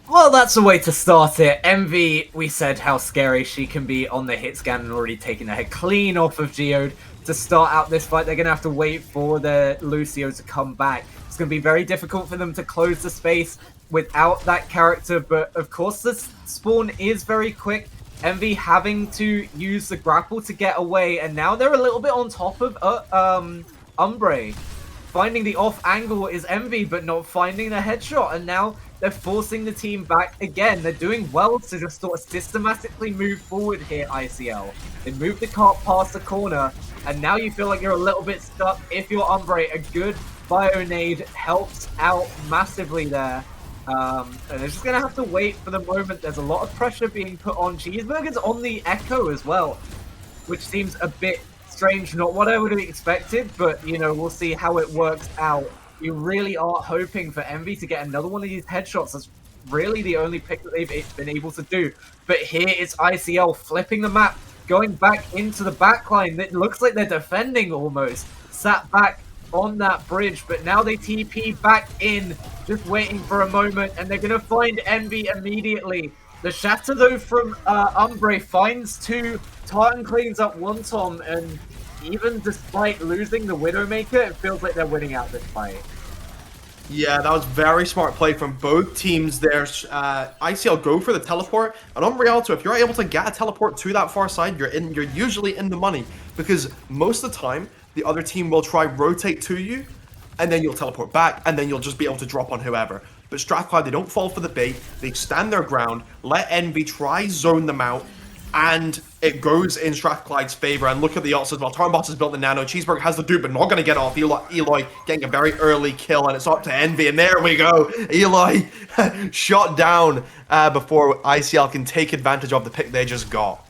Well, that's a way to start it. Envy, we said how scary she can be on the hit scan and already taking her head clean off of Geode to start out this fight. They're going to have to wait for their Lucio to come back. It's going to be very difficult for them to close the space without that character, but of course the spawn is very quick. Envy having to use the grapple to get away, and now they're a little bit on top of Umbre. Finding the off angle is Envy, but not finding the headshot, and now they're forcing the team back again. They're doing well to just sort of systematically move forward here, ICL. They move the cart past the corner, and now you feel like you're a little bit stuck. If you're Umbre, a good Bionade helps out massively there. And they're just going to have to wait for the moment. There's a lot of pressure being put on. Cheeseburger's on the Echo as well, which seems a bit strange. Not what I would have expected, but, we'll see how it works out. You really are hoping for Envy to get another one of these headshots. That's really the only pick that they've been able to do. But here it's ICL flipping the map, going back into the backline. It looks like they're defending almost. Sat back on that bridge, but now they TP back in, just waiting for a moment, and they're going to find Envy immediately. The shatter, though, from Umbre finds two. Tartan cleans up one Tom, and even despite losing the Widowmaker, it feels like they're winning out this fight. Yeah, that was very smart play from both teams there. ICL go for the teleport, and on Rialto, if you're able to get a teleport to that far side, you're usually in the money, because most of the time, the other team will try rotate to you, and then you'll teleport back, and then you'll just be able to drop on whoever. But Strathclyde, they don't fall for the bait, they stand their ground, let Envy try zone them out, and it goes in Strathclyde's favor. And look at the ults as well. Tarnboss has built the nano. Cheeseburger has the dupe, but not going to get off. Eloy getting a very early kill, and it's up to Envy. And there we go. Eloy shot down before ICL can take advantage of the pick they just got.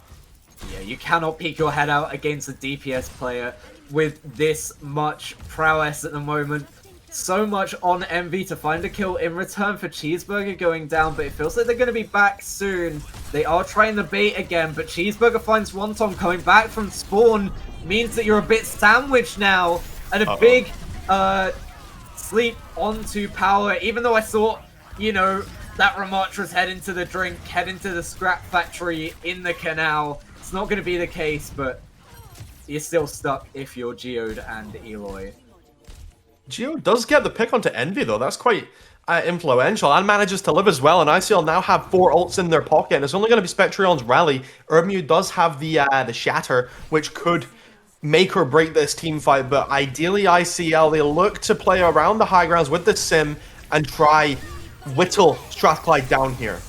Yeah, you cannot peek your head out against a DPS player with this much prowess at the moment. So much on Envy to find a kill in return for Cheeseburger going down, but it feels like they're going to be back soon. They are trying the bait again, but Cheeseburger finds one Tom coming back from spawn. Means that you're a bit sandwiched now, and a big sleep onto power, even though I thought, that Ramatra's head into the drink, head into the scrap factory in the canal. It's not going to be the case, but you're still stuck if you're Geode and Eloy. Geo does get the pick onto Envy, though. That's quite influential and manages to live as well. And ICL now have 4 ults in their pocket, and it's only going to be Spectrion's rally. Urmu does have the Shatter, which could make or break this team fight, but ideally ICL, they look to play around the high grounds with the Sim and try whittle Strathclyde down here.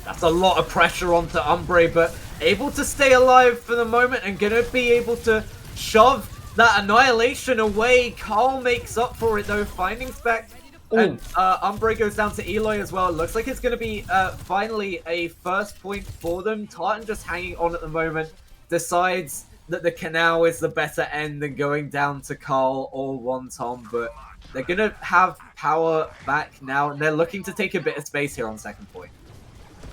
That's a lot of pressure onto Umbre, but able to stay alive for the moment and gonna be able to shove that Annihilation away. Carl makes up for it though, finding Spec. And Umbre goes down to Eloy as well. It looks like it's going to be finally a first point for them. Tartan just hanging on at the moment, decides that the canal is the better end than going down to Carl or Wonton, but they're going to have power back now, and they're looking to take a bit of space here on second point.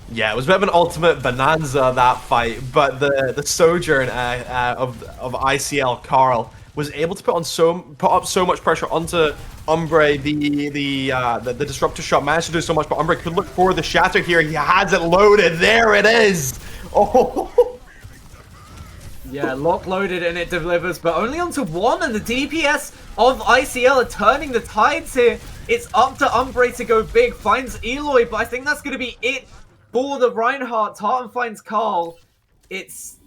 Yeah, it was a bit of an ultimate bonanza, that fight, but the Sojourn of ICL, Carl, was able to put up so much pressure onto Umbre. The disruptor shot managed to do so much, but Umbre could look for the Shatter here. He has it loaded. There it is. Oh. Yeah, lock loaded and it delivers, but only onto 1, and the DPS of ICL are turning the tides here. It's up to Umbre to go big, finds Eloy, but I think that's going to be it for the Reinhardt. Tartan finds Carl. It's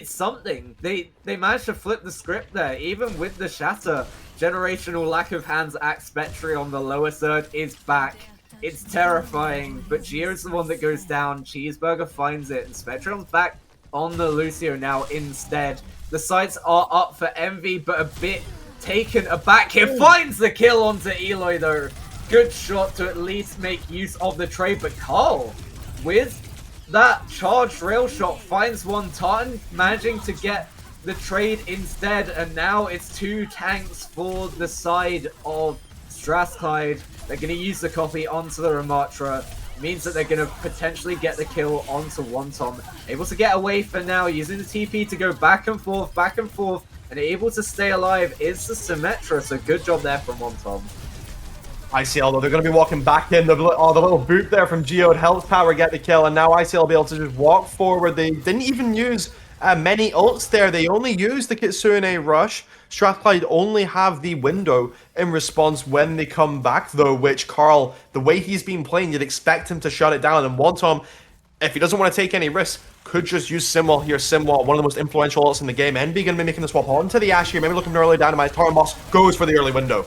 something. They managed to flip the script there, even with the Shatter. Generational lack of hands at Spectre on the lower third is back. It's terrifying, but Gio's the one that goes down. Cheeseburger finds it, and Spectreon's back on the Lucio now instead. The sights are up for Envy, but a bit taken aback here. Finds the kill onto Eloy though. Good shot to at least make use of the trade, but Carl, with that charged rail shot, finds one. Tartan managing to get the trade instead, and now it's 2 tanks for the side of Strathclyde. They're going to use the copy onto the Ramatra. Means that they're going to potentially get the kill onto Wonton. Able to get away for now, using the TP to go back and forth, and able to stay alive is the Symmetra, so good job there from Wonton. ICL, though, they're going to be walking back in. The little boot there from Geo helps Power get the kill, and now ICL will be able to just walk forward. They didn't even use many ults there. They only used the Kitsune Rush. Strathclyde only have the window in response when they come back, though, which Carl, the way he's been playing, you'd expect him to shut it down. And Wonton, if he doesn't want to take any risks, could just use Simwall here. Simwall, one of the most influential ults in the game. Envy going to be making the swap onto the Ash here, maybe looking to early dynamite. Tartan Boss goes for the early window.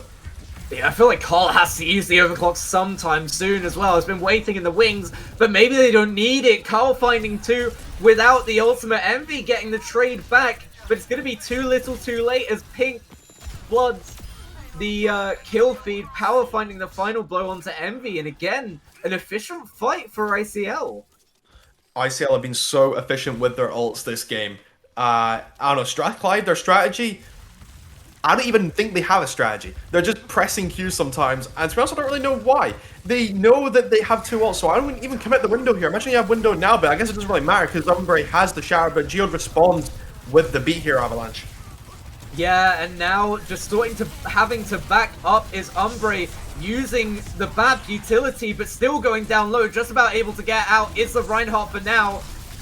Yeah, I feel like Carl has to use the overclock sometime soon as well. It's been waiting in the wings, but maybe they don't need it. Carl finding 2 without the ultimate. Envy getting the trade back, but it's going to be too little too late as Pink floods the kill feed. Power finding the final blow onto Envy, and again, an efficient fight for ICL. ICL have been so efficient with their ults this game. I don't know, Strathclyde, their strategy, I don't even think they have a strategy. They're just pressing Q sometimes, and to be honest, I don't really know why. They know that they have 2 ults, so I don't even commit the window here. Imagine you have window now, but I guess it doesn't really matter because Umbre has the shower, but Geode responds with the beat here, Avalanche. Yeah, and now just having to back up is Umbre, using the BAP utility, but still going down low, just about able to get out is the Reinhardt for now.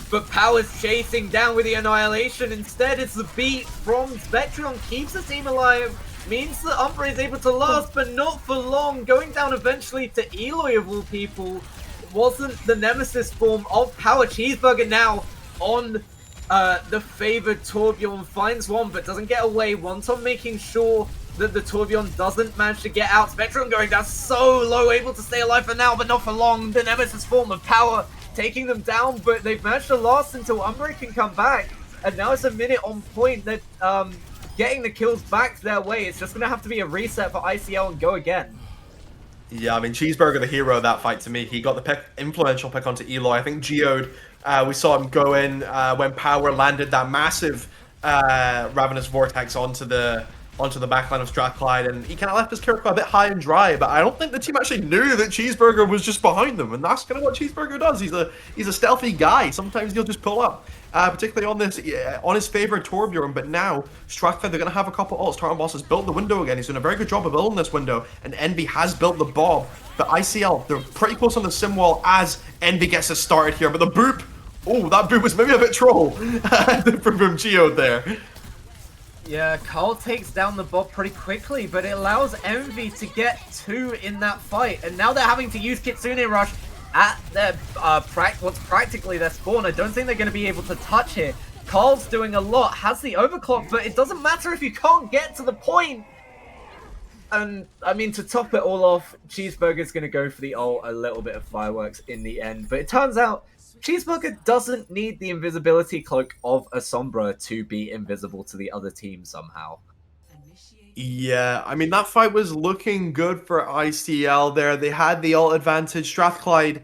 But Power's chasing down with the Annihilation. Instead, it's the beat from Spectron. Keeps the team alive. Means that Umbre is able to last, but not for long. Going down eventually to Eloy, of all people. It wasn't the Nemesis form of Power. Cheeseburger now on the favored Torbjorn. Finds one, but doesn't get away. Wonton making sure that the Torbjorn doesn't manage to get out. Spectron going down so low. Able to stay alive for now, but not for long. The Nemesis form of Power taking them down, but they've managed to last until Umbre can come back, and now it's a minute on point that getting the kills back their way. It's just going to have to be a reset for ICL and go again. Yeah, I mean, Cheeseburger, the hero of that fight to me. He got the influential pick onto Eloy. I think Geode, we saw him go in when Power landed that massive Ravenous Vortex onto the backline of Strathclyde, and he kind of left his character a bit high and dry, but I don't think the team actually knew that Cheeseburger was just behind them, and that's kind of what Cheeseburger does. He's a stealthy guy. Sometimes he'll just pull up, particularly on his favorite Torbjorn, but now Strathclyde, they're going to have a couple ults. Tartan Boss has built the window again. He's doing a very good job of building this window, and Envy has built the Bob, but ICL, they're pretty close on the sim wall as Envy gets us started here, but the boop, oh, that boop was maybe a bit troll from Geode there. Yeah, Carl takes down the bot pretty quickly, but it allows Envy to get 2 in that fight. And now they're having to use Kitsune Rush at their what's practically their spawn. I don't think they're going to be able to touch here. Carl's doing a lot, has the overclock, but it doesn't matter if you can't get to the point. And, I mean, to top it all off, Cheeseburger's going to go for the ult, a little bit of fireworks in the end. But it turns out Cheeseburger doesn't need the invisibility cloak of a Sombra to be invisible to the other team somehow. Yeah, I mean, that fight was looking good for ICL there. They had the ult advantage. Strathclyde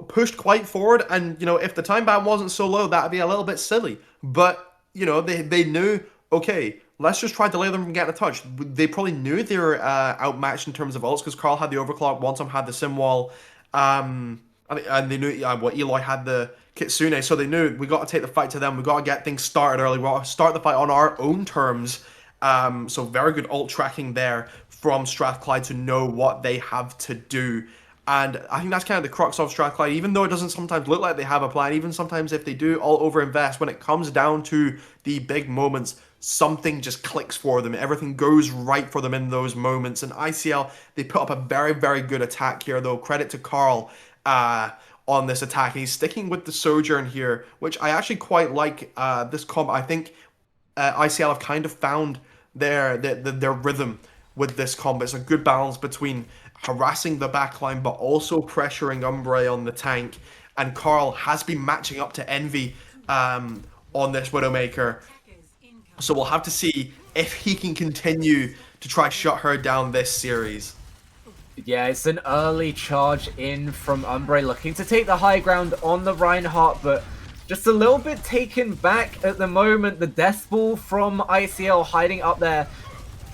pushed quite forward, and, you know, if the time ban wasn't so low, that would be a little bit silly. But, you know, they knew, okay, let's just try to delay them from getting a touch. They probably knew they were outmatched in terms of ults, because Carl had the overclock, Wantom had the sim wall, and they knew Eloy had the Kitsune, so they knew we got to take the fight to them. We got to get things started early. We got to start the fight on our own terms. So very good ult tracking there from Strathclyde to know what they have to do. And I think that's kind of the crux of Strathclyde, even though it doesn't sometimes look like they have a plan, even sometimes if they do all overinvest, when it comes down to the big moments, something just clicks for them. Everything goes right for them in those moments. And ICL, they put up a very, very good attack here, though. Credit to Carl on this attack. And he's sticking with the Sojourn here, which I actually quite like this combo. I think ICL have kind of found their rhythm with this combo. It's a good balance between harassing the backline but also pressuring Umbre on the tank, and Carl has been matching up to Envy on this Widowmaker, so we'll have to see if he can continue to try shut her down this series. Yeah, it's an early charge in from Umbre, looking to take the high ground on the Reinhardt, but just a little bit taken back at the moment. The Death Ball from ICL hiding up there.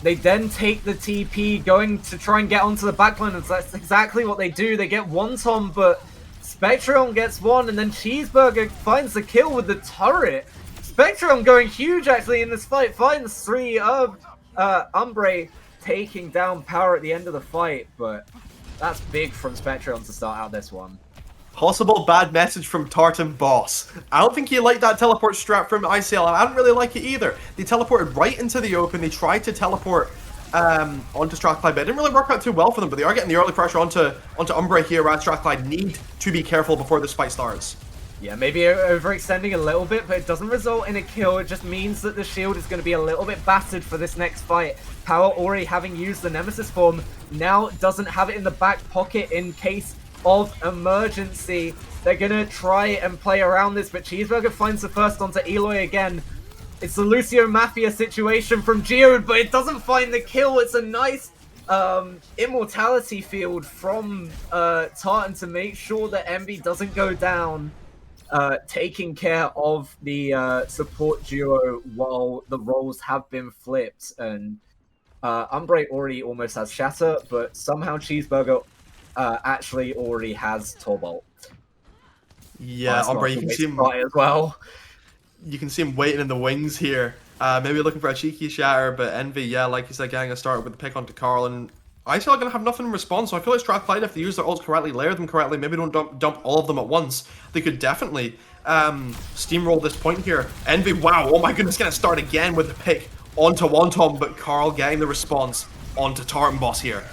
They then take the TP, going to try and get onto the backline, and that's exactly what they do. They get Wantom, but Spectrum gets one, and then Cheeseburger finds the kill with the turret. Spectrum going huge, actually, in this fight. Finds 3 of Umbre taking down Power at the end of the fight, but that's big from Spectrum to start out this one. Possible bad message from Tartan Boss. I don't think he liked that teleport strat from ICL, and I didn't really like it either. They teleported right into the open. They tried to teleport onto Strathclyde, but it didn't really work out too well for them, but they are getting the early pressure onto Umbre here, whereas Strathclyde need to be careful before this fight starts. Yeah, maybe overextending a little bit, but it doesn't result in a kill. It just means that the shield is going to be a little bit battered for this next fight. Power, already having used the Nemesis form, now doesn't have it in the back pocket in case of emergency. They're gonna try and play around this, but Cheeseburger finds the first onto Eloy again. It's the Lucio Mafia situation from Geode, but it doesn't find the kill. It's a nice immortality field from Tartan to make sure that Envy doesn't go down, taking care of the support duo while the roles have been flipped. And Umbre already almost has Shatter, but somehow Cheeseburger actually already has Torbolt. Yeah, Umbre, you can see him as well. You can see him waiting in the wings here. Maybe looking for a cheeky shatter, but Envy, yeah, like you said, getting a start with the pick onto Carl, and ICL are going to have nothing in response, so I feel like Strathclyde, if they use their ults correctly, layer them correctly, maybe don't dump all of them at once, they could definitely steamroll this point here. Envy, wow, oh my goodness, going to start again with the pick onto Wantom, but Carl getting the response onto Tartan Boss here.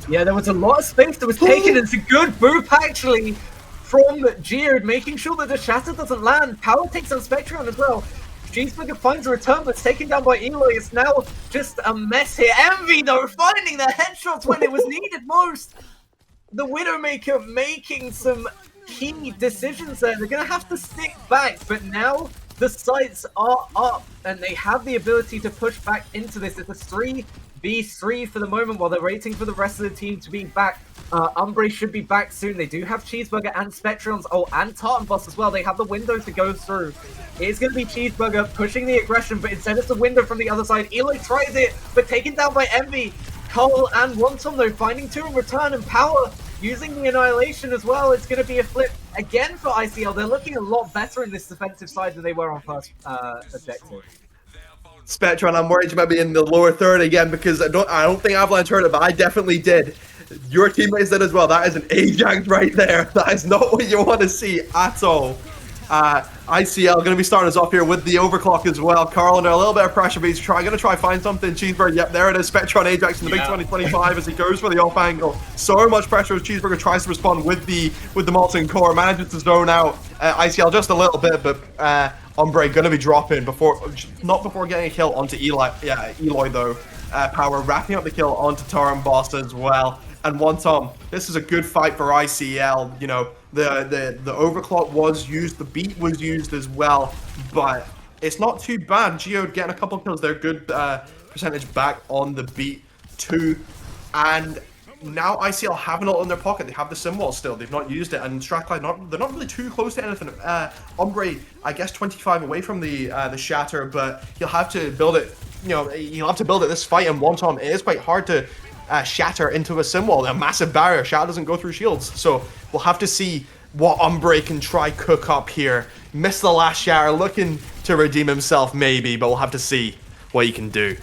Yeah, there was a lot of space that was taken. It's a good boop, actually, from Geode, making sure that the Shatter doesn't land. Power takes on Spectrum as well. Cheeseburger finds a return, but it's taken down by Eloy. It's now just a mess here. Envy, though, finding the headshots when it was needed most. The Widowmaker making some key decisions there. They're going to have to stick back, but now the sights are up, and they have the ability to push back into this. It's a 3v3 for the moment while they're waiting for the rest of the team to be back. Umbre should be back soon. They do have Cheeseburger and Spectrons, and Tartan Boss as well. They have the window to go through. It's going to be Cheeseburger pushing the aggression, but instead it's the window from the other side. Eloy tries it, but taken down by Envy. Cole and Wantom, though, finding 2 in return, and Power using the Annihilation as well. It's going to be a flip again for ICL. They're looking a lot better in this defensive side than they were on first objective. Spectron, I'm worried you might be in the lower third again, because I don't think Avalanche heard it, but I definitely did. Your teammates did as well. That is an Ajax right there. That is not what you want to see at all. ICL going to be starting us off here with the overclock as well. Carl under a little bit of pressure, but he's going to try find something. Cheeseburger, yep, there it is. Spectron Ajax in the big 2025 as he goes for the off angle. So much pressure as Cheeseburger tries to respond with the molten core, manages to zone out ICL just a little bit, but Ombre going to be dropping not before getting a kill onto Eloy though. Power wrapping up the kill onto Taran Boss as well. And Wonton, this is a good fight for ICL. You know, the overclock was used, the beat was used as well, but it's not too bad. Geode getting a couple kills there, good percentage back on the beat too. And now ICL have an ult in their pocket. They have the Sim Wall still. They've not used it, and Stratclyde they're not really too close to anything. Ombre, I guess 25 away from the Shatter, but he'll have to build it. You know, he'll have to build it this fight, and Wonton, it is quite hard to Shatter into a Sim Wall, a massive barrier. Shatter doesn't go through shields, so we'll have to see what Ombre can try cook up here. Missed the last Shatter, looking to redeem himself maybe, but we'll have to see what he can do.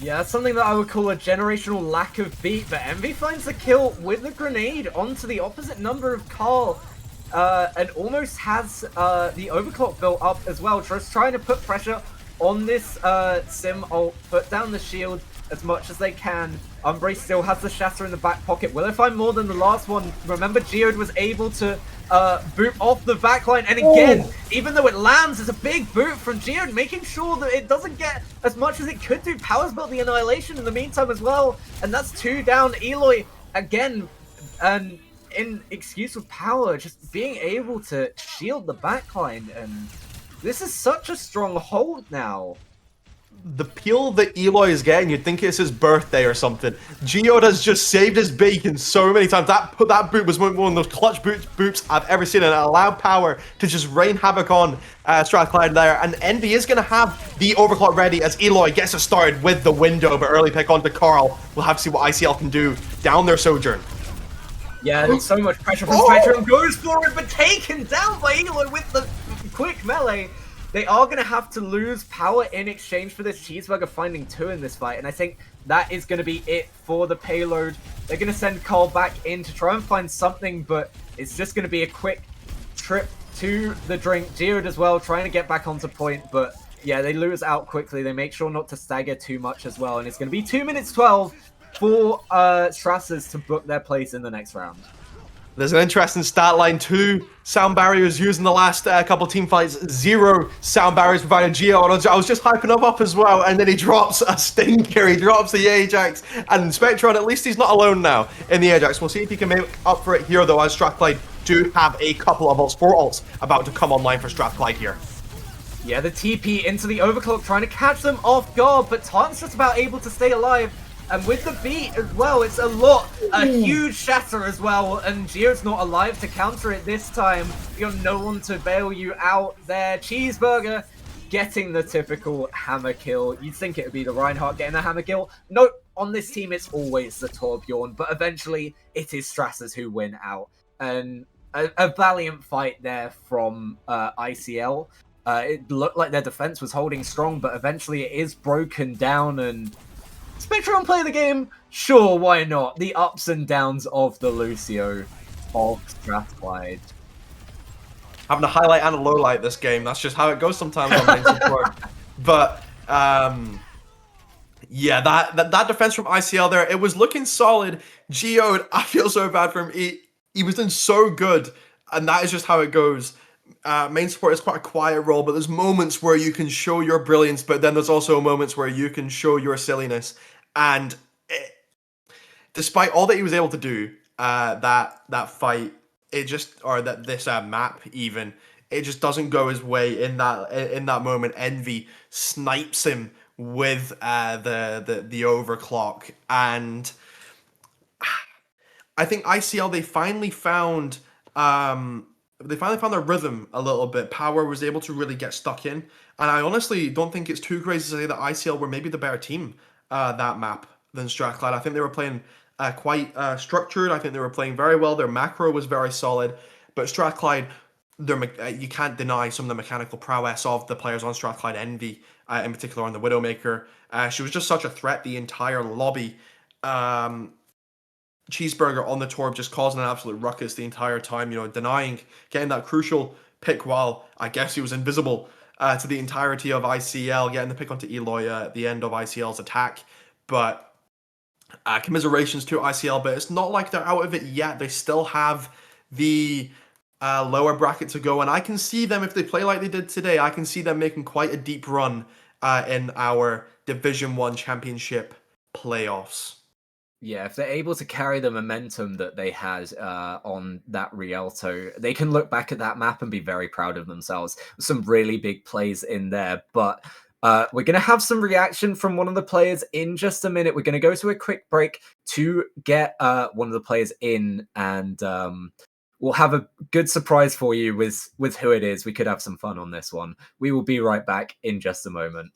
Yeah, that's something that I would call a generational lack of beat, but Envy finds the kill with the grenade onto the opposite number of Carl, and almost has the overclock built up as well, just trying to put pressure on this Sim ult, put down the shield as much as they can. Umbre still has the Shatter in the back pocket. Will it find more than the last one? Remember, Geode was able to boot off the backline, and again, even though it lands, it's a big boot from Geode, making sure that it doesn't get as much as it could do. Power's built the Annihilation in the meantime as well, and that's 2 down. Eloy, again, and in excuse of Power, just being able to shield the backline, and this is such a strong hold now. The peel that Eloy is getting, you'd think it's his birthday or something. Geode has just saved his bacon so many times. That boot was one of those clutch boots I've ever seen, and it allowed Power to just rain havoc on Stratclyde there. And Envy is going to have the overclock ready as Eloy gets it started with the window, but early pick onto Carl. We'll have to see what ICL can do down their Sojourn. Yeah, there's so much pressure from Spectrum. Goes forward, but taken down by Eloy with the quick melee. They are going to have to lose Power in exchange for this Cheeseburger finding 2 in this fight, and I think that is going to be it for the payload. They're going to send Carl back in to try and find something, but it's just going to be a quick trip to the drink. Geode as well, trying to get back onto point, but yeah, they lose out quickly. They make sure not to stagger too much as well, and it's going to be 2 minutes 12 for Strassers to book their place in the next round. There's an interesting stat line. 2 sound barriers used in the last couple team fights. 0 sound barriers provided. Geode, I was just hyping him up as well, and then he drops a stinker. He drops the Ajax, and Spectron, at least he's not alone now in the Ajax. We'll see if he can make up for it here, though, as Stratclyde do have a couple of ults, 4 ults about to come online for Stratclyde here. Yeah, the TP into the overclock, trying to catch them off guard, but Tartan's just about able to stay alive. And with the beat as well, it's a huge Shatter as well, and Geode's not alive to counter it this time. You got no one to bail you out there. Cheeseburger getting the typical hammer kill. You'd think it would be the Reinhardt getting the hammer kill. Nope, on this team it's always the Torbjorn, but eventually it is Strassers who win out. And a valiant fight there from ICL. It looked like their defense was holding strong, but eventually it is broken down, and Spectrum play the game? Sure, why not? The ups and downs of the Lucio of Stratclyde. Having a highlight and a low light this game. That's just how it goes sometimes on main support. But yeah, that defense from ICL there, it was looking solid. Geode, I feel so bad for him. He was doing so good, and that is just how it goes. Main support is quite a quiet role, but there's moments where you can show your brilliance, but then there's also moments where you can show your silliness. And despite all that he was able to do, that fight, it just, or this map even, it just doesn't go his way in that moment. Envy snipes him with the overclock, and I think ICL, they finally found their rhythm a little bit. Power was able to really get stuck in, and I honestly don't think it's too crazy to say that ICL were maybe the better team that map than Stratclyde. I think they were playing quite structured. I think they were playing very well. Their macro was very solid, but Stratclyde, you can't deny some of the mechanical prowess of the players on Stratclyde. Envy, in particular on the Widowmaker, she was just such a threat the entire lobby. Cheeseburger on the Torb just causing an absolute ruckus the entire time, you know, getting that crucial pick while I guess he was invisible to the entirety of ICL, getting the pick onto Eloy at the end of ICL's attack. But commiserations to ICL, but it's not like they're out of it yet. They still have the lower bracket to go, and I can see them, if they play like they did today, I can see them making quite a deep run in our Division 1 Championship playoffs. Yeah, if they're able to carry the momentum that they had on that Rialto, they can look back at that map and be very proud of themselves. Some really big plays in there, but we're going to have some reaction from one of the players in just a minute. We're going to go to a quick break to get one of the players in, and we'll have a good surprise for you with who it is. We could have some fun on this one. We will be right back in just a moment.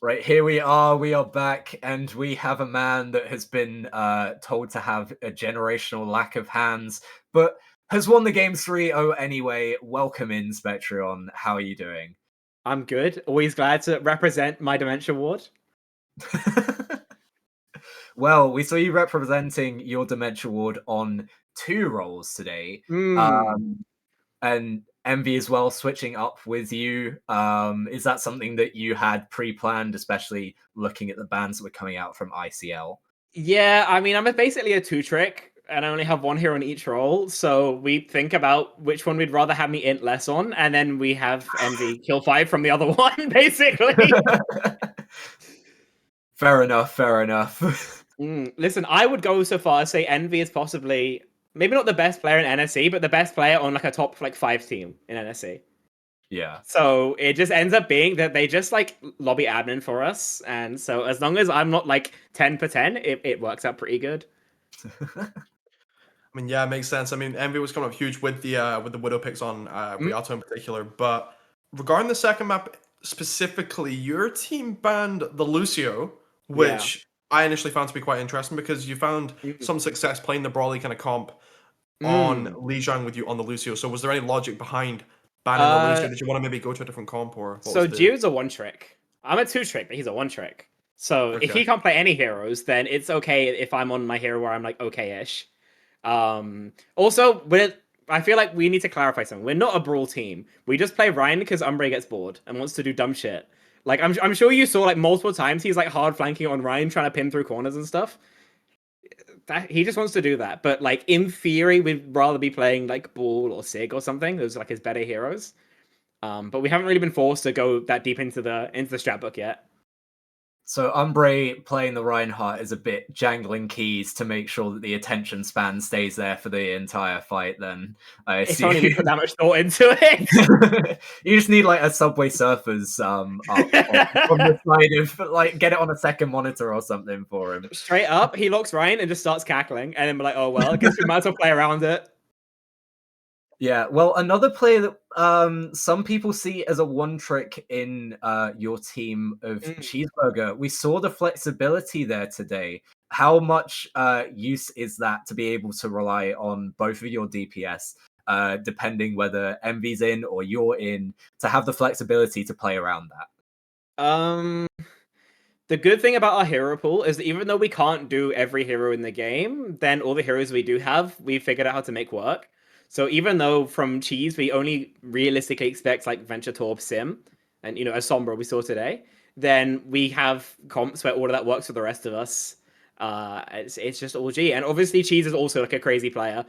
Right, here we are. We are back, and we have a man that has been told to have a generational lack of hands, but has won the game 3-0 anyway. Welcome in, Spectreon. How are you doing? I'm good. Always glad to represent my dementia ward. Well, we saw you representing your dementia ward on 2 roles today. And Envy as well, switching up with you. Is that something that you had pre-planned, especially looking at the bans that were coming out from ICL? Yeah, I mean, I'm basically a 2-trick, and I only have one hero in each role. So we think about which one we'd rather have me int less on, and then we have Envy kill 5 from the other one, basically. Fair enough, fair enough. Listen, I would go so far as say Envy is possibly maybe not the best player in NSC, but the best player on like a top 5 team in NSC. Yeah. So it just ends up being that they just like lobby admin for us, and so as long as I'm not like 10 for 10, it works out pretty good. I mean, yeah, it makes sense. I mean, Envy was coming up huge with the Widow picks on Rialto in particular. But regarding the second map specifically, your team banned the Lucio, which I initially found to be quite interesting because you found some success playing the Brawly kind of comp on Lijiang with you on the Lucio. So was there any logic behind banning the Lucio? Did you want to maybe go to a different comp or what So was the... Jude's a one trick. I'm a two trick, but he's a one trick. So if Okay. he can't play any heroes, then it's okay if I'm on my hero where I'm like okay-ish. Also, I feel like we need to clarify something. We're not a brawl team. We just play Ryan because Umbre gets bored and wants to do dumb shit. Like I'm sure you saw like multiple times he's like hard flanking on Ryan trying to pin through corners and stuff. He just wants to do that. But like in theory, we'd rather be playing like Bull or Sig or something. Those are like his better heroes. But we haven't really been forced to go that deep into the strat book yet. So Umbre playing the Reinhardt is a bit jangling keys to make sure that the attention span stays there for the entire fight. Then I If assume only we put that much thought into it. you just need like a Subway Surfers up on the side of like get it on a second monitor or something for him. Straight up, he locks Ryan and just starts cackling, and then we're like, oh well, I guess we might as well play around it. Yeah, well, another player that some people see as a one trick in your team of Cheeseburger, we saw the flexibility there today. How much use is that to be able to rely on both of your DPS, depending whether Envy's in or you're in, to have the flexibility to play around that? The good thing about our hero pool is that even though we can't do every hero in the game, then all the heroes we do have, we figured out how to make work. So even though from Cheese we only realistically expect like Venture Torb Sim and a Sombra we saw today, then we have comps where all of that works for the rest of us. It's just all G. And obviously Cheese is also like a crazy player.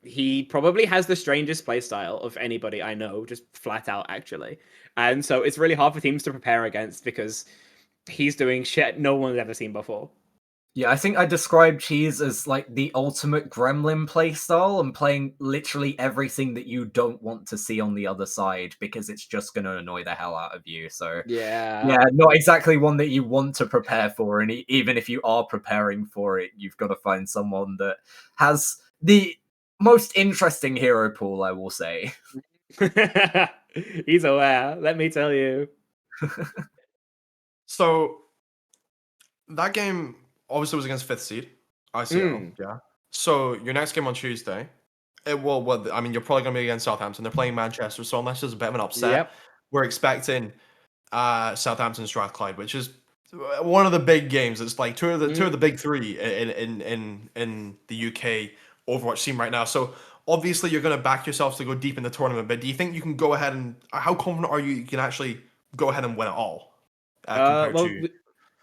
He probably has the strangest playstyle of anybody I know, just flat out actually. And so it's really hard for teams to prepare against because he's doing shit no one's ever seen before. Yeah, I think I described Cheese as like the ultimate gremlin playstyle and playing literally everything that you don't want to see on the other side because it's just going to annoy the hell out of you. So yeah, not exactly one that you want to prepare for. And even if you are preparing for it, you've got to find someone that has the most interesting hero pool, I will say. He's aware, let me tell you. So that game obviously was against 5th seed, ICL, yeah. So your next game on Tuesday, I mean, you're probably going to be against Southampton. They're playing Manchester, so unless there's a bit of an upset, we're expecting Southampton Strathclyde, which is one of the big games. It's like two of the big three in the UK Overwatch scene right now. So obviously you're going to back yourselves to go deep in the tournament, but do you think you can go ahead and how confident are you can actually go ahead and win it all? Compared to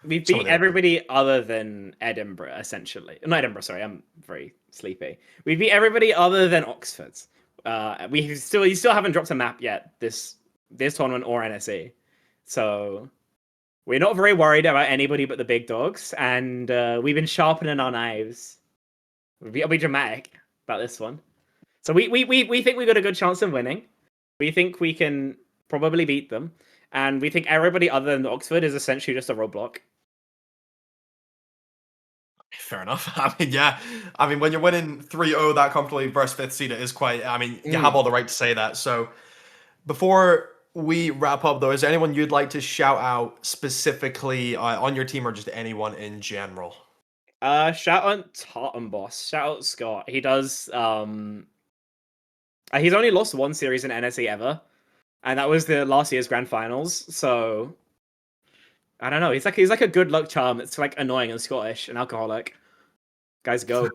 we beat everybody other than Edinburgh, essentially. Not Edinburgh, sorry, I'm very sleepy. We beat everybody other than Oxford. You still haven't dropped a map yet this tournament or NSE. So we're not very worried about anybody but the big dogs, and we've been sharpening our knives. I'll be dramatic about this one. So we think we got a good chance of winning. We think we can probably beat them. And we think everybody other than Oxford is essentially just a roadblock. Fair enough. I mean, yeah. I mean, when you're winning 3-0 that comfortably versus 5th seed, it is quite... I mean, you have all the right to say that. So, before we wrap up, though, is there anyone you'd like to shout out specifically on your team or just anyone in general? Shout out Tartan Boss. Shout out Scott. He does... he's only lost one series in NSE ever. And that was the last year's grand finals, so I don't know. He's like a good luck charm. It's like annoying and Scottish and alcoholic. Guys, go.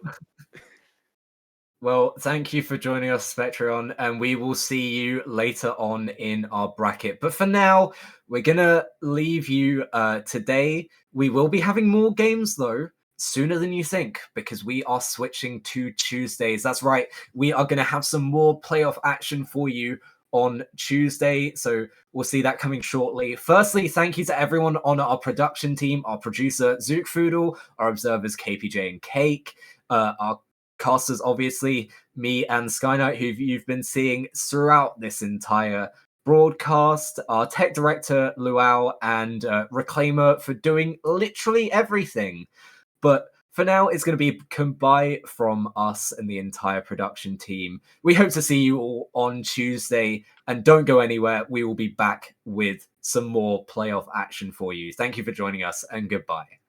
Well, thank you for joining us, Spectreon, and we will see you later on in our bracket. But for now, we're gonna leave you today. We will be having more games though sooner than you think because we are switching to Tuesdays. That's right. We are gonna have some more playoff action for you on Tuesday, so we'll see that coming shortly. Firstly, thank you to everyone on our production team, our producer Zook Foodle, our observers KPJ and Cake, our casters obviously me and Skyknight, who you've been seeing throughout this entire broadcast, our tech director Luau, and Reclaimer for doing literally everything. But For now, it's going to be goodbye from us and the entire production team. We hope to see you all on Tuesday, and don't go anywhere. We will be back with some more playoff action for you. Thank you for joining us, and goodbye.